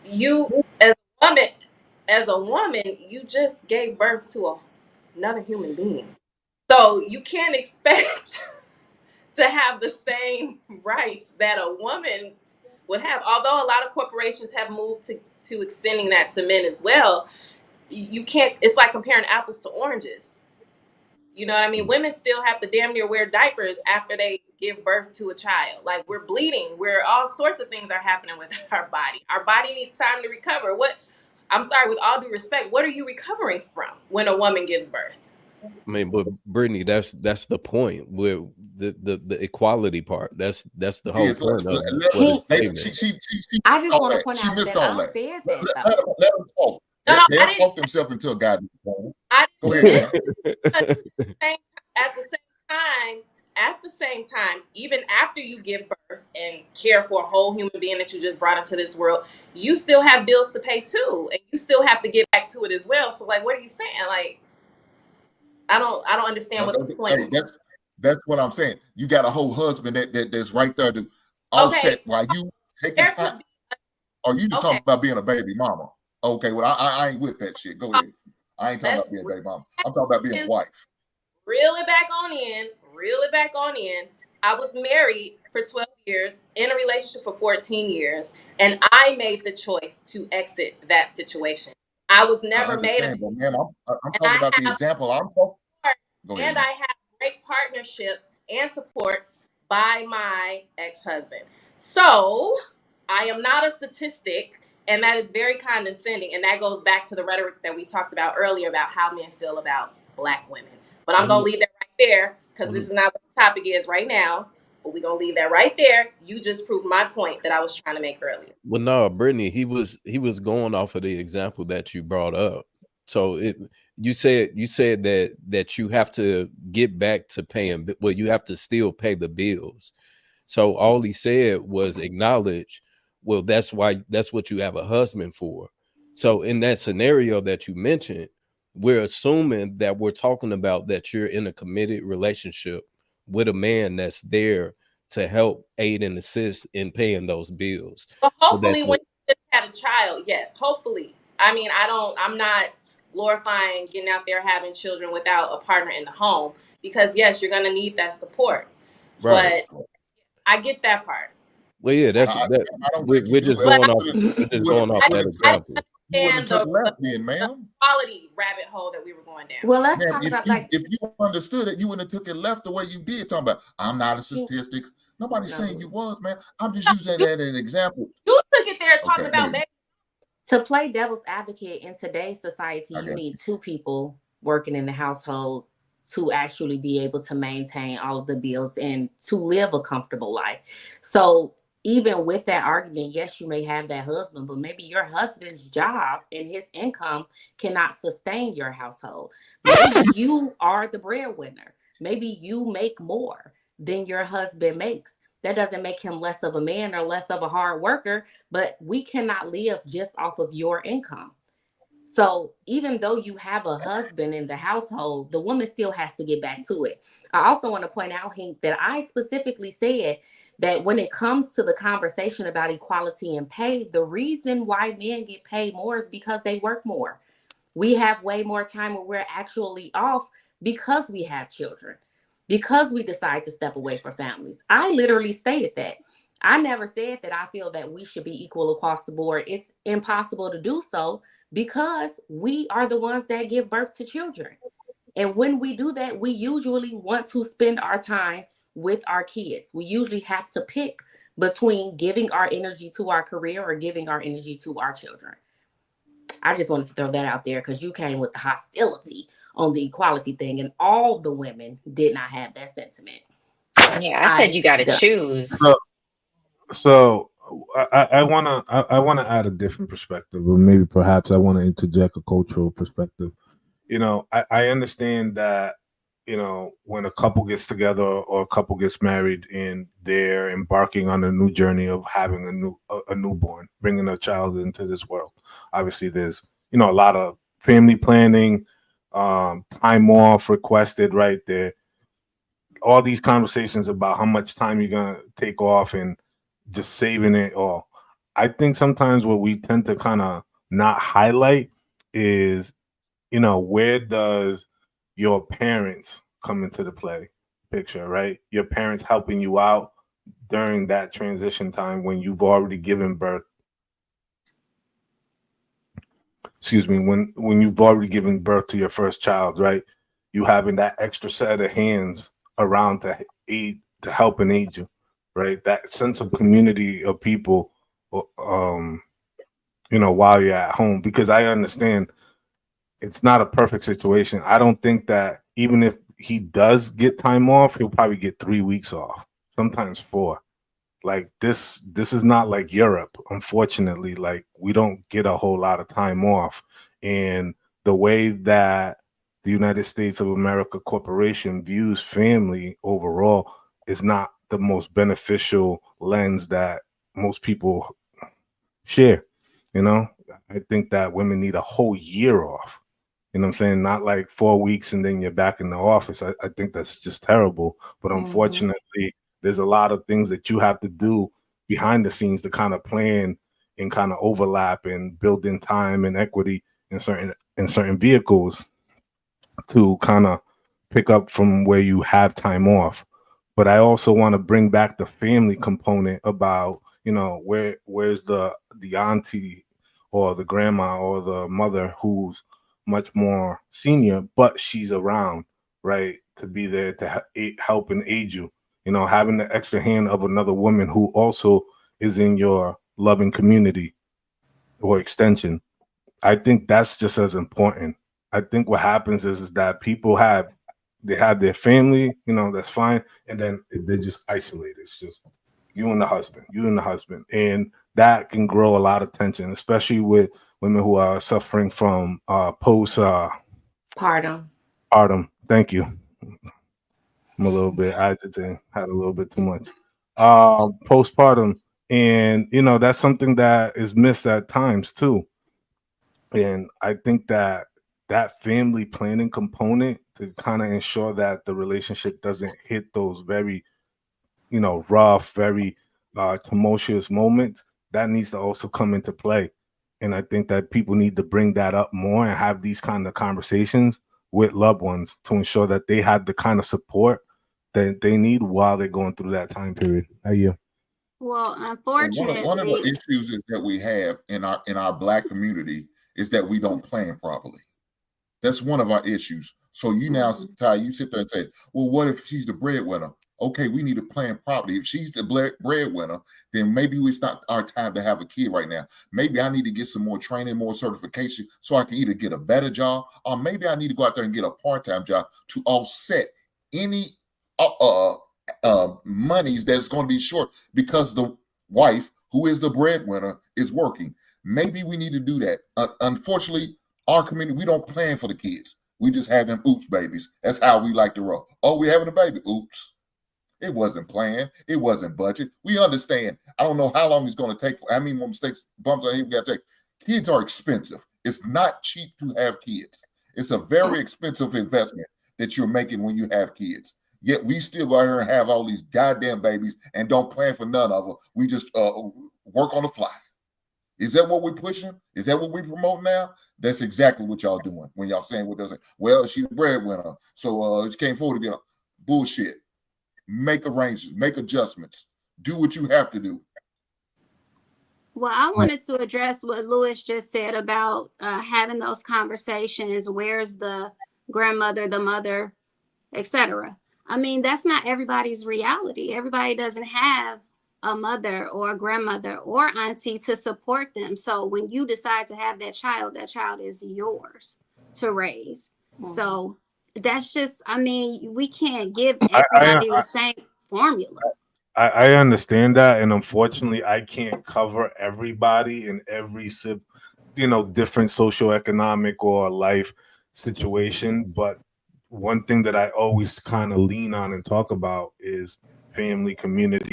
you as a woman, you just gave birth to another human being. So you can't expect to have the same rights that a woman would have. Although a lot of corporations have moved to extending that to men as well, you can't, it's like comparing apples to oranges. You know what I mean? Women still have to damn near wear diapers after they give birth to a child. Like, we're bleeding. All sorts of things are happening with our body. Our body needs time to recover. I'm sorry, with all due respect, what are you recovering from when a woman gives birth? I mean, but Brittany, that's the point with the equality part. That's the whole point of it. I just want to point out that I said that. Let them talk. They'll talk themselves into a goddamn phone. Go ahead. At the same time, even after you give birth and care for a whole human being that you just brought into this world, you still have bills to pay too, and you still have to get back to it as well. So, like, what are you saying? Like, I don't understand what the point is. That's what I'm saying. You got a whole husband that's right there to offset while you taking time. Or you just talking about being a baby mama? Okay, well, I ain't with that shit. Go ahead. I ain't talking about being a baby mama. I'm talking about being a wife. Reel it back on in. I was married for 12 years, in a relationship for 14 years, and I made the choice to exit that situation. I was never made a... Ma'am, I'm talking about the example. Go ahead. And I have great partnership and support by my ex-husband. So I am not a statistic, and that is very condescending. And that goes back to the rhetoric that we talked about earlier about how men feel about Black women. But I'm going to leave that right there because this is not what the topic is right now. But we're going to leave that right there. You just proved my point that I was trying to make earlier. Well, no, Brittany, he was going off of the example that you brought up. So you said that you have to get back to paying, well, you have to still pay the bills. So all he said was acknowledge, well, that's what you have a husband for. So in that scenario that you mentioned, we're assuming that we're talking about that you're in a committed relationship with a man that's there to help aid and assist in paying those bills. But hopefully when you just had a child, yes, hopefully. I mean, I'm not glorifying getting out there having children without a partner in the home, because yes, you're going to need that support. Right. But I get that part. Well, yeah, we're just going off that example. And the quality rabbit hole that we were going down. Well, let's talk about if you understood it, you wouldn't have took it left the way you did. Talking about, I'm not a statistics. Nobody's saying you was, man. I'm just using that as an example. You took it there talking about baby. To play devil's advocate in today's society, you need two people working in the household to actually be able to maintain all of the bills and to live a comfortable life. So even with that argument, yes, you may have that husband, but maybe your husband's job and his income cannot sustain your household. Maybe you are the breadwinner. Maybe you make more than your husband makes. That doesn't make him less of a man or less of a hard worker, but we cannot live just off of your income. So even though you have a husband in the household, the woman still has to get back to it. I also want to point out, Hank, that I specifically said that when it comes to the conversation about equality in pay, the reason why men get paid more is because they work more. We have way more time where we're actually off because we have children, because we decide to step away for families. I literally stated that. I never said that I feel that we should be equal across the board. It's impossible to do so because we are the ones that give birth to children. And when we do that, we usually want to spend our time with our kids. We usually have to pick between giving our energy to our career or giving our energy to our children. I just wanted to throw that out there because you came with the hostility on the equality thing, and all the women did not have that sentiment. Yeah, I said you got to choose. So I wanna add a different perspective, or maybe perhaps I want to interject a cultural perspective. I understand that when a couple gets together or a couple gets married and they're embarking on a new journey of having a newborn, bringing a child into this world. Obviously, there's a lot of family planning, time off requested, right there. All these conversations about how much time you're gonna take off and just saving it all. I think sometimes what we tend to kind of not highlight is, where does your parents come into the picture, right? Your parents helping you out during that transition time when you've already given birth. Excuse me, when you've already given birth to your first child, right? You having that extra set of hands around to help and aid you, right? That sense of community of people, while you're at home, because I understand it's not a perfect situation. I don't think that even if he does get time off, he'll probably get 3 weeks off, sometimes 4. Like this is not like Europe, unfortunately. Like we don't get a whole lot of time off. And the way that the United States of America Corporation views family overall is not the most beneficial lens that most people share. I think that women need a whole year off. You know what I'm saying? Not like 4 weeks and then you're back in the office. I think that's just terrible. But unfortunately, there's a lot of things that you have to do behind the scenes to kind of plan and kind of overlap and build in time and equity in certain vehicles to kind of pick up from where you have time off. But I also want to bring back the family component about, where's the auntie or the grandma or the mother who's much more senior, but she's around, right, to be there to help and aid you. Having the extra hand of another woman who also is in your loving community or extension. I think that's just as important. I think what happens is that people have their family, that's fine, and then they're just isolated. It's just you and the husband, and that can grow a lot of tension, especially with women who are suffering from Pardon. Thank you. I'm a little bit agitated, had a little bit too much. Postpartum, and that's something that is missed at times too. And I think that family planning component to kind of ensure that the relationship doesn't hit those very, rough, very tumultuous moments, that needs to also come into play. And I think that people need to bring that up more and have these kind of conversations with loved ones to ensure that they have the kind of support that they need while they're going through that time period. How you? Well, unfortunately, so one of the issues is that we have in our Black community is that we don't plan properly. That's one of our issues. So you now, Ty, you sit there and say, well, what if she's the breadwinner? okay, we need to plan properly. If she's the breadwinner, then maybe it's not our time to have a kid right now. Maybe I need to get some more training, more certification, so I can either get a better job, or maybe I need to go out there and get a part-time job to offset any monies that's going to be short because the wife, who is the breadwinner, is working. Maybe we need to do that. Unfortunately, our community, we don't plan for the kids. We just have them oops babies. That's how we like to roll. Oh, we're having a baby. Oops. It wasn't planned. It wasn't budget. We understand. I don't know how long it's going to take. How many more mistakes, bumps on here we got to take. Kids are expensive. It's not cheap to have kids. It's a very expensive investment that you're making when you have kids. Yet we still go out here and have all these goddamn babies and don't plan for none of them. We just work on the fly. Is that what we're pushing? Is that what we promote now? That's exactly what y'all doing when y'all saying what they're saying. Well, she's the breadwinner, so she can't afford to get bullshit. Make arrangements, make adjustments, do what you have to do. Well, I wanted to address what Lewis just said about having those conversations. Where's the grandmother, the mother, etc. I mean, that's not everybody's reality. Everybody doesn't have a mother or a grandmother or auntie to support them. So when you decide to have that child is yours to raise. So that's just, I mean, we can't give everybody the same formula. I understand that, and unfortunately, I can't cover everybody in every different socioeconomic or life situation. But one thing that I always kind of lean on and talk about is family, community,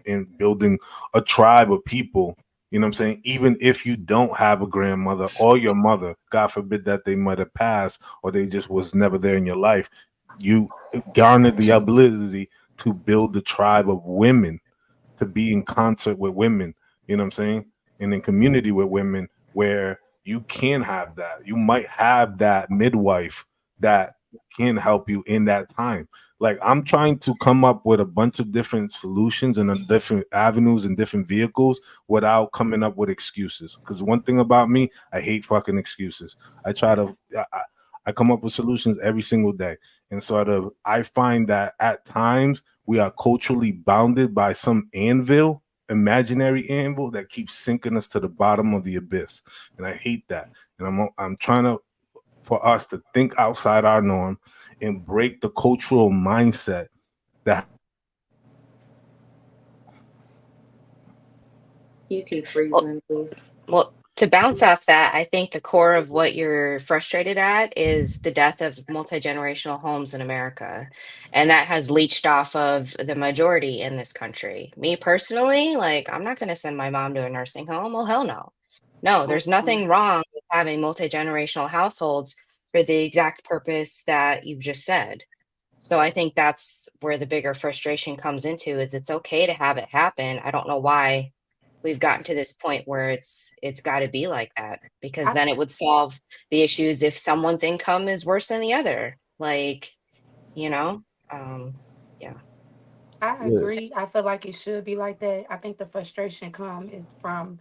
and building a tribe of people. You know what I'm saying? Even if you don't have a grandmother or your mother, God forbid that they might have passed or they just was never there in your life, you garnered the ability to build the tribe of women, to be in concert with women, you know what I'm saying? And in community with women where you can have that. You might have that midwife that can help you in that time. Like, I'm trying to come up with a bunch of different solutions and different avenues and different vehicles without coming up with excuses. Because one thing about me, I hate fucking excuses. I come up with solutions every single day. And I find that at times we are culturally bounded by some imaginary anvil that keeps sinking us to the bottom of the abyss. And I hate that. And I'm trying for us to think outside our norm and break the cultural mindset that you can freeze them, please. Well, to bounce off that, I think the core of what you're frustrated at is the death of multi-generational homes in America. And that has leached off of the majority in this country. Me personally, like, I'm not going to send my mom to a nursing home. Well, hell no. No, there's nothing wrong with having multi-generational households for the exact purpose that you've just said. So I think that's where the bigger frustration comes into, is it's okay to have it happen. I don't know why we've gotten to this point where it's got to be like that, because then it would solve the issues if someone's income is worse than the other. Like, yeah. I agree. I feel like it should be like that. I think the frustration comes from,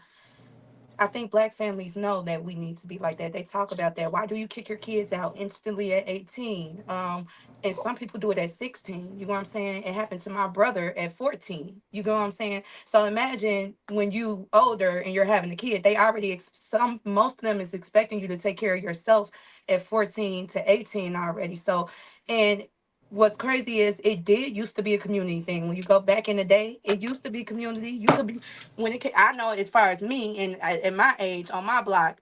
I think Black families know that we need to be like that. They talk about that. Why do you kick your kids out instantly at 18? And some people do it at 16. You know what I'm saying? It happened to my brother at 14. You know what I'm saying? So imagine when you older and you're having a kid, they already, most of them is expecting you to take care of yourself at 14 to 18 already. So, and what's crazy is it did used to be a community thing. When you go back in the day, it used to be community. You could be, I know as far as me and at my age on my block,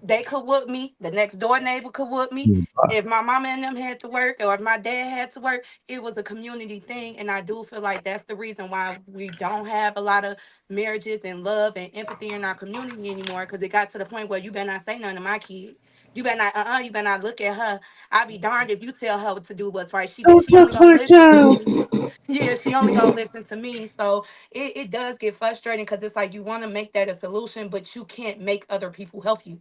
they could whoop me. The next door neighbor could whoop me. If my mama and them had to work, or if my dad had to work, it was a community thing. And I do feel like that's the reason why we don't have a lot of marriages and love and empathy in our community anymore. Because it got to the point where you better not say nothing to my kid. You better not, you better not look at her. I'll be darned if you tell her what to do what's right. She only gonna listen to me. Yeah, she only gonna listen to me. So it does get frustrating, because it's like you want to make that a solution, but you can't make other people help you.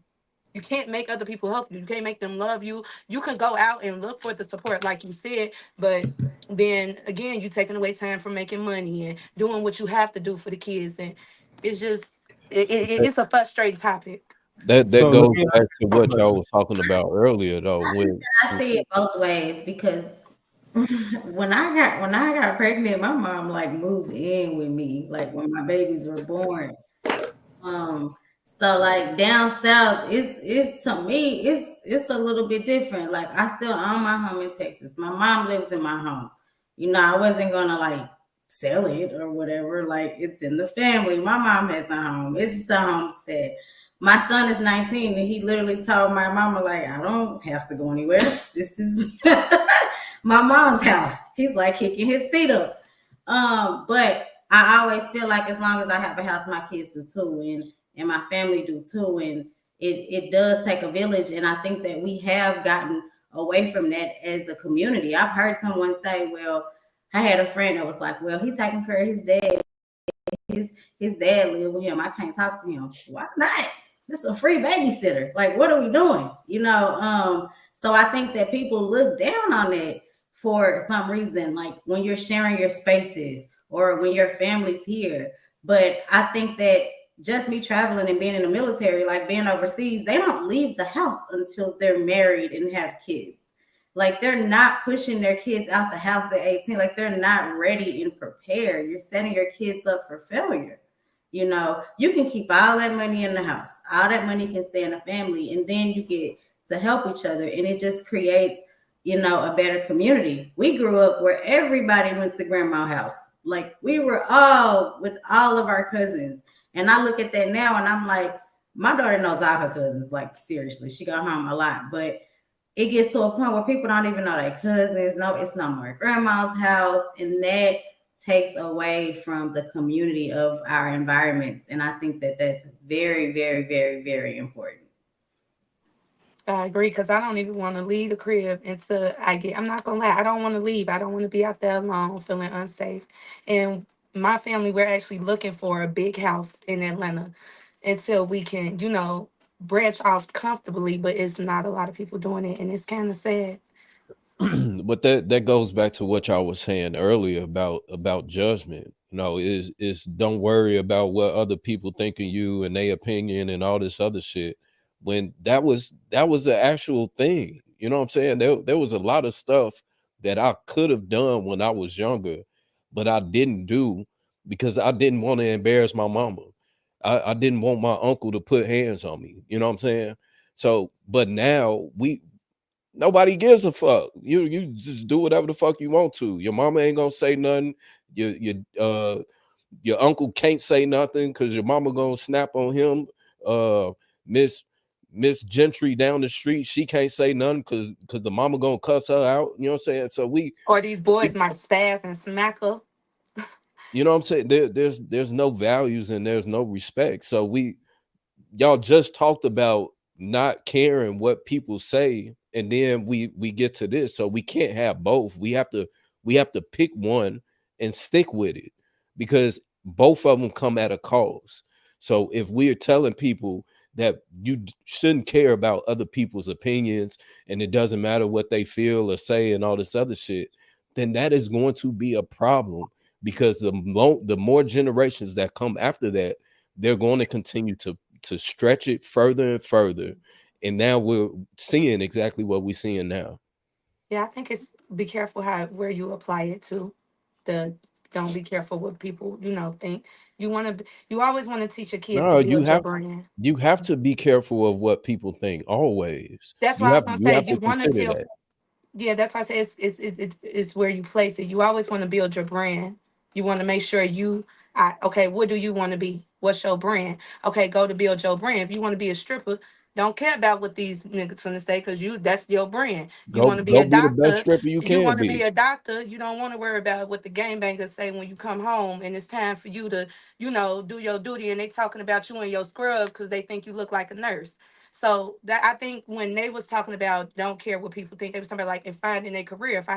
You can't make other people help you. You can't make them love you. You can go out and look for the support, like you said, but then again, you taking away time from making money and doing what you have to do for the kids, and it's just it's a frustrating topic. That goes back to what y'all was talking about earlier, though. When I see it both ways, because when I got pregnant, my mom like moved in with me, like when my babies were born. So like down south, it's to me, it's a little bit different. Like I still own my home in Texas. My mom lives in my home. You know, I wasn't gonna like sell it or whatever. Like it's in the family. My mom has a home. It's the homestead. My son is 19 and he literally told my mama, like, I don't have to go anywhere. This is my mom's house. He's like kicking his feet up. But I always feel like as long as I have a house, my kids do too, and my family do too. And it does take a village. And I think that we have gotten away from that as a community. I've heard someone say, well, I had a friend that was like, well, he's taking care of his dad. His dad lived with him. I can't talk to him. Why not? This is a free babysitter. Like, what are we doing? You know, so I think that people look down on it for some reason, like when you're sharing your spaces or when your family's here. But I think that just me traveling and being in the military, like being overseas, they don't leave the house until they're married and have kids. Like they're not pushing their kids out the house at 18. Like they're not ready and prepared. You're setting your kids up for failure. You know, you can keep all that money in the house. All that money can stay in the family. And then you get to help each other. And it just creates, you know, a better community. We grew up where everybody went to grandma's house. Like we were all with all of our cousins. And I look at that now and I'm like, my daughter knows all her cousins. Like seriously, she got home a lot. But it gets to a point where people don't even know their cousins. No, it's no more grandma's house. And that takes away from the community of our environments. And I think that that's very, very, very, very important. I agree, because I don't even want to leave the crib until I'm not gonna lie, I don't want to leave. I don't want to be out there alone feeling unsafe. And my family, we're actually looking for a big house in Atlanta until we can, you know, branch off comfortably, but it's not a lot of people doing it, and it's kind of sad. But that goes back to what y'all was saying earlier about judgment. You know, is don't worry about what other people think of you and their opinion and all this other shit. When that was the actual thing. You know what I'm saying? There was a lot of stuff that I could have done when I was younger, but I didn't do because I didn't want to embarrass my mama. I didn't want my uncle to put hands on me. You know what I'm saying? So, but now nobody gives a fuck. You just do whatever the fuck you want to. Your mama ain't gonna say nothing. Your uncle can't say nothing because your mama gonna snap on him. Miss Gentry down the street, she can't say nothing because the mama gonna cuss her out. You know what I'm saying? So or these boys might spaz and smack her. You know what I'm saying? There's no values and there's no respect. So y'all just talked about not caring what people say, and then we get to this. So we can't have both. We have to pick one and stick with it, because both of them come at a cost. So if we're telling people that you shouldn't care about other people's opinions and it doesn't matter what they feel or say and all this other shit, then that is going to be a problem, because the more generations that come after that, they're going to continue to stretch it further and further. And now we're seeing exactly what we're seeing now. Yeah, I think it's be careful where you apply it to. Don't be careful what people, you know, think. You always want to teach your kids to build your brand. You have to be careful of what people think always. That's why I was gonna say you want to tell. Yeah, that's why I say it's where you place it. You always want to build your brand. You want to make sure okay, what do you want to be? What's your brand? Okay, go to build your brand. If you want to be a stripper, don't care about what these niggas gonna say, because that's your brand. You want to be a doctor. The best stripper you want to be a doctor. You don't want to worry about what the gangbangers say when you come home and it's time for you to, you know, do your duty, and they talking about you in your scrubs because they think you look like a nurse. So that, I think when they was talking about don't care what people think, they was talking about like in finding a career. If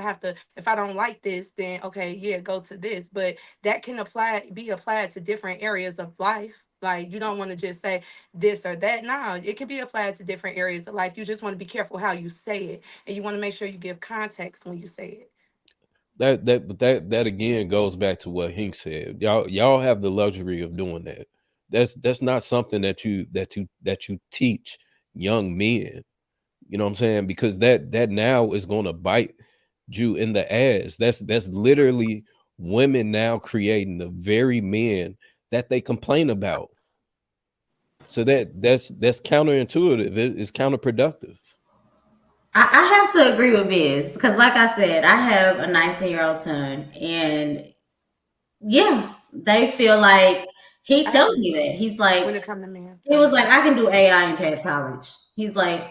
I don't like this, then okay, yeah, go to this. But that can be applied to different areas of life. Like you don't want to just say this or that. No, it can be applied to different areas of life. You just want to be careful how you say it, and you want to make sure you give context when you say it. That again goes back to what Hink said. Y'all have the luxury of doing that. That's not something that you teach young men. You know what I'm saying? Because that now is going to bite you in the ass. That's literally women now creating the very men that they complain about. So that's counterintuitive. It's counterproductive. I have to agree with Viz because, like I said, I have a 19-year-old son, and yeah, they feel like he tells me that he's like, when it comes to men, he was like, I can do AI and pass college. He's like,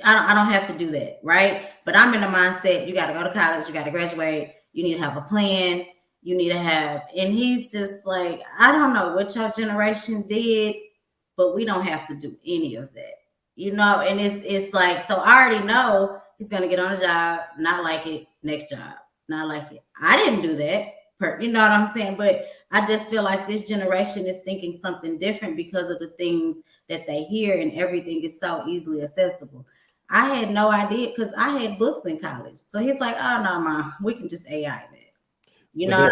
I don't have to do that, right? But I'm in the mindset, you got to go to college, you got to graduate, you need to have a plan, you need to have, and he's just like, I don't know what your generation did, but we don't have to do any of that, you know? And it's like, so I already know he's going to get on a job, not like it, next job, not like it. I didn't do that, you know what I'm saying? But I just feel like this generation is thinking something different because of the things that they hear, and everything is so easily accessible. I had no idea because I had books in college. So he's like, oh no, Mom, we can just AI that. You know,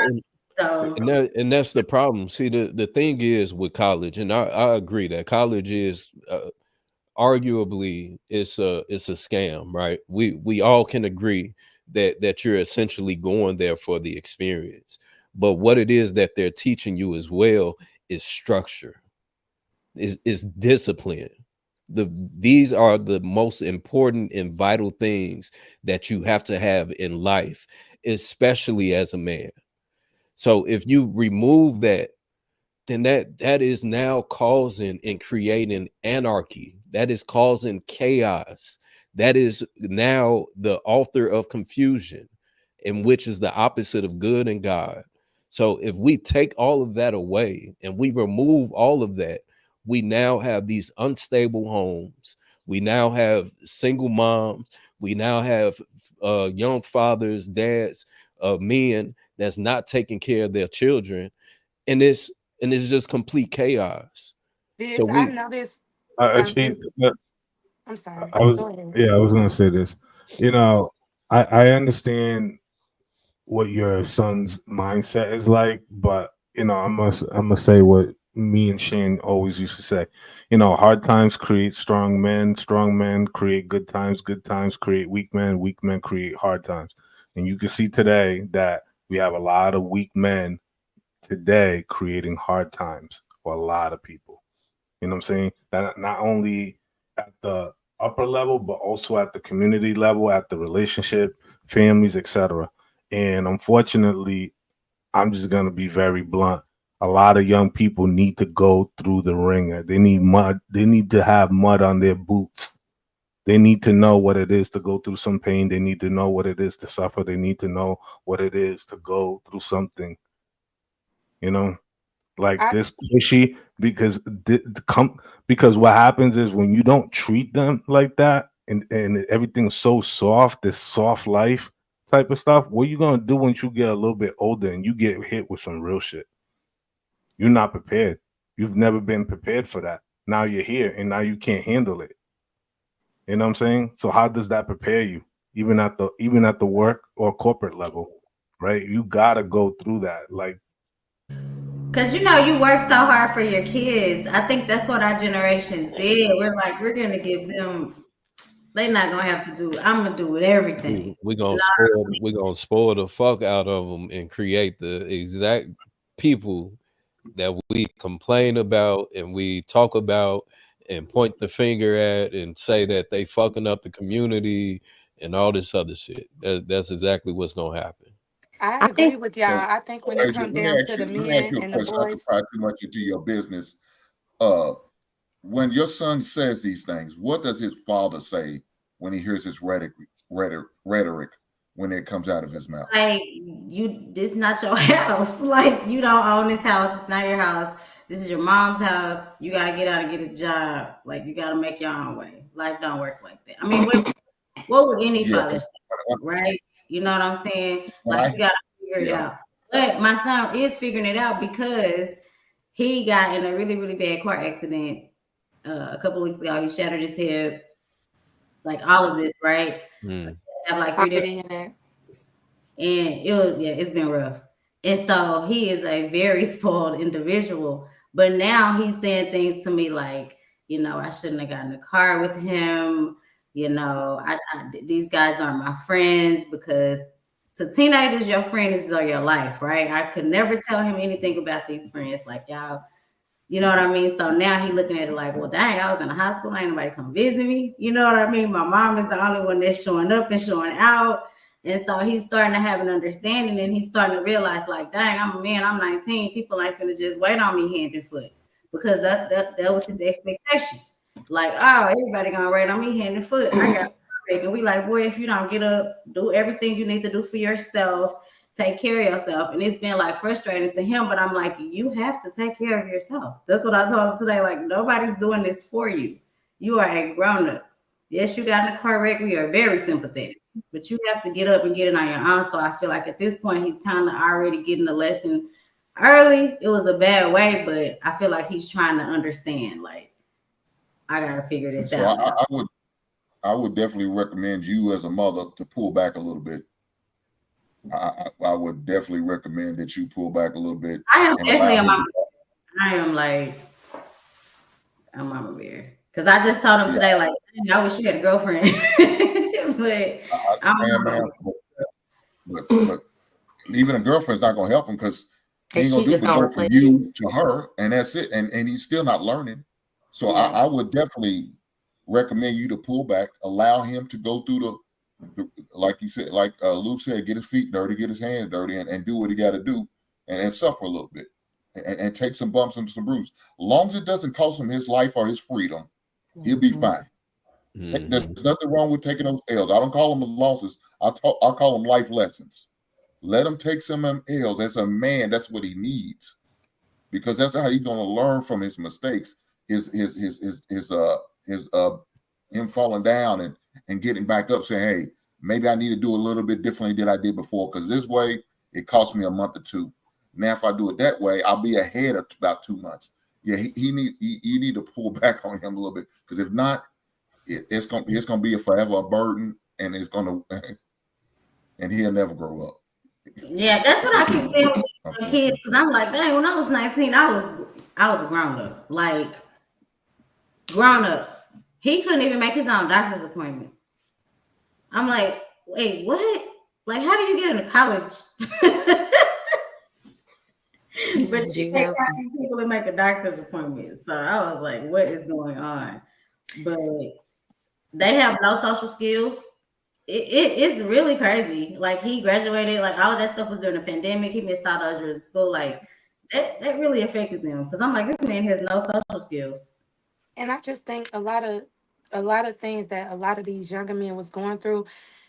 so and that's the problem. See, the thing is with college, and I agree that college is arguably it's a scam, right? We all can agree that you're essentially going there for the experience. But what it is that they're teaching you as well is structure, is discipline. These are the most important and vital things that you have to have in life, especially as a man. So if you remove that, then that is now causing and creating anarchy. That is causing chaos. That is now the author of confusion, and which is the opposite of good and God. So if we take all of that away and we remove all of that, we now have these unstable homes. We now have single moms. We now have young fathers, dads, men that's not taking care of their children, and it's just complete chaos. Viz, So I noticed. I'm sorry. I was Go ahead. I was gonna say this. You know, I understand what your son's mindset is like, but you know, I'm gonna say what me and Shane always used to say. You know, hard times create strong men create good times create weak men create hard times. And you can see today that we have a lot of weak men today creating hard times for a lot of people. You know what I'm saying? That not only at the upper level, but also at the community level, at the relationship, families, etc. And unfortunately, I'm just gonna be very blunt. A lot of young people need to go through the ringer. They need mud. They need to have mud on their boots. They need to know what it is to go through some pain. They need to know what it is to suffer. They need to know what it is to go through something. You know, like this cushy, because because what happens is when you don't treat them like that, and everything's so soft, this soft life type of stuff, what you gonna do once you get a little bit older and you get hit with some real shit? You're not prepared. You've never been prepared for that. Now you're here and now you can't handle it. You know what I'm saying? So how does that prepare you? Even at the work or corporate level, right? You gotta go through that. Like, because you know you work so hard for your kids. I think that's what our generation did. We're like, we're gonna give them. They're not gonna have to do. I'm gonna do it everything. We're gonna spoil the fuck out of them and create the exact people that we complain about and we talk about and point the finger at and say that they fucking up the community and all this other shit. That's exactly what's gonna happen. I agree with y'all. I think when it comes down to the men and the boys, not to pry too much into your business. When your son says these things, what does his father say when he hears his rhetoric when it comes out of his mouth? Like, this is not your house. Like, you don't own this house. It's not your house. This is your mom's house. You gotta get out and get a job. Like, you gotta make your own way. Life don't work like that. I mean, what would any father say, right? You know what I'm saying? Like, you gotta figure it out. But my son is figuring it out because he got in a really, really bad car accident a couple of weeks ago. He shattered his hip, like all of this, right? Have like 3 different, and it's been rough. And so he is a very spoiled individual. But now he's saying things to me like, you know, I shouldn't have gotten in the car with him. You know, these guys aren't my friends, because to teenagers, your friends are your life, right? I could never tell him anything about these friends. Like, y'all, you know what I mean? So now he looking at it like, well, dang, I was in the hospital. Ain't nobody come visit me. You know what I mean? My mom is the only one that's showing up and showing out. And so he's starting to have an understanding, and he's starting to realize, like, dang, I'm a man, I'm 19. People ain't finna just wait on me hand and foot, because that was his expectation. Like, oh, everybody gonna wait on me hand and foot. I got and we like, boy, if you don't get up, do everything you need to do for yourself, take care of yourself. And it's been like frustrating to him, but I'm like, you have to take care of yourself. That's what I told him today. Like, nobody's doing this for you. You are a grown-up. Yes, you got in a car wreck. We are very sympathetic, but you have to get up and get it on your own. So I feel like at this point, he's kind of already getting the lesson early. It was a bad way, but I feel like he's trying to understand, like, I gotta figure this out. I would definitely recommend you as a mother to pull back a little bit. I would definitely recommend that you pull back a little bit. I am definitely a mama. I am like a mama bear, because I just told him today, like, I wish you had a girlfriend. but even a girlfriend's not gonna help him, because he ain't gonna do but go from you to her, and that's it. And he's still not learning. So I would definitely recommend you to pull back, allow him to go through the like you said, like Luke said, get his feet dirty, get his hands dirty, and do what he got to do, and suffer a little bit, and take some bumps and some bruises. As long as it doesn't cost him his life or his freedom, he'll be fine. There's nothing wrong with taking those L's. I don't call them losses. I call them life lessons. Let him take some of them L's. As a man, that's what he needs, because that's how he's going to learn from his mistakes. Him falling down and getting back up, saying, hey, maybe I need to do a little bit differently than I did before, because this way it cost me a month or two. Now, if I do it that way, I'll be ahead of about 2 months. Yeah, you need to pull back on him a little bit, because if not, it's gonna be forever a burden, and and he'll never grow up. Yeah, that's what I keep saying with the kids, because I'm like, dang, when I was 19, I was a grown up, like grown up. He couldn't even make his own doctor's appointment. I'm like, wait, what? Like, how do you get into college? But you take people to make a doctor's appointment. So I was like, what is going on? But they have no social skills. It's really crazy. Like, he graduated, like all of that stuff was during the pandemic. He missed out on years of school. Like, that really affected them, because I'm like, this man has no social skills. And I just think a lot of things that a lot of these younger men was going through,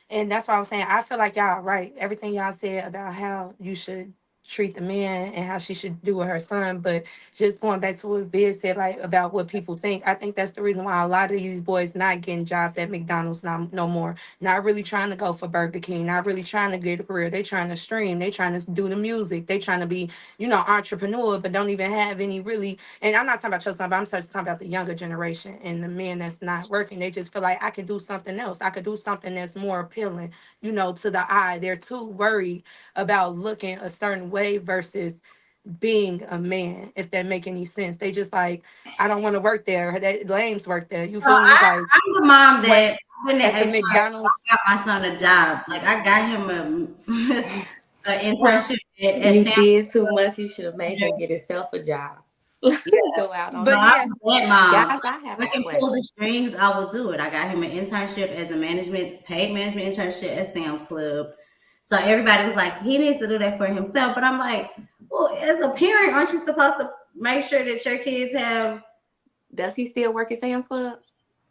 and that's why I was saying, I feel like y'all right. Everything y'all said about how you should treat the man and how she should do with her son, but just going back to what Biz said, like about what people think, I think that's the reason why a lot of these boys not getting jobs at McDonald's no more, not really trying to go for Burger King, not really trying to get a career. They trying to stream, they trying to do the music, they trying to be, entrepreneur, but don't even have any really. And I'm not talking about your son, but I'm just talking about the younger generation and the men that's not working. They just feel like, I can do something else, I could do something that's more appealing, to the eye. They're too worried about looking a certain way versus being a man, if that make any sense. They just like, I don't want to work there. That lames work there. You feel me? Like, I'm the mom that when at the McDonald's, I got my son a job. Like, I got him an internship. You did too much. You should have made him get himself a job. Go out on. But yeah, guys, I have I can pull the strings. I will do it. I got him an internship as a paid management internship at Sam's Club. So everybody was like, he needs to do that for himself. But I'm like, well, as a parent, aren't you supposed to make sure that your kids have? Does he still work at Sam's Club?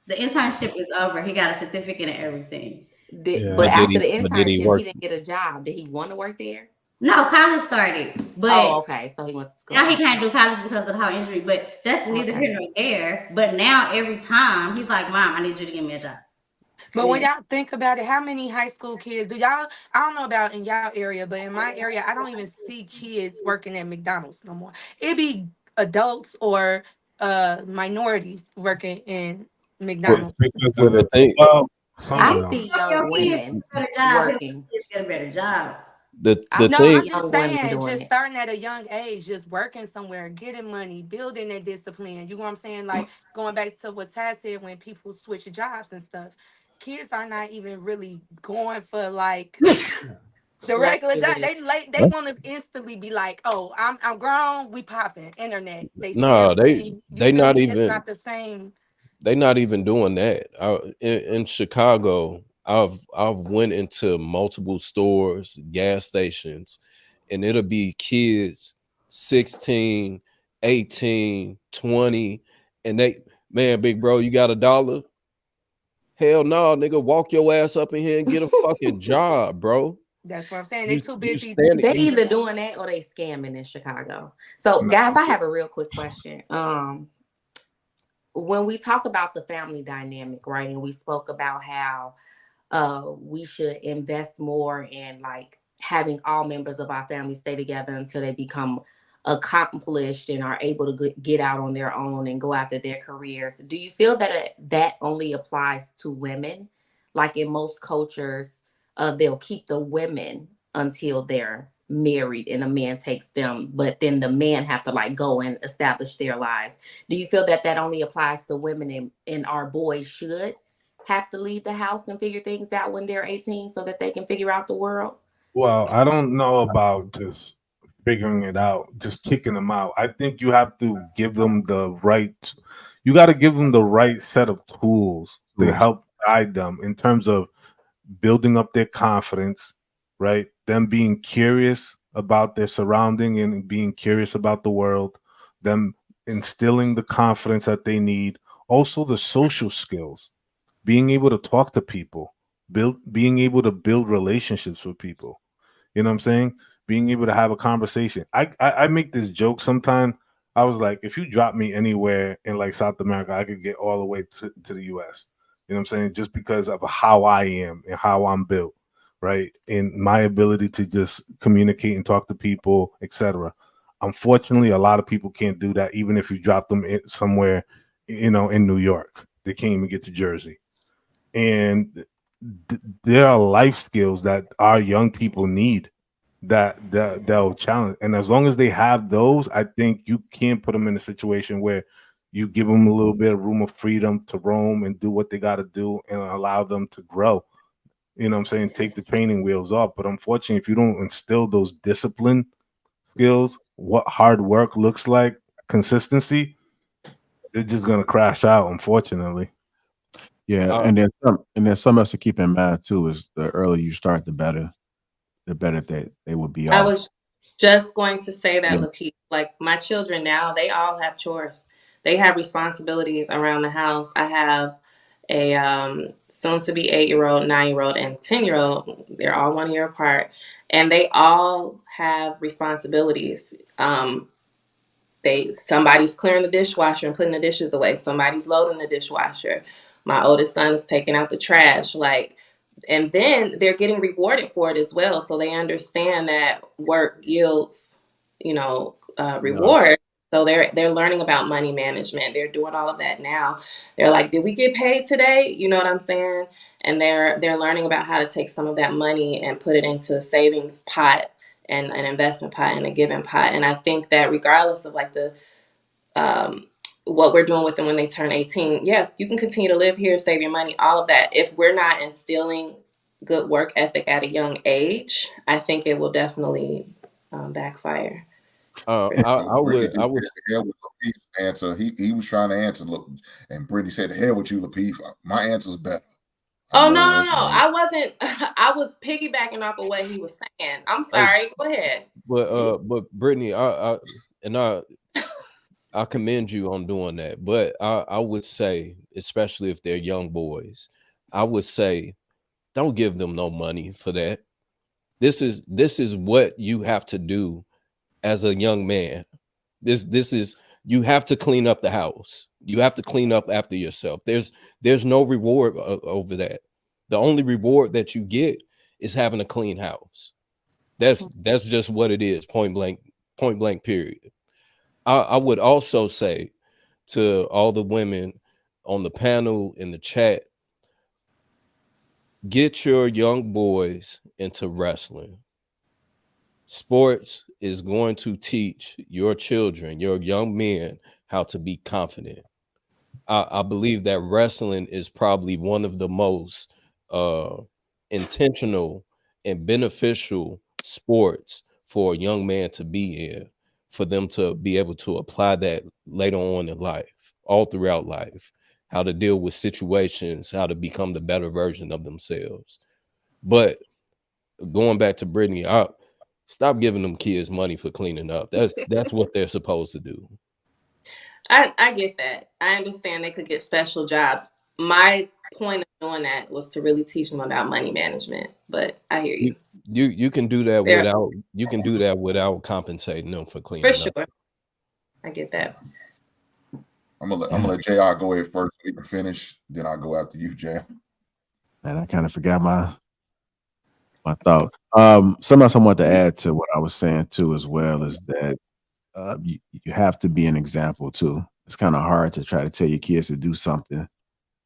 The internship is over. He got a certificate and everything. But after the internship, he didn't get a job. Did he want to work there? No, college started. But okay. So he went to school. Now he can't do college because of the whole injury. But that's neither here nor there. But now every time he's like, Mom, I need you to give me a job. But when y'all think about it, how many high school kids do y'all? I don't know about in y'all area, but in my area, I don't even see kids working at McDonald's no more. It be adults or minorities working in McDonald's. I see young women working. Get a better job. I'm just saying, just starting at a young age, just working somewhere, getting money, building that discipline. You know what I'm saying? Like, going back to what Ty said, when people switch jobs and stuff, kids are not even really going for like the regular job. They want to instantly be like, oh, I'm grown, we popping internet. They No, they not me? even. It's not the same. They not even doing that. In Chicago, I've went into multiple stores, gas stations, and it'll be kids 16, 18, 20, and man, big bro, you got $1? Hell no, nigga, walk your ass up in here and get a fucking job, bro. That's what I'm saying. They too busy. They either doing that or they scamming in Chicago. So, guys, I have a real quick question. When we talk about the family dynamic, right, and we spoke about how we should invest more in like having all members of our family stay together until they become accomplished and are able to get out on their own and go after their careers. Do you feel that that only applies to women? Like in most cultures, they'll keep the women until they're married and a man takes them, but then the men have to like go and establish their lives. Do you feel that that only applies to women and our boys should have to leave the house and figure things out when they're 18 so that they can figure out the world? Well, I don't know about just figuring it out, just kicking them out. I think you have to give them the right, you got to give them the right set of tools to help guide them in terms of building up their confidence, right? Them being curious about their surrounding and being curious about the world, them instilling the confidence that they need, also the social skills, being able to talk to people, being able to build relationships with people. You know what I'm saying? Being able to have a conversation. I make this joke sometimes. I was like, if you drop me anywhere in like South America, I could get all the way to the US. You know what I'm saying? Just because of how I am and how I'm built, right? And my ability to just communicate and talk to people, etc. Unfortunately, a lot of people can't do that, even if you drop them somewhere, in New York. They can't even get to Jersey. And there are life skills that our young people need that'll challenge. And as long as they have those, I think you can put them in a situation where you give them a little bit of room of freedom to roam and do what they got to do and allow them to grow. You know what I'm saying? Take the training wheels off. But unfortunately, if you don't instill those discipline skills, what hard work looks like, consistency, they're just going to crash out, unfortunately. Yeah, and then something else to keep in mind too is the earlier you start, the better that they will be off. I was just going to say that, Lapeef. Like my children now, they all have chores. They have responsibilities around the house. I have a soon-to-be 8-year-old, 9-year-old, and 10-year-old. They're all 1 year apart, and they all have responsibilities. Somebody's clearing the dishwasher and putting the dishes away. Somebody's loading the dishwasher. My oldest son is taking out the trash. And then they're getting rewarded for it as well. So they understand that work yields, reward. So they're learning about money management. They're doing all of that now. They're like, did we get paid today? You know what I'm saying? And they're learning about how to take some of that money and put it into a savings pot and an investment pot and a giving pot. And I think that regardless of like the what we're doing with them when they turn 18, yeah, you can continue to live here, save your money, all of that. If we're not instilling good work ethic at a young age, I think it will definitely backfire. I would answer. He was trying to answer. Look, and Brittany said, "The hell with you, Lapeef. My answer's better." No. I wasn't. I was piggybacking off of what he was saying. I'm sorry. Go ahead. But Brittany, I commend you on doing that. But I would say, especially if they're young boys, I would say, don't give them no money for that. This is what you have to do as a young man. This is, you have to clean up the house. You have to clean up after yourself. There's no reward over that. The only reward that you get is having a clean house. That's just what it is. Point blank period. I would also say to all the women on the panel, in the chat, get your young boys into wrestling. Sports is going to teach your children, your young men, how to be confident. I believe that wrestling is probably one of the most intentional and beneficial sports for a young man to be in, for them to be able to apply that later on in life, all throughout life, how to deal with situations, how to become the better version of themselves. But going back to Brittany, stop giving them kids money for cleaning up. That's what they're supposed to do. I get that. I understand they could get special jobs. My point of doing that was to really teach them about money management. But I hear you. You can do that without compensating them for cleaning up. For sure. I get that. I'm gonna let JR go ahead first so he can finish. Then I'll go after you, Jay. And I kind of forgot my thought. Something else I want to add to what I was saying too, as well, is that you have to be an example too. It's kind of hard to try to tell your kids to do something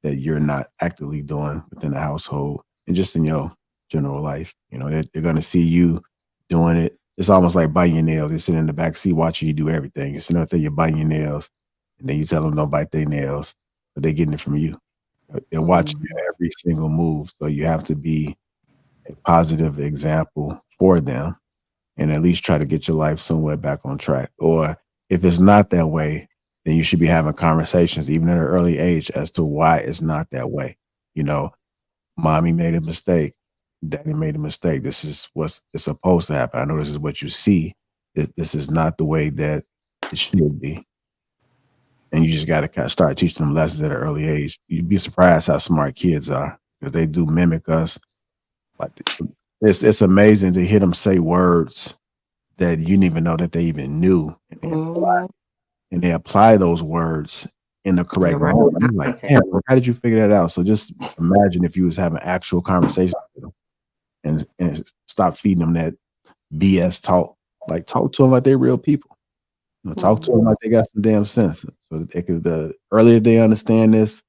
that you're not actively doing within the household and just in your general life. You know, they're going to see you doing it. It's almost like biting your nails. They're sitting in the back seat watching you do everything. You're sitting out there, you're biting your nails, and then you tell them don't bite their nails, but they're getting it from you. They're watching every single move. So you have to be a positive example for them and at least try to get your life somewhere back on track. Or if it's not that way, then you should be having conversations even at an early age as to why it's not that way. You know, mommy made a mistake. Daddy made a mistake. This is what's supposed to happen. I know this is what you see. This is not the way that it should be. And you just got to kind of start teaching them lessons at an early age. You'd be surprised how smart kids are because they do mimic us. Like it's amazing to hear them say words that you didn't even know that they even knew. And they apply those words in the correct way. I'm like, damn, how did you figure that out? So just imagine if you was having actual conversations with them and stop feeding them that BS talk. Like talk to them like they're real people. You know, talk to them like they got some damn sense. So that they could, the earlier they understand this,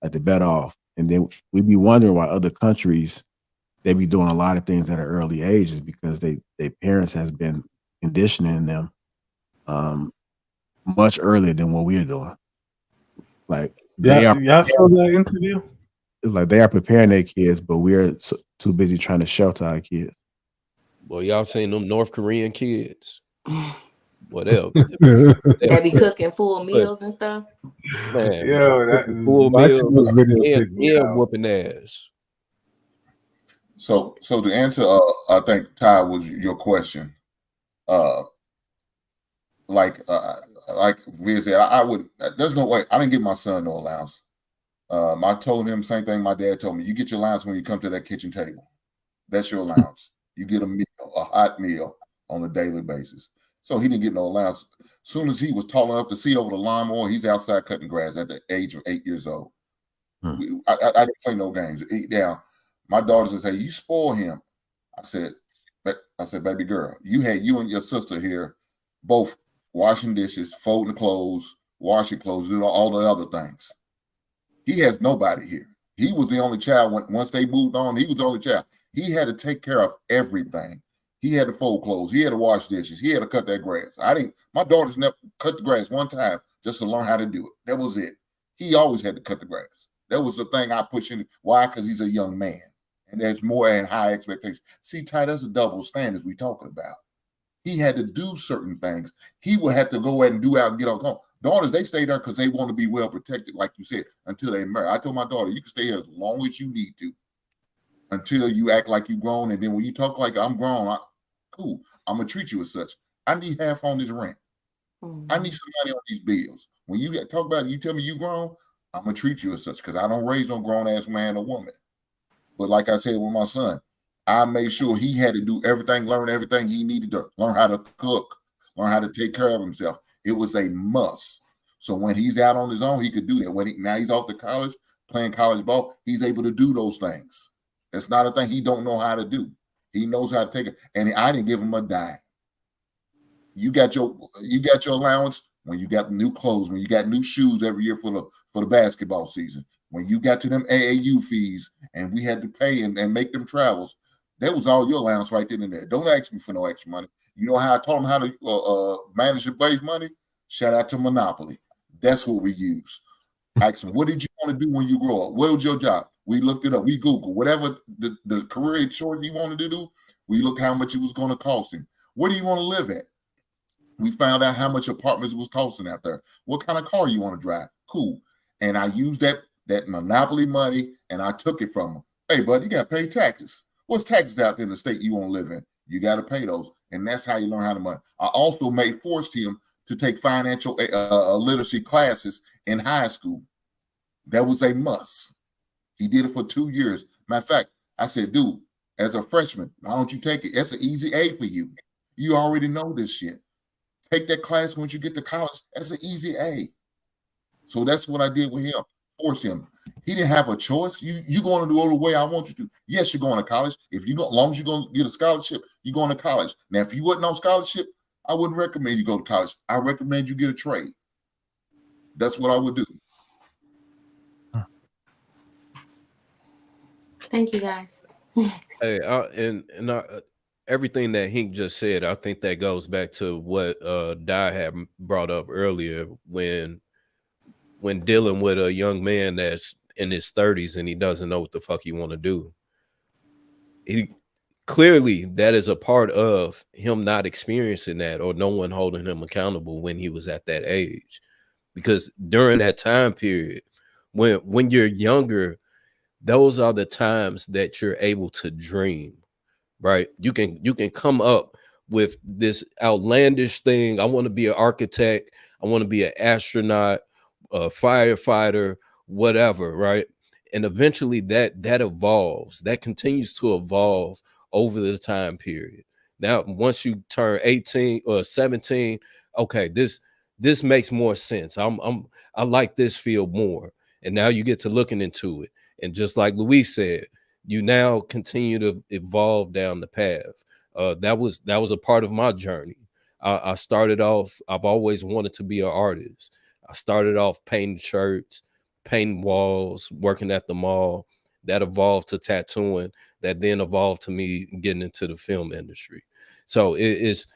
like they're better off. And then we'd be wondering why other countries, they be doing a lot of things at an early age is because their parents has been conditioning them much earlier than what we're doing. Like y'all saw that interview? Like they are preparing their kids, but we're too busy trying to shelter our kids. Well, y'all seen them North Korean kids? Whatever. They be cooking full meals and stuff. Man, full meals and whooping ass. So to answer, I think Ty was your question. Like we said, I would. There's no way. I didn't give my son no allowance. I told him same thing my dad told me. You get your allowance when you come to that kitchen table. That's your allowance. You get a meal, a hot meal on a daily basis. So he didn't get no allowance. As soon as he was tall enough to see over the lawnmower, he's outside cutting grass at the age of 8 years old. I didn't play no games. Now, my daughters would say, "You spoil him." I said, "Baby girl, you and your sister here both washing dishes, folding clothes, washing clothes, doing all the other things. He has nobody here. He was the only child. Once they moved on, he was the only child. He had to take care of everything. He had to fold clothes. He had to wash dishes. He had to cut that grass. My daughters never cut the grass one time just to learn how to do it. That was it. He always had to cut the grass. That was the thing I pushed in. Why? Because he's a young man. And there's more and high expectations. See, Ty, that's a double standard we talking about. He had to do certain things. He would have to go ahead and do out and get on home. Daughters, they stay there because they want to be well protected, like you said, until they marry. I told my daughter, you can stay here as long as you need to until you act like you're grown. And then when you talk like I'm grown, cool, I'm going to treat you as such. I need half on this rent. I need some money on these bills. When you talk about it, you tell me you grown, I'm going to treat you as such because I don't raise no grown-ass man or woman. But like I said with my son, I made sure he had to do everything, learn everything he needed to learn how to cook, learn how to take care of himself. It was a must. So when he's out on his own, he could do that. Now he's off to college, playing college ball, he's able to do those things. It's not a thing he don't know how to do. He knows how to take it. And I didn't give him a dime. You got your allowance when you got new clothes, when you got new shoes every year for the basketball season. When you got to them AAU fees and we had to pay and make them travels, that was all your allowance right then and there. Don't ask me for no extra money. You know how I taught them how to manage your base money? Shout out to Monopoly. That's what we use. Ask them, what did you want to do when you grow up? What was your job? We looked it up. We Googled whatever the career choice he wanted to do. We looked how much it was going to cost him. Where do you want to live at? We found out how much apartments was costing out there. What kind of car you want to drive? Cool. And I used that monopoly money and I took it from him. Hey, bud, you got to pay taxes. What's taxes out there in the state you want to live in? You got to pay those. And that's how you learn how to money. I also forced him to take financial literacy classes in high school. That was a must. He did it for 2 years. Matter of fact, I said, dude, as a freshman, why don't you take it? That's an easy A for you. You already know this shit. Take that class once you get to college. That's an easy A. So that's what I did with him. Force him. He didn't have a choice. You going to go the way I want you to. Yes, you're going to college. If you go, as long as you're going to get a scholarship, you're going to college. Now, if you wasn't on scholarship, I wouldn't recommend you go to college. I recommend you get a trade. That's what I would do. Thank you, guys. Hey, everything that Hink just said, I think that goes back to what Di had brought up earlier when dealing with a young man that's in his 30s and he doesn't know what the fuck he want to do. He clearly, that is a part of him not experiencing that or no one holding him accountable when he was at that age. Because during that time period, when you're younger, those are the times that you're able to dream, right? You can come up with this outlandish thing. I want to be an architect. I want to be an astronaut, a firefighter, whatever, right? And eventually that evolves. That continues to evolve over the time period. Now, once you turn 18 or 17, okay, this makes more sense. I like this field more. And now you get to looking into it. And just like Luis said, you now continue to evolve down the path. That was a part of my journey. I started off, I've always wanted to be an artist. I started off painting shirts, painting walls, working at the mall. That evolved to tattooing. That then evolved to me getting into the film industry. So it's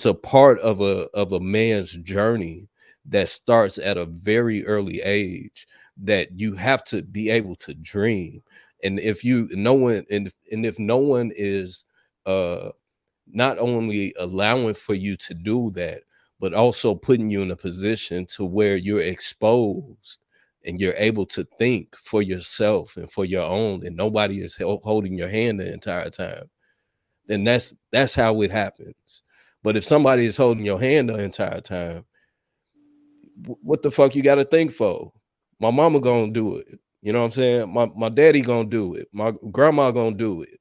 a part of a man's journey that starts at a very early age, that you have to be able to dream. And if no one is not only allowing for you to do that, but also putting you in a position to where you're exposed and you're able to think for yourself and for your own, and nobody is holding your hand the entire time, then that's how it happens. But if somebody is holding your hand the entire time, what the fuck you got to think for? My mama gonna do it. You know what I'm saying? My daddy gonna do it. My grandma gonna do it.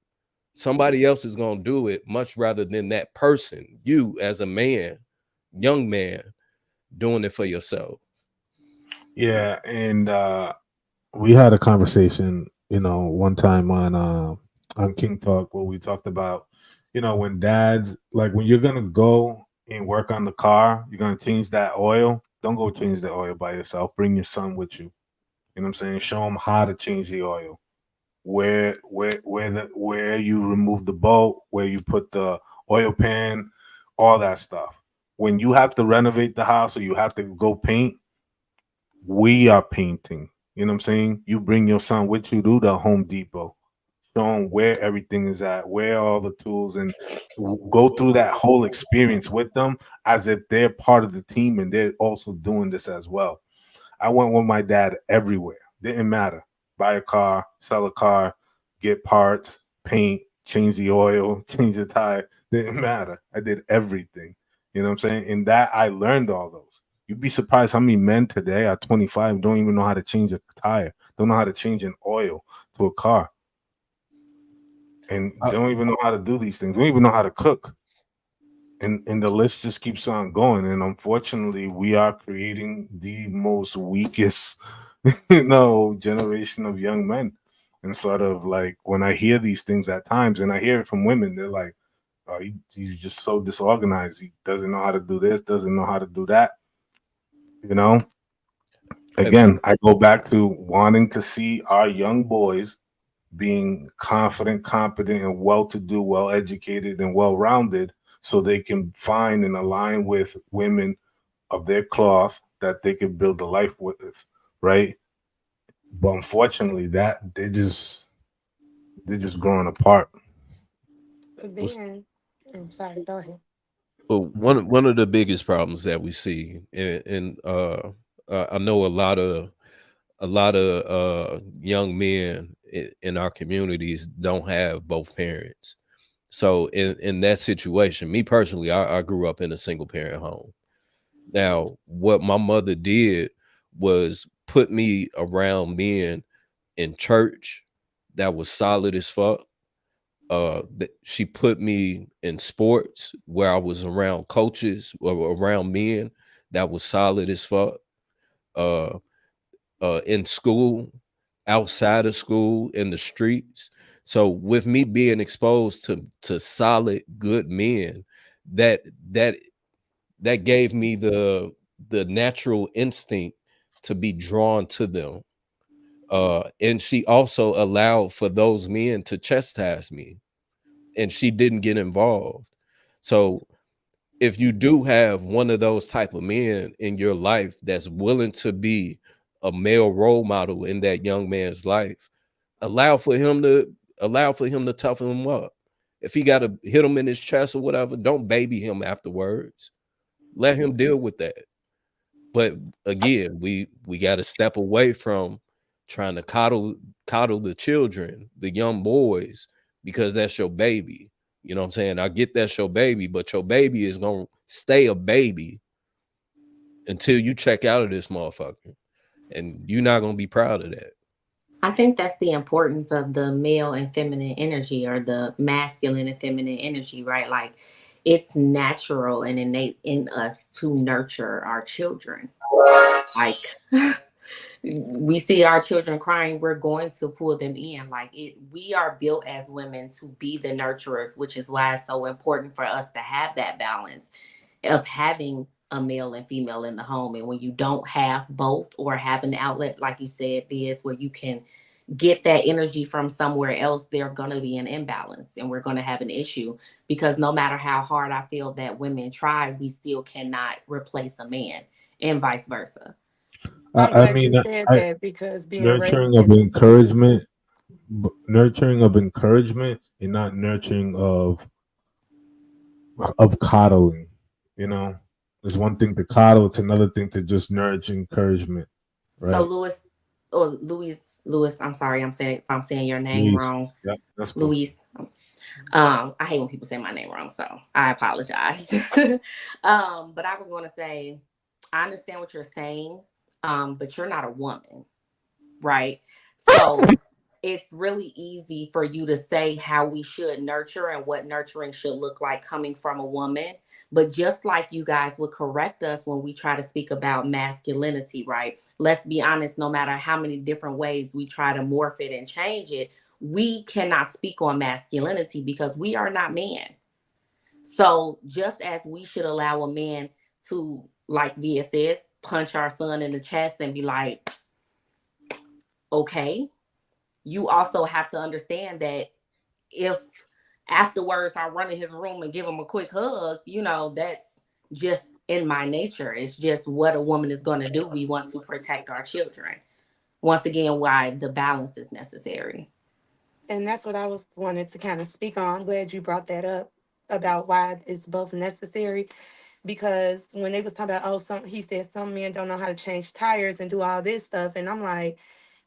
Somebody else is gonna do it much rather than that person, you as a man, young man, doing it for yourself. Yeah, and we had a conversation, one time on King Talk where we talked about, when dads, like when you're gonna go and work on the car, you're gonna change that oil. Don't go change the oil by yourself. Bring your son with you. You know what I'm saying? Show him how to change the oil. Where you remove the bolt, where you put the oil pan, all that stuff. When you have to renovate the house or you have to go paint, we are painting. You know what I'm saying? You bring your son with you to the Home Depot. Show them where everything is at, where all the tools, and go through that whole experience with them as if they're part of the team and they're also doing this as well. I went with my dad everywhere. Didn't matter. Buy a car, sell a car, get parts, paint, change the oil, change the tire. Didn't matter. I did everything. You know what I'm saying? In that, I learned all those. You'd be surprised how many men today at 25 don't even know how to change a tire, don't know how to change an oil to a car. And don't even know how to do these things. Don't even know how to cook. And the list just keeps on going. And unfortunately, we are creating the most weakest, generation of young men. And sort of like when I hear these things at times, and I hear it from women, they're like, oh, he's just so disorganized. He doesn't know how to do this, doesn't know how to do that. Again, I go back to wanting to see our young boys being confident, competent, and well-to-do, well-educated, and well-rounded, so they can find and align with women of their cloth that they can build a life with. right? But unfortunately, that they're just growing apart. Then, I'm sorry, go ahead. Well, one of the biggest problems that we see, and I know a lot of young men in our communities don't have both parents. So in that situation, me personally, I grew up in a single parent home. Now, what my mother did was put me around men in church that was solid as fuck. She put me in sports where I was around coaches or around men that was solid as fuck. Uh, in school, outside of school, in the streets. So with me being exposed to solid, good men, that that that gave me the natural instinct to be drawn to them. And she also allowed for those men to chastise me, and she didn't get involved. So if you do have one of those type of men in your life that's willing to be a male role model in that young man's life, allow for him to toughen him up. If he got to hit him in his chest or whatever, don't baby him afterwards. Let him deal with that. But again, we got to step away from trying to coddle the children, the young boys, because that's your baby. You know what I'm saying? I get that's your baby, but your baby is gonna stay a baby until you check out of this motherfucker, and you're not gonna be proud of that. I think that's the importance of the male and feminine energy, or the masculine and feminine energy, right? Like, it's natural and innate in us to nurture our children. Like, we see our children crying, we're going to pull them in. Like, we are built as women to be the nurturers, which is why it's so important for us to have that balance of having a male and female in the home. And when you don't have both, or have an outlet, like you said, Biz, where you can get that energy from somewhere else, there's going to be an imbalance, and we're going to have an issue, because no matter how hard I feel that women try, we still cannot replace a man, and vice versa. I'm glad you said that, because being nurturing raised of in encouragement, and not nurturing of coddling. You know, it's one thing to coddle; it's another thing to just nurture encouragement. Right? So Louis, I'm sorry, if I'm saying your name wrong. Yep, that's cool. Louise. I hate when people say my name wrong, so I apologize. But I was going to say, I understand what you're saying, but you're not a woman, right? So it's really easy for you to say how we should nurture and what nurturing should look like coming from a woman. But just like you guys would correct us when we try to speak about masculinity, right? Let's be honest, no matter how many different ways we try to morph it and change it, we cannot speak on masculinity because we are not men. So just as we should allow a man to, like Via says, punch our son in the chest and be like, okay, you also have to understand that if afterwards I run in his room and give him a quick hug, that's just in my nature. It's just what a woman is going to do. We want to protect our children. Once again, why the balance is necessary. And that's what I wanted to kind of speak on. I'm glad you brought that up, about why it's both necessary. Because when they was talking about, he said some men don't know how to change tires and do all this stuff. And I'm like,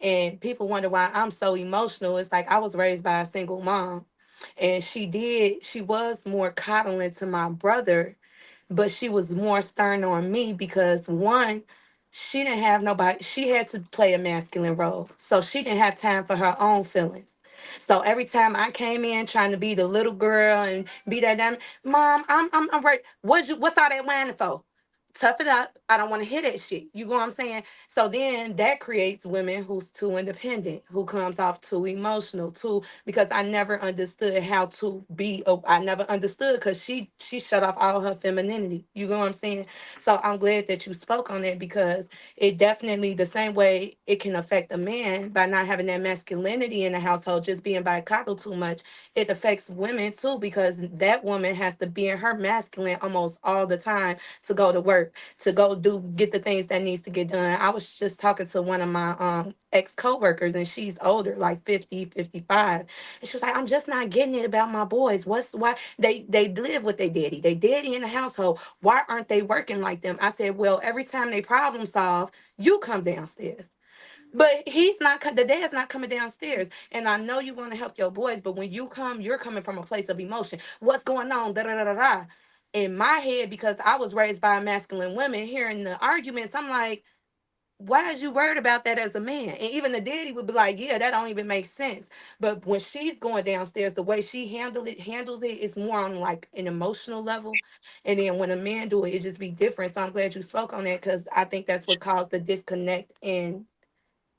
and people wonder why I'm so emotional. It's like, I was raised by a single mom, and she was more coddling to my brother, but she was more stern on me because, one, she didn't have nobody. She had to play a masculine role. So she didn't have time for her own feelings. So every time I came in trying to be the little girl and be that damn mom, I'm right. What's all that whining for? Tough it up. I don't want to hear that shit. You know what I'm saying? So then that creates women who's too independent, who comes off too emotional, too, because I never understood how to be. I never understood, because she shut off all her femininity. You know what I'm saying? So I'm glad that you spoke on that, because it definitely, the same way it can affect a man by not having that masculinity in the household, just being by coddle too much, it affects women too, because that woman has to be in her masculine almost all the time to go to work, work, to go get the things that needs to get done. I was just talking to one of my ex coworkers, and she's older, like 50, 55. And she was like, I'm just not getting it about my boys. Why they live with their daddy. They daddy in the household. Why aren't they working like them? I said, well, every time they problem solve, you come downstairs. But the dad's not coming downstairs. And I know you want to help your boys, but when you come, you're coming from a place of emotion. What's going on? Da, da, da, da, da. In my head, because I was raised by masculine women, hearing the arguments, I'm like, why is you worried about that as a man? And even the daddy would be like, yeah, that don't even make sense. But when she's going downstairs, the way she handles it is more on like an emotional level. And then when a man do it, it just be different. So I'm glad you spoke on that, because I think that's what caused the disconnect in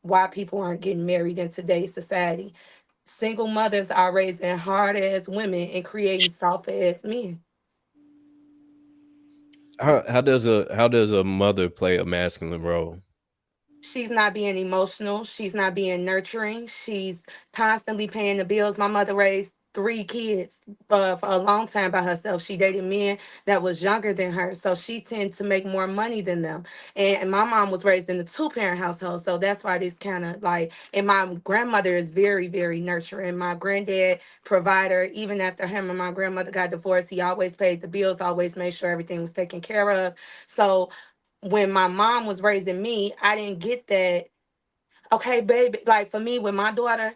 why people aren't getting married in today's society. Single mothers are raising hard ass women and creating soft ass men. How does a mother play a masculine role? She's not being emotional. She's not being nurturing. She's constantly paying the bills. My mother raised 3 kids for a long time by herself. She dated men that was younger than her, so she tended to make more money than them. And my mom was raised in a 2-parent household, so that's why this kind of like. And my grandmother is very, very nurturing. My granddad, provider. Even after him and my grandmother got divorced, he always paid the bills, always made sure everything was taken care of. So when my mom was raising me, I didn't get that. Okay, baby. Like for me, with my daughter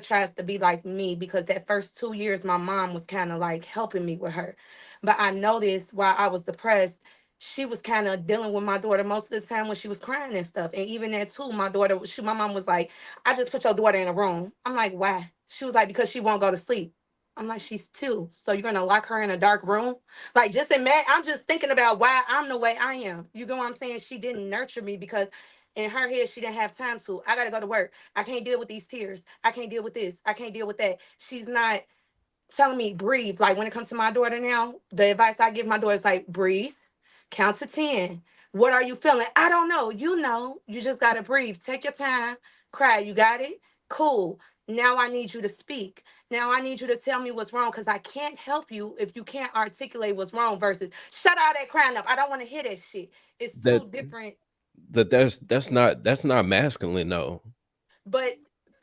tries to be like me, because that first 2 years, my mom was kind of like helping me with her. But I noticed while I was depressed, she was kind of dealing with my daughter most of the time when she was crying and stuff. And even that too, my mom was like, I just put your daughter in a room. I'm like, why? She was like, because she won't go to sleep. I'm like, she's 2, so you're gonna lock her in a dark room? Like, just imagine. I'm just thinking about why I'm the way I am. You know what I'm saying? She didn't nurture me because in her head she didn't have time to. I gotta go to work. I can't deal with these tears. I can't deal with this. I can't deal with that. She's not telling me breathe. Like when it comes to my daughter now, the advice I give my daughter is like, breathe, count to 10. What are you feeling? I don't know. You know, you just gotta breathe. Take your time. Cry. You got it? Cool. Now I need you to speak. Now I need you to tell me what's wrong, because I can't help you if you can't articulate what's wrong versus shut all that crying up. I don't want to hear that shit. It's That two different. that's not masculine though. But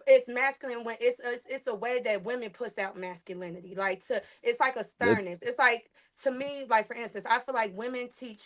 it's masculine when it's a way that women push out masculinity. Like it's like a That, sternness. It's like, to me, like for instance, I feel like women teach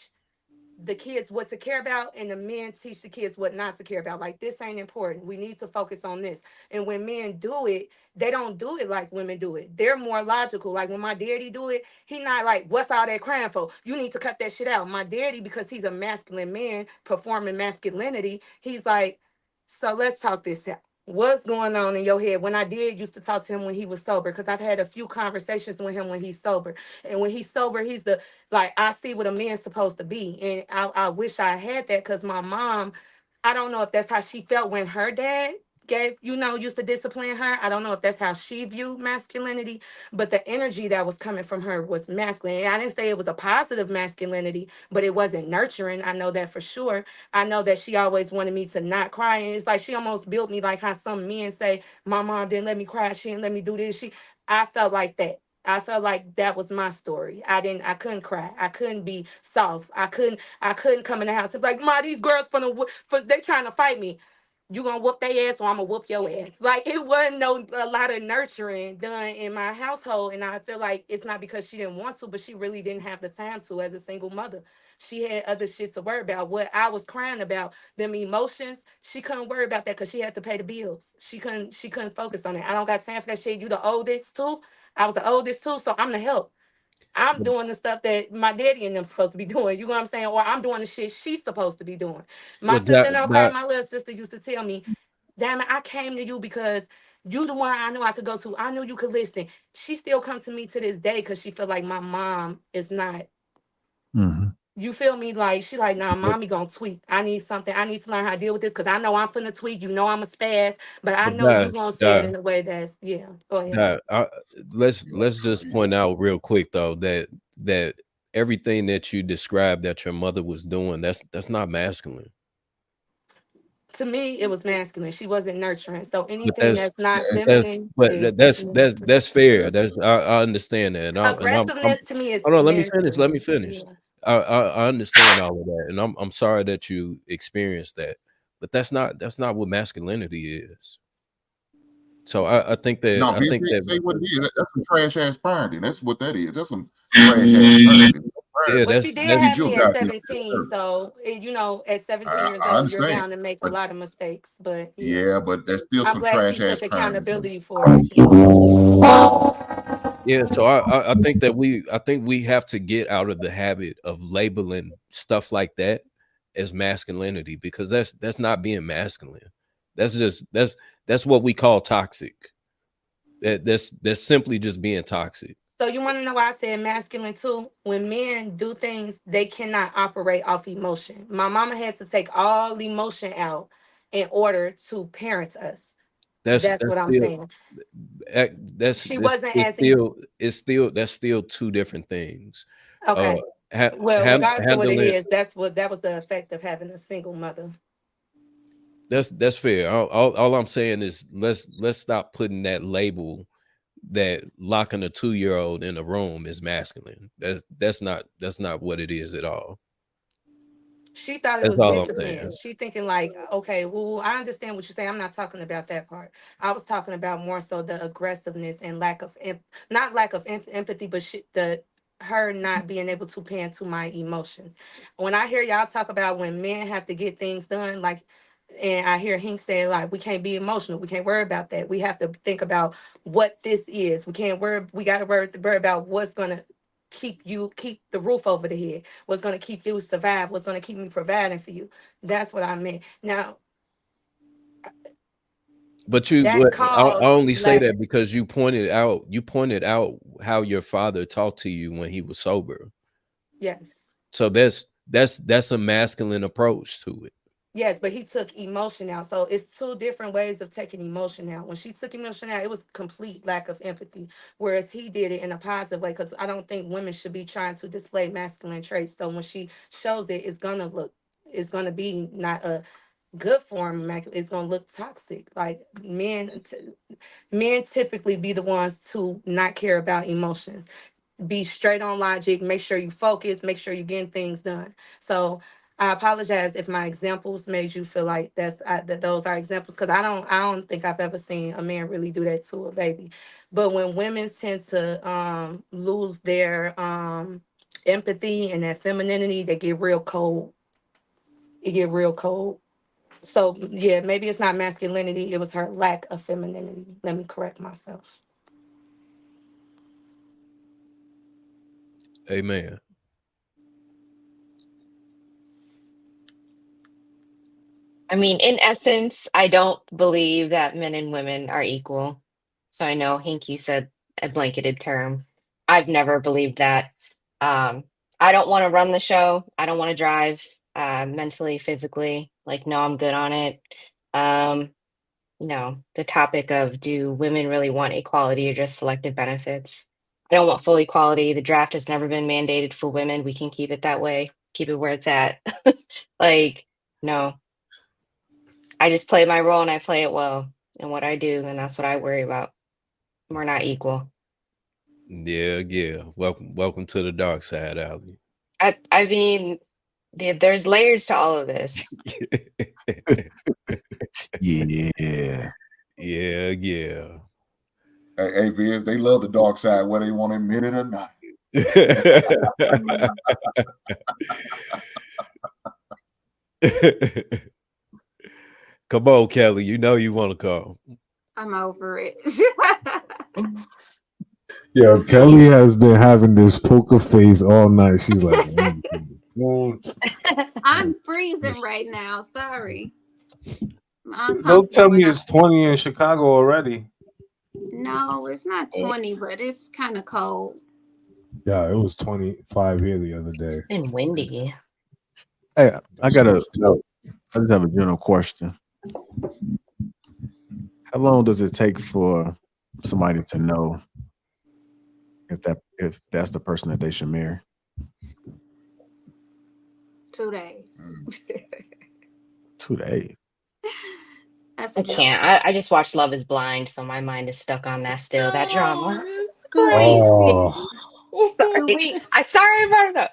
the kids what to care about, and the men teach the kids what not to care about. Like, this ain't important. We need to focus on this. And when men do it, they don't do it like women do it. They're more logical. Like when my daddy do it, he not like, what's all that crying for? You need to cut that shit out. My daddy, because he's a masculine man performing masculinity, he's like, so let's talk this out. What's going on in your head? When I did used to talk to him when he was sober, because I've had a few conversations with him when he's sober. And when he's sober, he's the, like, I see what a man's supposed to be. And I wish I had that, because my mom, I don't know if that's how she felt when her dad used to discipline her. I don't know if that's how she viewed masculinity, but the energy that was coming from her was masculine. And I didn't say it was a positive masculinity, but it wasn't nurturing. I know that for sure. I know that she always wanted me to not cry. And it's like she almost built me like how some men say, my mom didn't let me cry. She didn't let me do this. I felt like that. I felt like that was my story. I couldn't cry. I couldn't be soft. I couldn't come in the house and be like, Ma, these girls they trying to fight me. You gonna whoop their ass or I'm gonna whoop your ass. Like, it wasn't a lot of nurturing done in my household. And I feel like it's not because she didn't want to, but she really didn't have the time to as a single mother. She had other shit to worry about. What I was crying about, them emotions, she couldn't worry about that because she had to pay the bills. She couldn't focus on it. I don't got time for that shit. You the oldest too. I was the oldest too, so I'm the help. I'm doing the stuff that my daddy and them supposed to be doing. You know what I'm saying? Or I'm doing the shit she's supposed to be doing. My well, sister, my little sister used to tell me, damn it, I came to you because you the one I knew I could go to. I knew you could listen. She still comes to me to this day because she feel like my mom is not. Mm-hmm. You feel me? Like, she like, nah, mommy gonna tweak. I need something. I need to learn how to deal with this because I know I'm finna tweak. You know I'm a spaz, but I know you gonna say it in a way that's, yeah. Go ahead. Let's just point out real quick though that everything that you described that your mother was doing, that's not masculine. To me, it was masculine. She wasn't nurturing. So But anything that's not feminine is that's fair. I understand that. And I'm aggressiveness to me is hold on. Let me finish. masculine. Let me finish. Yeah. I understand all of that, and I'm sorry that you experienced that, but that's not what masculinity is. So I think that No, I he think didn't say that what it is. That's some trash ass parenting. That's what that is. That's some trash ass parenting. yeah, Well, she did Teach have your me at goddamn 17, self. so you know, at 17 years I old, you're understand, bound to make a but lot of mistakes. But yeah, but that's still I'm some glad she trash took ass parenting, bro. accountability for it. yeah. So I think that we have to get out of the habit of labeling stuff like that as masculinity, because that's not being masculine. That's what we call toxic. That's simply just being toxic. So you want to know why I said masculine too? When men do things, they cannot operate off emotion. My mama had to take all emotion out in order to parent us. That's what I'm saying. She wasn't as That's still two different things. okay. Well, regardless of what it Handling is, that was the effect of having a single mother. that's fair. All I'm saying is let's stop putting that label that locking a 2-year-old in a room is masculine. That's not what it is at all. She thought it That's was all I'm discipline. saying. She thinking like, okay, well, I understand what you're saying. I'm not talking about that part. I was talking about more so the aggressiveness and lack of not lack of empathy, but her not being able to pay into my emotions. When I hear y'all talk about when men have to get things done, like, and I hear Hink say like, we can't be emotional. We can't worry about that. We have to think about what this is. We can't worry. We got to worry about what's gonna keep the roof over the head, what's going to keep you survive, what's going to keep me providing for you. That's what I meant. Now, But that I caused only say that because you pointed out how your father talked to you when he was sober. Yes. So that's a masculine approach to it. Yes, but he took emotion out. So it's two different ways of taking emotion out. When she took emotion out, it was complete lack of empathy. Whereas he did it in a positive way, because I don't think women should be trying to display masculine traits. So when she shows it, it's gonna be not a good form. It's gonna look toxic. Like men typically be the ones to not care about emotions. Be straight on logic, make sure you focus, make sure you're getting things done. So I apologize if my examples made you feel like that those are examples, because I don't think I've ever seen a man really do that to a baby. But when women tend to lose their empathy and that femininity, they get real cold. It get real cold. So yeah, maybe it's not masculinity, it was her lack of femininity. Let me correct myself. Amen. I mean, in essence, I don't believe that men and women are equal. So I know, Hank, you said a blanketed term. I've never believed that. I don't want to run the show. I don't want to drive mentally, physically. Like, no, I'm good on it. No, the topic of do women really want equality or just selective benefits? I don't want full equality. The draft has never been mandated for women. We can keep it that way, keep it where it's at. Like, no. I just play my role and I play it well in what I do, and that's what I worry about. We're not equal. Yeah. Welcome to the dark side, Ali. I mean, there's layers to all of this. Yeah. Hey, Viz, they love the dark side, whether they want to admit it or not. Come on, Kelly. You know you want to call. I'm over it. Yo, Kelly has been having this poker face all night. She's like, I'm freezing right now. Sorry. don't tell me it's 20 in Chicago already. No, it's not 20, but it's kind of cold. Yeah, it was 25 here the other day. It's been windy. Hey, I just have a general question. How long does it take for somebody to know if that's the person that they should marry? 2 days. 2 days. I can't. I just watched Love is Blind, so my mind is stuck on that still. That drama. Crazy. Oh. Sorry. I brought it up.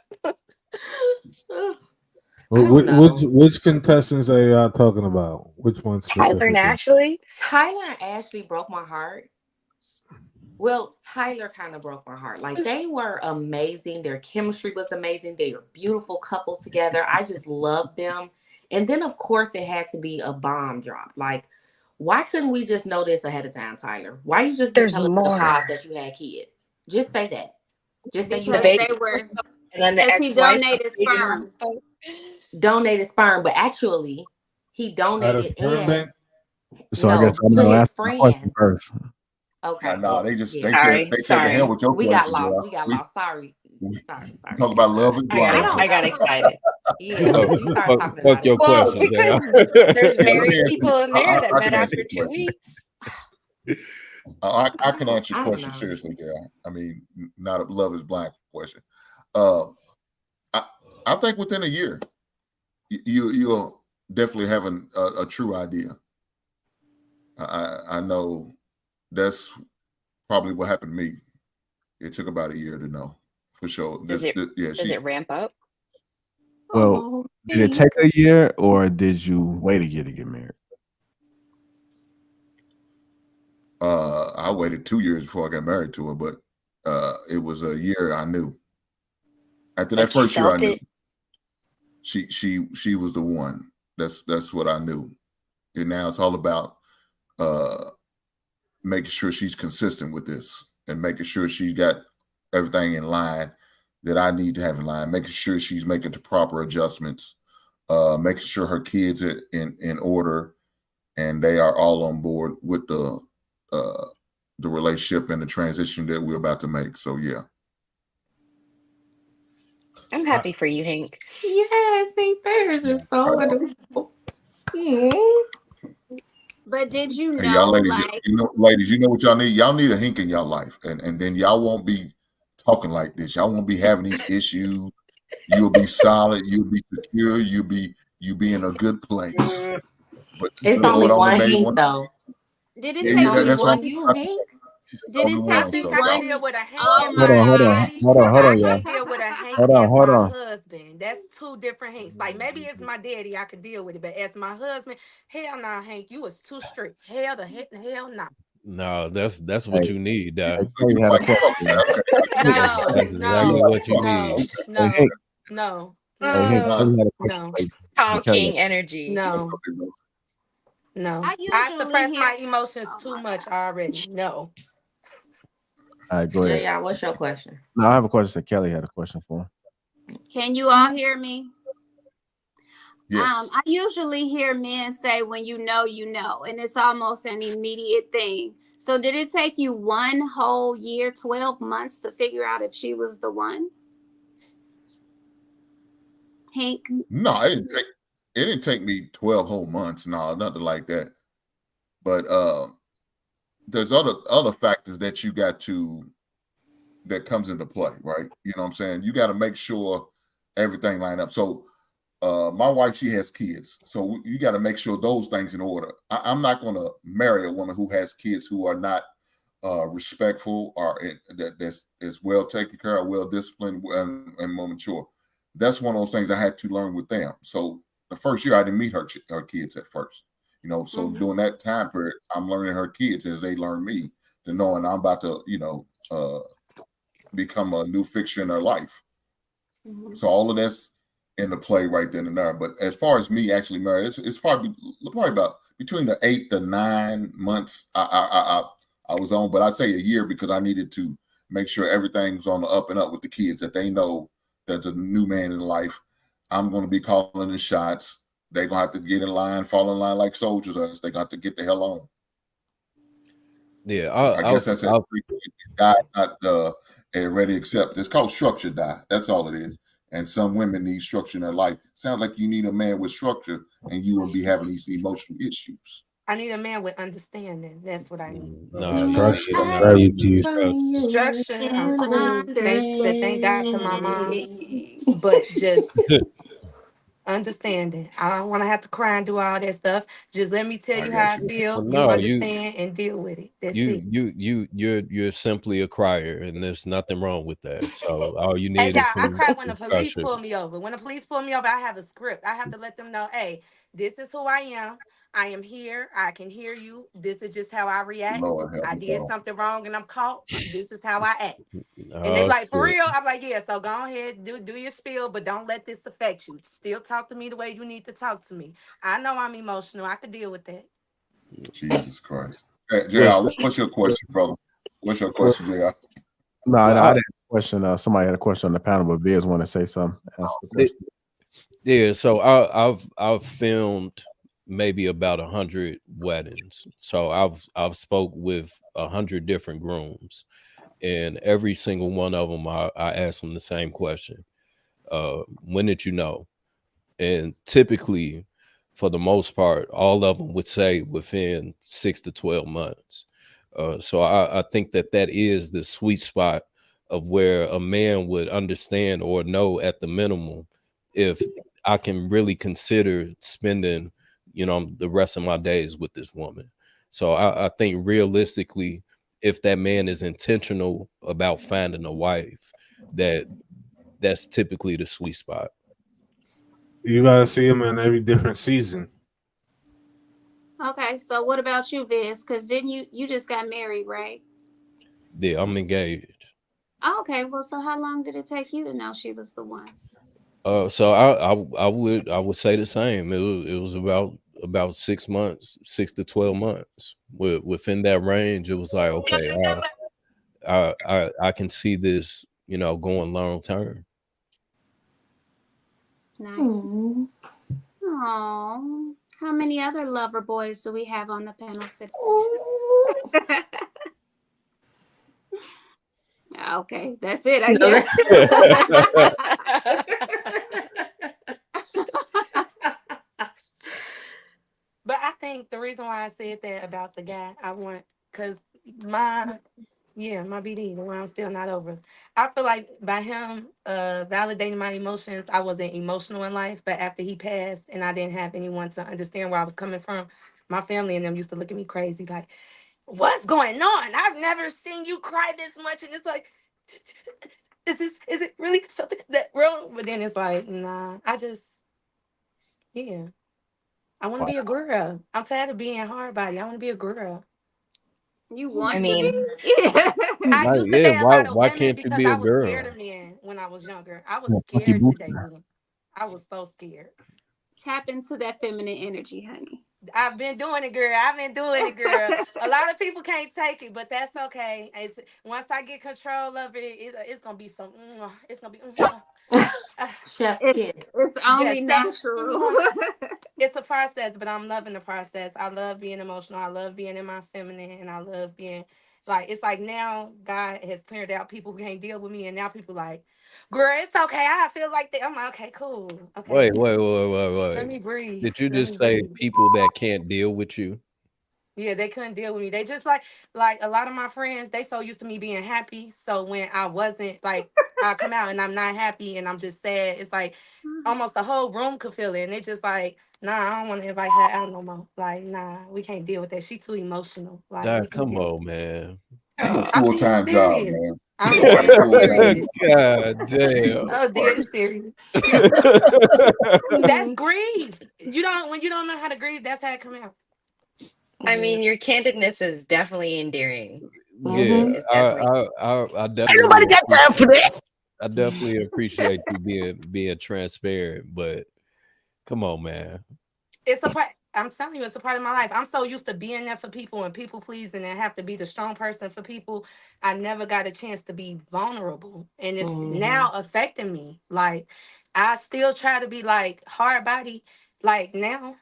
Which contestants are y'all talking about? Which one specifically? Tyler and Ashley. Tyler and Ashley broke my heart. Well, Tyler kind of broke my heart. Like, they were amazing. Their chemistry was amazing. They were beautiful couple together. I just loved them. And then, of course, it had to be a bomb drop. Like, why couldn't we just know this ahead of time, Tyler? Why you just didn't tell us the pause that you had kids? Just say that. Just say you because had they kids. were. And then the Because he ex-wife donated sperm. Donated sperm, but actually, he donated and so I guess I'm gonna ask my question first. Okay. No, they just they Sorry, said the hell with your we question. got lost. We got lost. Sorry. Talk about love and blind. I got excited. Yeah, you start talking about your it. question, because there's married people in there that met after 2 weeks. I can answer your question seriously, Gail. I mean, not a love is blind question. I think within a year, you'll definitely have a true idea. I know that's probably what happened to me. It took about a year to know for sure. Does it ramp up? Well, did it take a year or did you wait a year to get married? I waited 2 years before I got married to her, but it was a year I knew. After that first year, I knew she was the one. That's what I knew. And now it's all about making sure she's consistent with this and making sure she's got everything in line that I need to have in line, making sure she's making the proper adjustments, making sure her kids are in order and they are all on board with the relationship and the transition that we're about to make. So yeah. I'm happy for you, Hank. Yes, Hank, it's so wonderful. But did you know, hey, y'all ladies, you know what y'all need? Y'all need a Hank in y'all life. And then y'all won't be talking like this. Y'all won't be having these issues. You'll be solid. You'll be secure. You'll be in a good place. But it's only one Hank, though. Did it take only that's one what you, Hank? Did it take you I one? can deal with a Hank Oh in my my Hold body. on, I y'all. can't deal with a Hank Hold as my on. husband. That's two different Hanks. Like, maybe it's my daddy, I could deal with it, but as my husband, hell no, Hank, you was too strict. Hell no. No, that's what you need. Kelly had a question. That's exactly what you need. No. Kelly had a question. Tom King energy. No. I suppress my emotions too much already. No. All right, go ahead. Yeah, what's your question? No, I have a question that Kelly had a question for. Can you all hear me? Yes. I usually hear men say, when you know, and it's almost an immediate thing. So did it take you 1 whole year, 12 months to figure out if she was the one? Hank? No, it didn't take me 12 whole months. No, nothing like that. But there's other factors that you got that comes into play, right? You know what I'm saying? You got to make sure everything line up. So my wife, she has kids. So you got to make sure those things in order. I'm not going to marry a woman who has kids who are not respectful or that's well taken care of, well disciplined, and more mature. That's one of those things I had to learn with them. So the first year I didn't meet her kids at first, you know. So during that time period, I'm learning her kids as they learn me, to knowing I'm about to, become a new fixture in their life. So all of that's in the play right then and there. But as far as me actually married, it's probably about between the 8 to 9 months I was on, but I say a year because I needed to make sure everything's on the up and up with the kids, that they know there's a new man in life. I'm going to be calling the shots. They're going to have to get in line, fall in line like soldiers, or else they got to get the hell on. Yeah, I guess that's a die, not ready to accept. It's called structure die. That's all it is. And some women need structure in their life. Sounds like you need a man with structure, and you will be having these emotional issues. I need a man with understanding. That's what I need. Structure. I'm cool. Thank God to my mom. But just understanding. I don't want to have to cry and do all that stuff. Just let me tell you how I feel. Well, You no, understand and deal with it. That's it. You're simply a crier, and there's nothing wrong with that. So all you Hey, need y'all, is I some cry when the police discussion. pull me over. When the police pull me over, I have a script. I have to let them know, hey, this is who I am. I am here. I can hear you. This is just how I react. Lord help I me, did Paul. something wrong and I'm caught. This is how I act. And they be Oh like, for shit. real? I'm like, yeah, so go ahead, do your spiel, but don't let this affect you. Still talk to me the way you need to talk to me. I know I'm emotional. I could deal with that. Jesus Christ. Hey, JR, what's your question, brother? What's your question, JR? No, I didn't have a question. Somebody had a question on the panel, but Biz want to say something. Ask the question. Yeah, so I've filmed maybe about 100 weddings. So I've spoke with 100 different grooms, and every single one of them I ask them the same question: when did you know? And typically, for the most part, all of them would say within 6 to 12 months. So I think that is the sweet spot of where a man would understand or know at the minimum if I can really consider spending, the rest of my days with this woman. So I think realistically, if that man is intentional about finding a wife, that's typically the sweet spot. You gotta see him in every different season. Okay, so what about you, Viz? Because didn't you just got married, right? Yeah, I'm engaged. Oh, okay, well, so how long did it take you to know she was the one? So I would say the same. It was about 6 months, 6 to 12 months. Within that range, it was like, okay, I can see this, going long term. Nice. Oh, how many other lover boys do we have on the panel today? Okay, that's it, I guess. But I think the reason why I said that about the guy, because my BD, the one I'm still not over. I feel like by him validating my emotions, I wasn't emotional in life. But after he passed and I didn't have anyone to understand where I was coming from, my family and them used to look at me crazy, like, what's going on? I've never seen you cry this much. And it's like, is it really something that wrong? But then it's like, nah, I want to be a girl. I'm tired of being hard body. I want to be a girl. You want I to mean, be? Yeah. I used to Yeah, date a lot of why women can't you because be I a was scared girl? of men when I was younger. I was Monkey scared to boots. date men. I was so scared. Tap into that feminine energy, honey. I've been doing it, girl. I've been doing it, girl. A lot of people can't take it, but that's okay. It's once I get control of it, it's gonna be some. It's gonna be. Chef's kiss. It's only natural. It's a process, but I'm loving the process. I love being emotional. I love being in my feminine, and I love being like, it's like now God has cleared out people who can't deal with me, and now people like, girl, it's okay. I feel like that. I'm like, okay, cool. Okay, Wait. let me breathe. Did you Let me just say breathe. people that can't deal with you? Yeah, they couldn't deal with me. They just like a lot of my friends, they so used to me being happy. So when I wasn't like, I come out and I'm not happy and I'm just sad, it's like almost the whole room could feel it. And they just like, nah, I don't want to invite her out no more. Like, nah, we can't deal with that. She too emotional. Like, we Dad, can't come deal with on, man. You a it. I'm being full-time job, serious. man. I'm You are a dead full-time serious. God Jesus damn. Oh, dead Christ. serious. That's grief. When you don't know how to grieve, that's how it come out. I mean, your candidness is definitely endearing. Yeah, It's definitely. I Ain't definitely nobody got time for that. I definitely appreciate you being transparent, but come on, man. It's a part. I'm telling you, it's a part of my life. I'm so used to being there for people and people pleasing and have to be the strong person for people. I never got a chance to be vulnerable, and it's now affecting me. Like, I still try to be like hard body, like now,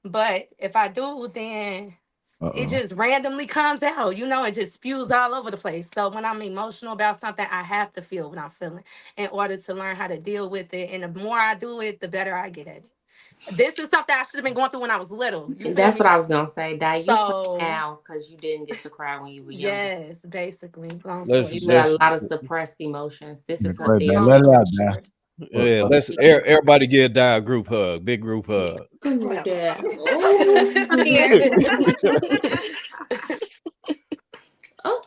but if I do, then it just randomly comes out. It just spews all over the place. So when I'm emotional about something, I have to feel what I'm feeling in order to learn how to deal with it. And the more I do it, the better I get at it. This is something I should have been going through when I was little. You feel That's me? what I was gonna say. That you cry So now because you didn't get to cry when you were younger. yes, basically. Long Let's story You short. got let's a lot of suppressed emotions. This is Go her ahead, therapy. man. Long Let it story out, man. short. Yeah, let's everybody get a group hug, big group hug. Come here, Dad. Oh,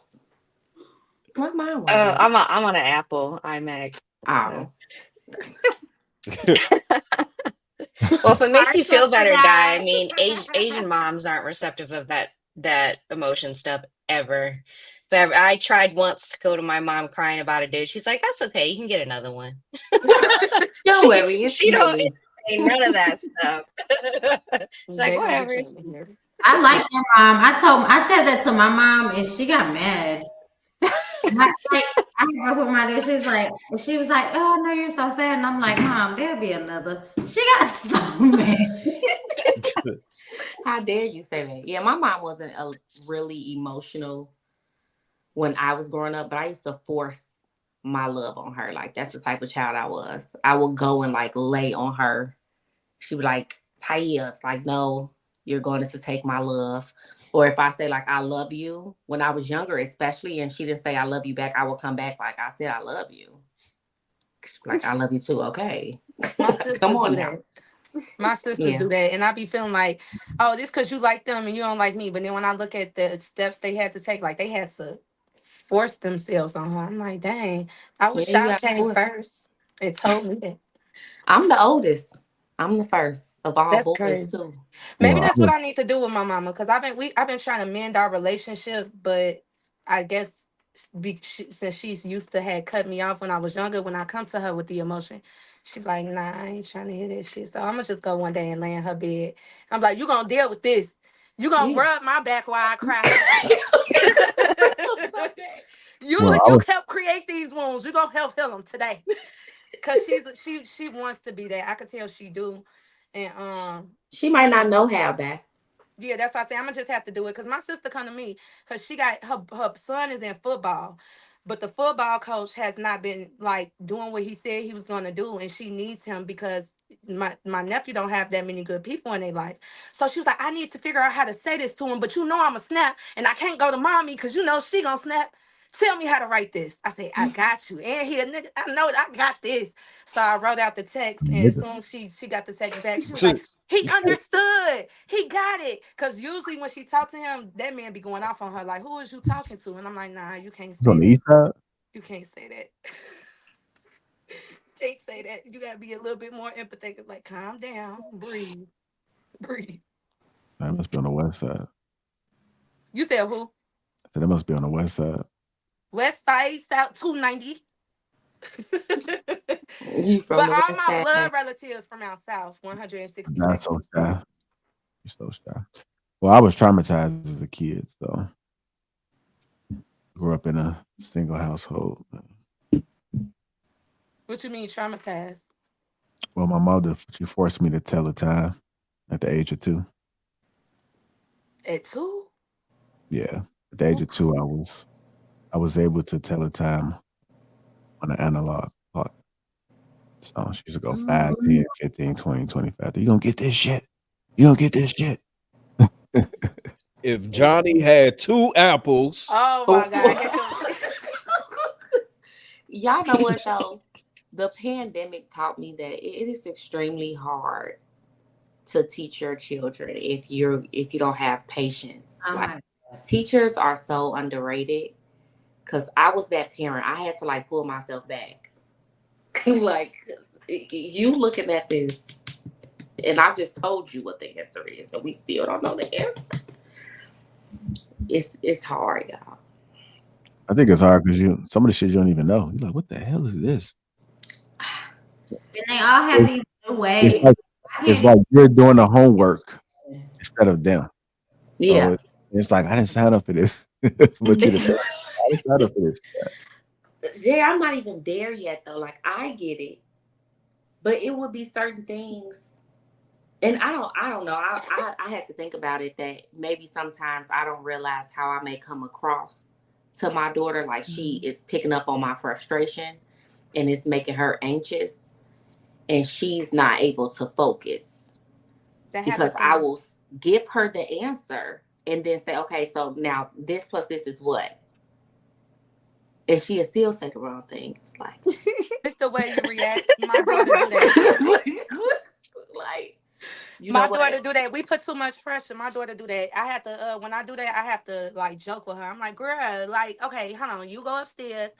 my mom. I'm on an Apple iMac. Oh. Well, if it makes you feel better, Di, I mean, Asian moms aren't receptive of that emotion stuff ever. But I tried once to go to my mom crying about a dish. She's like, "That's okay, you can get another one." Don't worry, she don't say none of that stuff. She's like, whatever. I like my mom. I said that to my mom, and she got mad. I grew up with my dad. She was like, "Oh no, you're so sad." And I'm like, "Mom, there'll be another." She got so mad. How dare you say that? Yeah, my mom wasn't really emotional when I was growing up, but I used to force my love on her. Like, that's the type of child I was. I would go and like lay on her. She would like, Taia, it's like, no, you're going to take my love. Or if I say like, I love you, when I was younger, especially, and she didn't say I love you back, I would come back like, I said I love you. Like, I love you too. Okay. Come on now. My sisters do that. And I be feeling like, oh, this because you like them and you don't like me. But then when I look at the steps they had to take, like they had to force themselves on her. I'm like, dang, I wish I came first and told me that. I'm the oldest. I'm the first of all That's boys crazy. too. Maybe that's what I need to do with my mama, because I've been trying to mend our relationship, but I guess since she's used to had cut me off when I was younger, when I come to her with the emotion, she's like, nah, I ain't trying to hear that shit. So I'm gonna just go one day and lay in her bed. I'm like, you gonna deal with this. You gonna rub my back while I cry. You help create these wounds. You gonna help heal them today. Cause she wants to be that. I could tell she do. And she might not know how that. Yeah, that's why I say I'm gonna just have to do it. Cause my sister come to me because she got her son is in football, but the football coach has not been like doing what he said he was gonna do, and she needs him because my nephew don't have that many good people in their life. So she was like, I need to figure out how to say this to him, but I'm a snap, and I can't go to mommy because she gonna snap. Tell me how to write this. I say, I got you. And here, nigga, I know I got this. So I wrote out the text, and as soon as she got the text back, she was like, he understood. He got it. Because usually when she talked to him, that man be going off on her, like, who is you talking to? And I'm like, nah, you can't say on the that. east side? You can't say that. Can't say that. You gotta be a little bit more empathetic, like, calm down, breathe. That must be on the west side. You said who? I said that must be on the west side. West side, South 290. But all my blood relatives from out south, 160. Not so shy. You're so shy. Well, I was traumatized as a kid, so grew up in a single household. What you mean traumatized? Well, my mother, she forced me to tell the time at the age of 2. At 2? Yeah, at the age of 2, I was able to tell the time on an analog clock. So she used to go 5, 10, 15, 20, 25. You gonna get this shit? You gonna get this shit? If Johnny had 2 apples. Oh my God. Y'all know what though? The pandemic taught me that it is extremely hard to teach your children if you don't have patience. Like, teachers are so underrated. Cause I was that parent. I had to like pull myself back. Like, you looking at this, and I just told you what the answer is, and we still don't know the answer. It's hard, y'all. I think it's hard because some of the shit you don't even know. You're like, what the hell is this? And they all have these new ways. It's like you're doing the homework instead of them. Yeah. So it's like, I didn't sign up for this. But you didn't. I didn't sign up for this. Jay, I'm not even there yet though. Like, I get it, but it would be certain things, and I don't know. I had to think about it that maybe sometimes I don't realize how I may come across to my daughter. Like, she is picking up on my frustration, and it's making her anxious, and she's not able to focus because I will give her the answer and then say, okay, so now this plus this is what? And she'll still say the wrong thing. It's like it's the way you react. My daughter do that. Like, my daughter do that. We put too much pressure. My daughter do that. I have to when I do that, I have to like joke with her. I'm like, girl, like, okay, hold on. You go upstairs,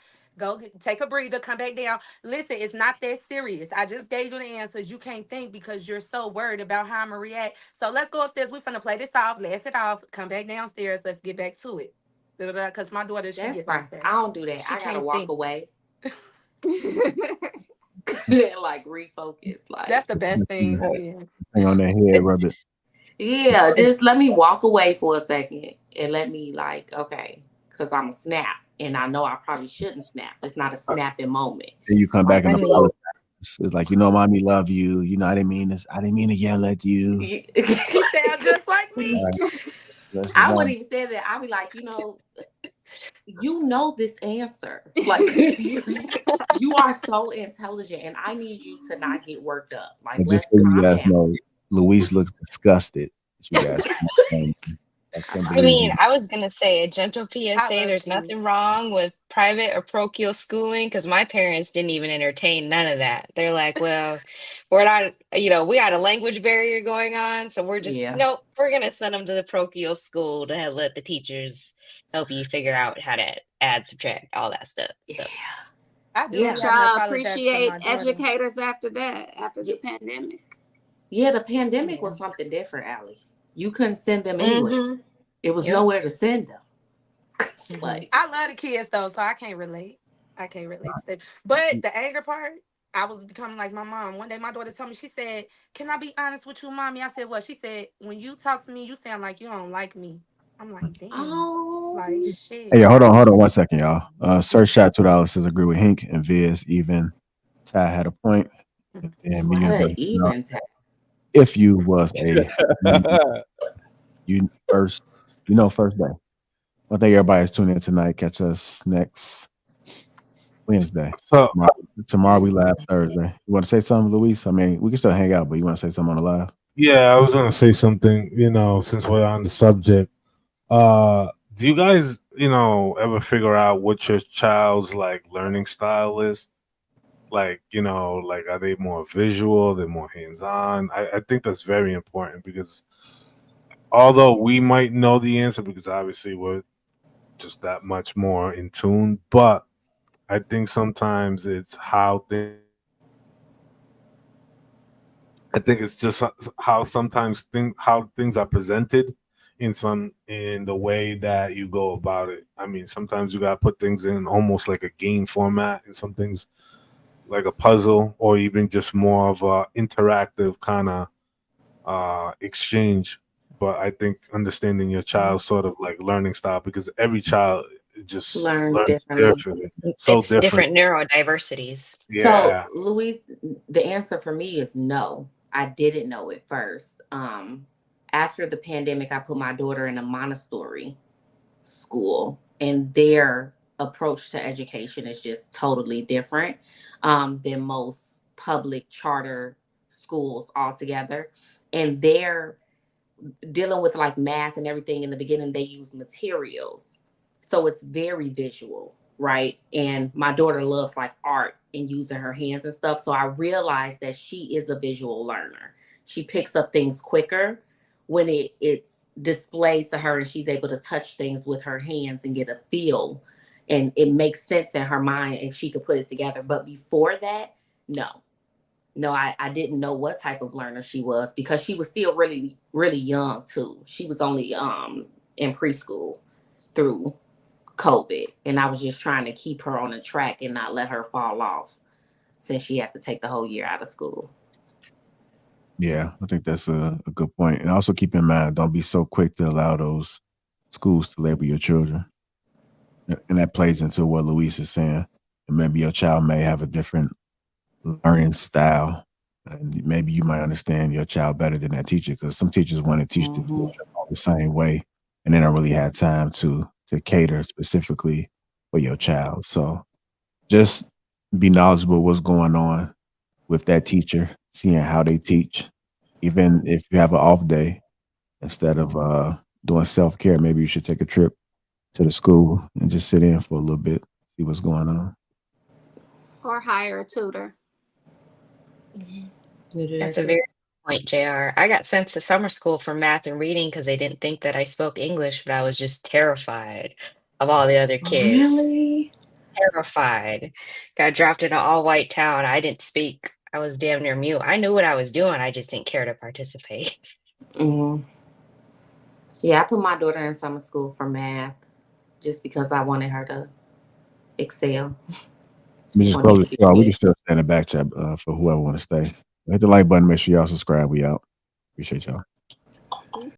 take a breather, come back down. Listen, it's not that serious. I just gave you the answers. You can't think because you're so worried about how I'm gonna react. So let's go upstairs. We finna play this off, laugh it off, come back downstairs. Let's get back to it. Because my daughter, she gets like that. I don't do that. I gotta walk away. Like refocus. Like that's the best thing. Hang on that head, rub it. Yeah, just let me walk away for a second and let me like, okay, because I'm a snap. And I know I probably shouldn't snap. It's not a snapping moment. Then you come back and apologize. It's like, mommy love you. I didn't mean this. I didn't mean to yell at you. He sounds just like me. I wouldn't even say that. I'd be like, you know this answer. Like you are so intelligent and I need you to not get worked up. Like and let's just so calm you guys down. know, Luis looks disgusted. You guys I mean, I was going to say a gentle PSA. There's nothing wrong with private or parochial schooling because my parents didn't even entertain none of that. They're like, well, we're not, we got a language barrier going on. So we're just, nope, we're going to send them to the parochial school to let the teachers help you figure out how to add, subtract, all that stuff. So. I do. Yeah, y'all appreciate educators after the pandemic. Yeah, the pandemic was something different, Allie. You couldn't send them anywhere. Mm-hmm. It was nowhere to send them. Like I love the kids though, so I can't relate. But the anger part, I was becoming like my mom. One day my daughter told me, she said, "Can I be honest with you, mommy?" I said, "What?" She said, "When you talk to me, you sound like you don't like me." I'm like, damn. Like shit. Hey, hold on 1 second, y'all. Search shot $2 says agree with Hink and Viz. Even Ty had a point. And me and even Ty. If you was a first day. I think everybody's tuning in tonight. Catch us next Wednesday. So tomorrow we live Thursday. You want to say something, Luis? I mean, we can still hang out, but you want to say something on the live? Yeah, I was gonna say something. Since we're on the subject, do you guys, ever figure out what your child's like learning style is? Like, are they more visual? They're more hands-on? I think that's very important because although we might know the answer because obviously we're just that much more in tune, but I think sometimes it's how things. I think it's just how sometimes how things are presented in the way that you go about it. I mean, sometimes you gotta put things in almost like a game format, and some things like a puzzle, or even just more of a interactive kind of exchange. But I think understanding your child's sort of like learning style, because every child just learns differently. So it's different neurodiversities. Yeah. So, Luis, the answer for me is no. I didn't know at first. After the pandemic, I put my daughter in a Montessori school, and their approach to education is just totally different than most public charter schools altogether. And they're dealing with like math and everything. In the beginning, they use materials. So it's very visual, right? And my daughter loves like art and using her hands and stuff. So I realized that she is a visual learner. She picks up things quicker when it's displayed to her and she's able to touch things with her hands and get a feel. And it makes sense in her mind if she could put it together. But before that, no, I didn't know what type of learner she was because she was still really, really young too. She was only in preschool through COVID, and I was just trying to keep her on the track and not let her fall off since she had to take the whole year out of school. Yeah, I think that's a good point. And also keep in mind, don't be so quick to allow those schools to label your children. And that plays into what Luis is saying. And maybe your child may have a different learning style. And maybe you might understand your child better than that teacher, because some teachers want to teach the same way, and they don't really have time to cater specifically for your child. So just be knowledgeable what's going on with that teacher, seeing how they teach. Even if you have an off day, instead of doing self-care, maybe you should take a trip to the school and just sit in for a little bit, see what's going on. Or hire a tutor. That's a very good point, JR. I got sent to summer school for math and reading because they didn't think that I spoke English, but I was just terrified of all the other kids. Really? Terrified. Got dropped in an all-white town. I didn't speak. I was damn near mute. I knew what I was doing. I just didn't care to participate. Yeah, I put my daughter in summer school for math just because I wanted her to excel. We just close the show. We can still stand in the back chat for whoever want to stay. Hit the like button. Make sure y'all subscribe. We out. Appreciate y'all.